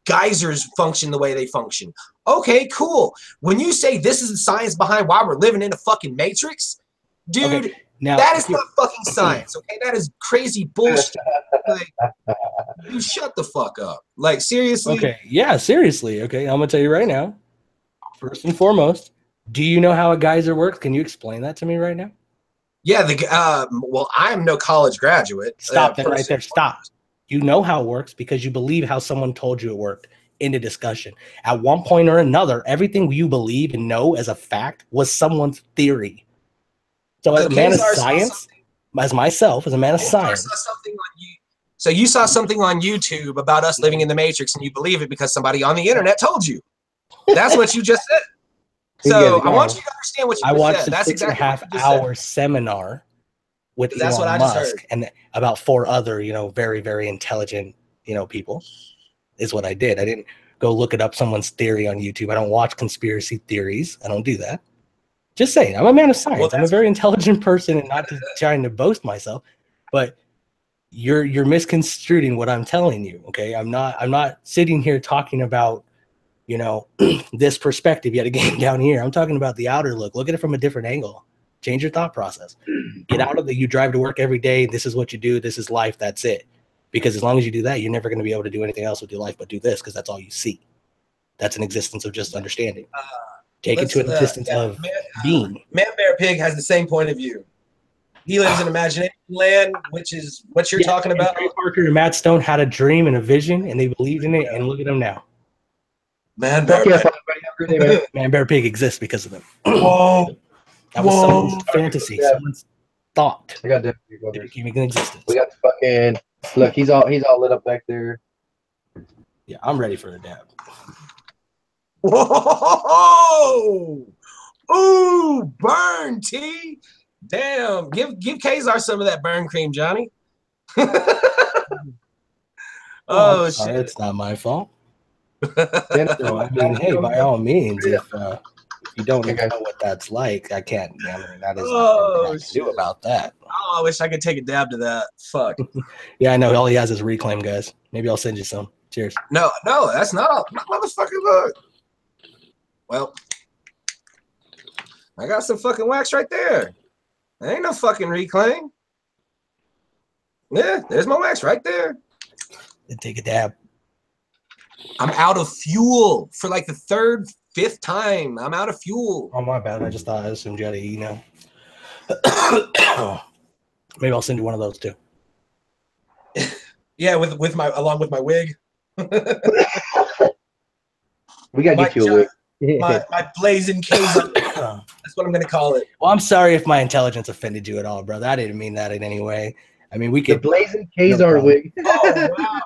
geysers function the way they function. Okay, cool. When you say this is the science behind why we're living in a fucking matrix, dude, Okay, now, that is not fucking science. Okay, that is crazy bullshit. Like, you shut the fuck up. Like, seriously. Okay, yeah, seriously. Okay, I'm gonna tell you right now. First and foremost, do you know how a geyser works? Can you explain that to me right now? Yeah, well, I am no college graduate. Stop that right there. Stop. You know how it works because you believe how someone told you it worked. End of discussion. At one point or another, everything you believe and know as a fact was someone's theory. So as a man of science, as myself, as a man of science. So you saw something on YouTube about us living in the Matrix and you believe it because somebody on the internet told you. That's what you just said. So I want you to understand what you just said. I watched a That's 6.5 hour seminar with Elon Musk and about 4 other, very, very intelligent, people. Is what I did. I didn't go look it up someone's theory on YouTube. I don't watch conspiracy theories. I don't do that. Just saying, I'm a man of science. Well, I'm a very intelligent person, and not trying to boast myself. But you're misconstruing what I'm telling you. Okay, I'm not sitting here talking about this perspective yet again down here. I'm talking about the outer look. Look at it from a different angle. Change your thought process. Get out of the you drive to work every day. This is what you do. This is life. That's it. Because as long as you do that, you're never going to be able to do anything else with your life but do this, because that's all you see. That's an existence of just understanding. Take it to an existence of being. Man Bear Pig has the same point of view. He lives in imagination land, which is what you're talking about. Trey Parker and Matt Stone had a dream and a vision, and they believed in it, and look at them now. Man Bear Pig. Man Bear Pig exists because of them. Whoa. That was someone's fantasy, someone's thought. I got that. It became an existence. We got the fucking look. He's all lit up back there. Yeah, I'm ready for the dab. Whoa! Ooh, burn T. Damn. Give Kazar some of that burn cream, Johnny. Oh, I'm sorry, shit. it's not my fault. Then, So I mean, hey, by all means, if you don't Okay. know what that's like, I can't. I mean, that is Oh, nothing I can do shit. about that. Oh, I wish I could take a dab to that. Fuck. Yeah, I know. All he has is reclaim, guys. Maybe I'll send you some. Cheers. No, that's not all. My motherfucker, look. Well, I got some fucking wax right there. There ain't no fucking reclaim. Yeah, there's my wax right there. Then take a dab. I'm out of fuel for like the third, fifth time. I'm out of fuel. Oh, my bad. I just thought I assumed you had to eat now. Maybe I'll send you one of those too. Yeah, with my along with my wig. we gotta get you a wig. my blazing K's. That's what I'm gonna call it. Well, I'm sorry if my intelligence offended you at all, brother. I didn't mean that in any way. I mean, we The could. blazing Kazar wig. Oh wow!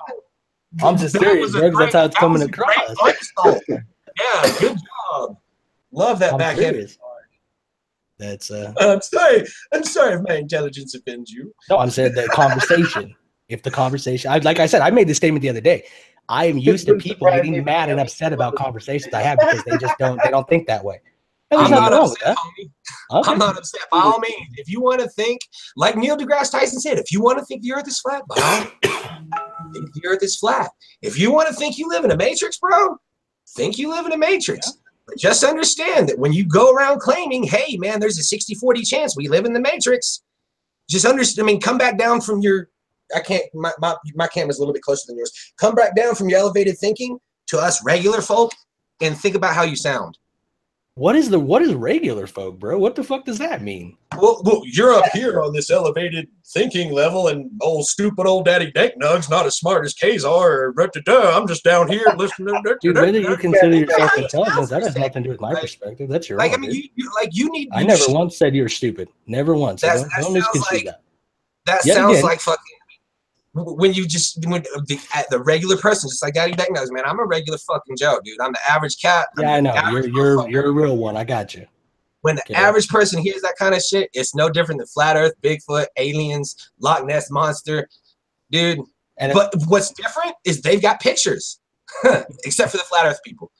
I'm just serious, bro, 'cause that's how it's coming across. Yeah, good job. Love that I'm backhand. serious. That's I'm sorry if my intelligence offends you. no, I'm saying the conversation. If the conversation, like I said, I made this statement the other day. I am used to people getting mad and upset about conversations I have because they don't think that way. And there's I'm nothing not wrong with upset, that. homie. Okay. I'm not upset. By all means, if you want to think, like Neil deGrasse Tyson said, if you want to think the Earth is flat, by all means, think the Earth is flat. If you want to think you live in a matrix, bro, think you live in a matrix. Yeah. But just understand that when you go around claiming, hey, man, there's a 60-40 chance we live in the matrix, just understand. I mean, come back down from your. I can't. My camera's a little bit closer than yours. Come back down from your elevated thinking to us regular folk, and think about how you sound. What is regular folk, bro? What the fuck does that mean? Well, you're up here on this elevated thinking level, and stupid old Daddy Dank Nugs not as smart as Kazar. I'm just down here listening. Dude, whether you consider yourself intelligent, that has nothing to do with my perspective. That's your own. I mean, you need. I never once said you're stupid. Never once. So don't misconstrue that. That sounds like fucking. When the regular person, just like Daddy Dank knows, man, I'm a regular fucking Joe, dude. I'm the average cat. Yeah, I know. You're a real one. I got you. When the average person hears that kind of shit, it's no different than Flat Earth, Bigfoot, aliens, Loch Ness Monster, dude. But what's different is they've got pictures, except for the Flat Earth people.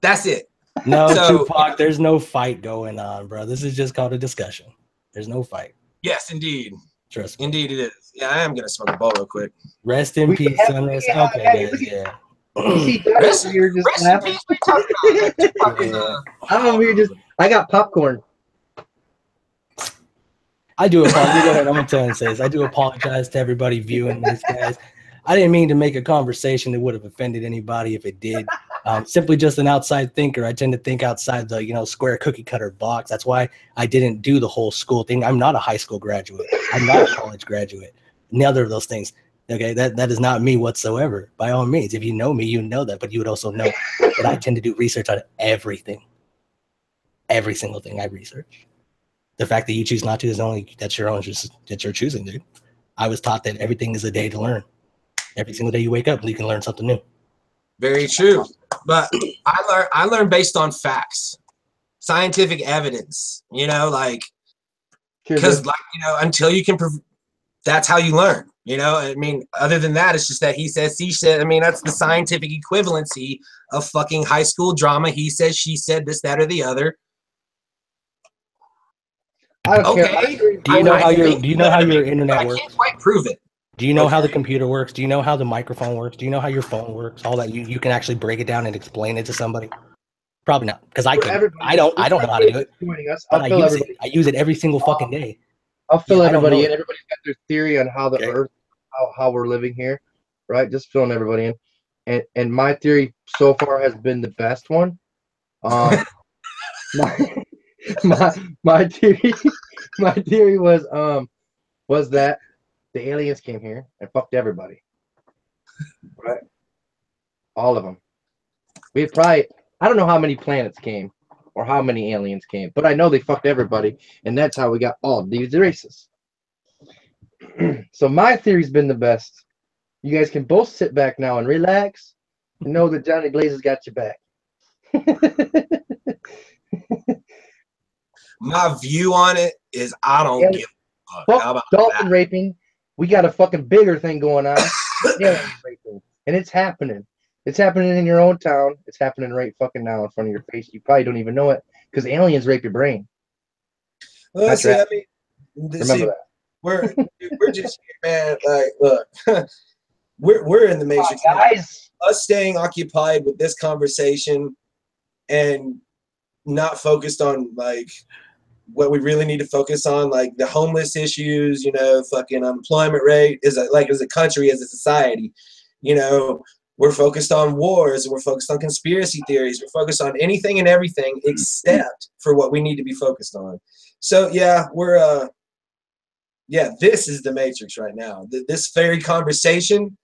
That's it. No, Tupac, there's no fight going on, bro. This is just called a discussion. There's no fight. Yes, indeed. Trust me. Indeed it is. Yeah, I am going to smoke a bowl real quick. Rest in peace, Sunrise. Okay, guys, yeah. Rest in peace. I got popcorn. I do apologize. Go ahead. I'm going to say this. I do apologize to everybody viewing this, guys. I didn't mean to make a conversation that would have offended anybody if it did. Simply just an outside thinker. I tend to think outside the square cookie cutter box. That's why I didn't do the whole school thing. I'm not a high school graduate. I'm not a college graduate. Neither of those things. Okay, that is not me whatsoever. By all means, if you know me, you know that. But you would also know that I tend to do research on everything. Every single thing I research. The fact that you choose not to is that's your own. That's your choosing, dude. I was taught that everything is a day to learn. Every single day you wake up, you can learn something new. Very true. But I learn based on facts, scientific evidence, because until you can prove, that's how you learn, I mean, other than that, it's just that he says, she said. I mean, that's the scientific equivalency of fucking high school drama. He says, she said, this, that, or the other. Okay. Do you know how your internet works? I can't quite prove it. Do you know how the computer works? Do you know how the microphone works? Do you know how your phone works? All that you can actually break it down and explain it to somebody? Probably not, because I don't know how to do it. But I use it every single fucking day. I'll fill everybody in. Everybody's got their theory on how the Earth, how we're living here, right? Just filling everybody in. And my theory so far has been the best one. My theory was that the aliens came here and fucked everybody. Right? All of them. We had probably, I don't know how many planets came or how many aliens came, but I know they fucked everybody, and that's how we got all these races. So my theory's been the best. You guys can both sit back now and relax and know that Johnny Blaze has got your back. My view on it is I don't give a fuck. Fuck dolphin raping. We got a fucking bigger thing going on. Yeah, And it's happening. It's happening in your own town. It's happening right fucking now in front of your face. You probably don't even know it because aliens rape your brain. Well, see, I mean, remember that. We're just here, man. Like, look, we're in the matrix, guys. Us staying occupied with this conversation and not focused on like what we really need to focus on, like the homeless issues, you know, fucking unemployment rate as a country, as a society, you know. We're focused on wars. We're focused on conspiracy theories. We're focused on anything and everything except for what we need to be focused on. So yeah, this is the matrix right now. This very conversation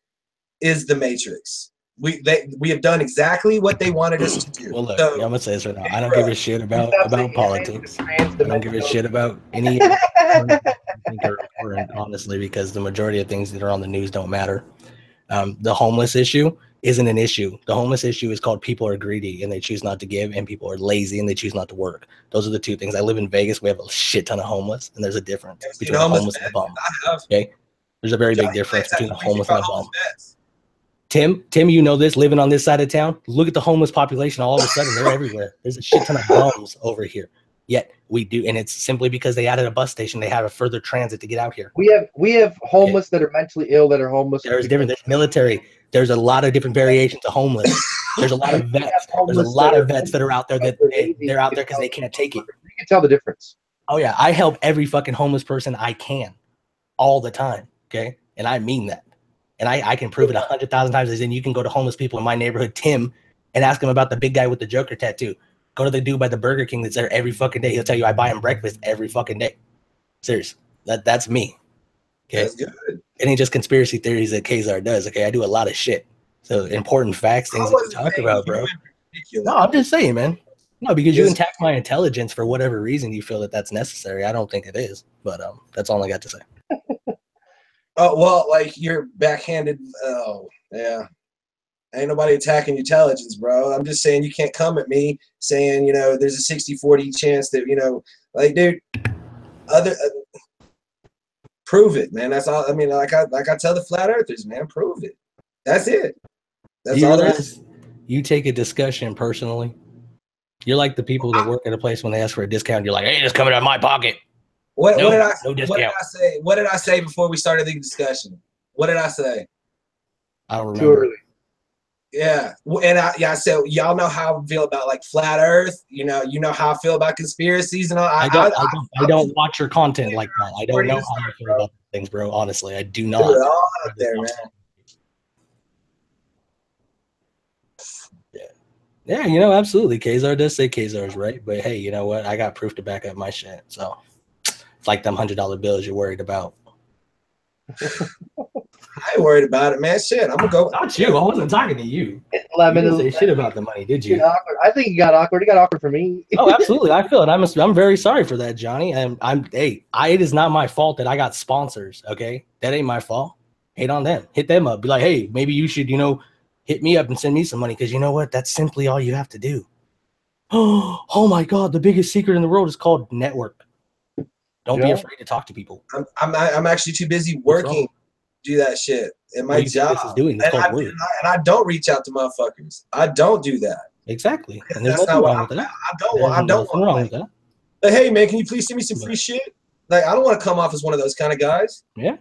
is the matrix. We have done exactly what they wanted us to do. Well, look, I'm gonna say this right now. I don't give a shit about politics. I don't give a shit about any things are important, honestly, because the majority of things that are on the news don't matter. The homeless issue isn't an issue. The homeless issue is called people are greedy and they choose not to give, and people are lazy and they choose not to work. Those are the two things. I live in Vegas. We have a shit ton of homeless, and there's a difference between a homeless and a bum. Okay, there's a very big difference between a homeless and a bum. Tim, you know this, living on this side of town. Look at the homeless population. All of a sudden, they're everywhere. There's a shit ton of bums over here. Yet we do, and it's simply because they added a bus station. They have a further transit to get out here. We have homeless that are mentally ill that are homeless. There's different. There's military. There's a lot of different variations of homeless. There's a lot of vets. There's a lot of vets that are out there that they're out there because they can't take it. You can tell the difference. Oh yeah, I help every fucking homeless person I can, all the time. Okay, and I mean that. And I can prove it 100,000 times. As in, you can go to homeless people in my neighborhood, Tim, and ask him about the big guy with the Joker tattoo. Go to the dude by the Burger King that's there every fucking day. He'll tell you I buy him breakfast every fucking day. Serious. That's me. Okay. That's good. It ain't just conspiracy theories that Kazar does. Okay, I do a lot of shit. So important facts, things that we talk about, bro. No, I'm just saying, man. No, because you attack my intelligence for whatever reason you feel that that's necessary. I don't think it is, but that's all I got to say. Oh, well, like you're backhanded. Oh, yeah. Ain't nobody attacking your intelligence, bro. I'm just saying you can't come at me saying, you know, there's a 60-40 chance that, you know, like, dude, prove it, man. That's all. I mean, like I tell the flat earthers, man, prove it. That's it. That's all there is. You take a discussion personally. You're like the people that work at a place when they ask for a discount. You're like, hey, it's coming out of my pocket. What did I say? What did I say before we started the discussion? What did I say? I don't remember. Too early. Yeah, and I said, y'all know how I feel about like flat Earth. You know how I feel about conspiracies and all. I don't watch your content like that. I don't know how you feel about things, bro. Honestly, I do not. They're all out there, man. Yeah, you know, absolutely. Kazar does say Kazar is right, but hey, you know what? I got proof to back up my shit, so. Like them $100 bills you're worried about. I ain't worried about it, man. Shit, I'm gonna go. Not you. I wasn't talking to you. You didn't say shit about the money, did you? I think you got awkward. You got awkward for me. Oh, absolutely. I feel it. I'm very sorry for that, Johnny. It is not my fault that I got sponsors. Okay, that ain't my fault. Hate on them. Hit them up. Be like, hey, maybe you should, you know, hit me up and send me some money because you know what? That's simply all you have to do. Oh my God! The biggest secret in the world is called network. Don't be afraid to talk to people. I'm actually too busy working to do that shit in my job. And I don't reach out to motherfuckers. I don't do that. Exactly. And there's nothing wrong with that. I don't want wrong with that. But hey, man, can you please send me some free shit? Like, I don't want to come off as one of those kind of guys. Yeah.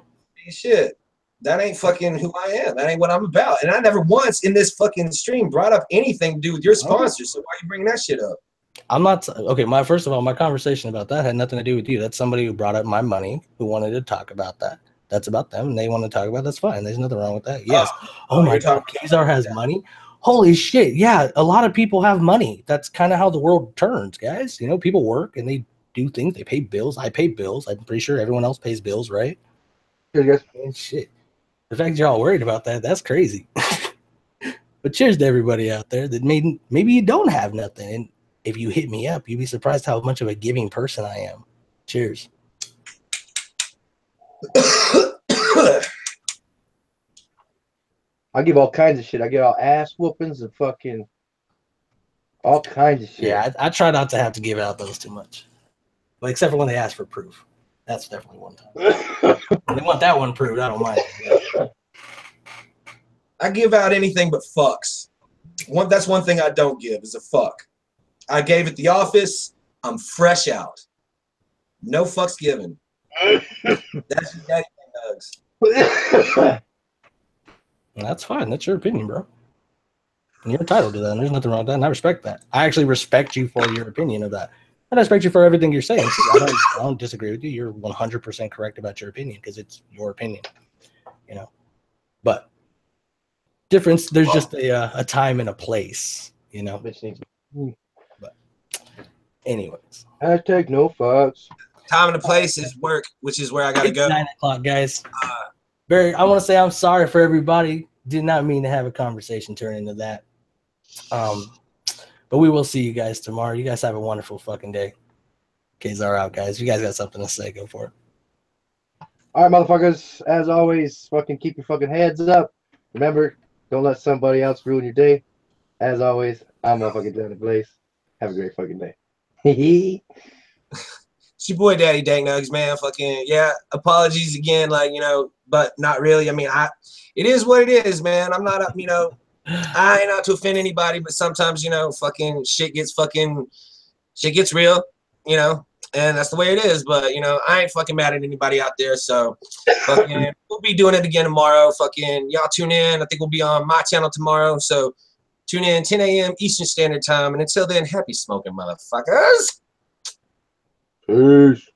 Shit. That ain't fucking who I am. That ain't what I'm about. And I never once in this fucking stream brought up anything to do with your sponsors. So why are you bringing that shit up? I'm not okay. First of all, my conversation about that had nothing to do with you. That's somebody who brought up my money, who wanted to talk about that. That's about them, and they want to talk about. That's fine. There's nothing wrong with that. Yes. Oh my God, Kazar has money. Holy shit! Yeah, a lot of people have money. That's kind of how the world turns, guys. You know, people work and they do things. They pay bills. I pay bills. I'm pretty sure everyone else pays bills, right? Yes. And shit. The fact you're all worried about that—that's crazy. But cheers to everybody out there that maybe you don't have nothing. And if you hit me up, you'd be surprised how much of a giving person I am. Cheers. I give all kinds of shit. I give all ass whoopings and fucking all kinds of shit. Yeah, I try not to have to give out those too much. But except for when they ask for proof. That's definitely one time. When they want that one proved, I don't mind. I give out anything but fucks. That's one thing I don't give is a fuck. I gave at the office. I'm fresh out. No fucks given. That's your daddy nugs. That's fine. That's your opinion, bro. And you're entitled to that. And there's nothing wrong with that. And I respect that. I actually respect you for your opinion of that. And I respect you for everything you're saying. I don't disagree with you. You're 100% correct about your opinion because it's your opinion, you know. But difference, there's just a time and a place, you know. But anyways. Hashtag no fucks. Time and a place is work, which is where I gotta go. 9 o'clock, guys. Barry, I want to say I'm sorry for everybody. Did not mean to have a conversation turn into that. But we will see you guys tomorrow. You guys have a wonderful fucking day. Kzar out, guys. If you guys got something to say, go for it. All right, motherfuckers. As always, fucking keep your fucking heads up. Remember, don't let somebody else ruin your day. As always, I'm motherfucking Johnny Blaze. Have a great fucking day. It's your boy Daddy Dank Nugs, man. Fucking yeah. Apologies again, like, you know, but not really. I mean, it is what it is, man. I'm not, you know, I ain't out to offend anybody, but sometimes, you know, fucking shit gets real, you know, and that's the way it is. But, you know, I ain't fucking mad at anybody out there. So fucking we'll be doing it again tomorrow. Fucking y'all tune in. I think we'll be on my channel tomorrow. So tune in 10 a.m. Eastern Standard Time. And until then, happy smoking, motherfuckers. Peace.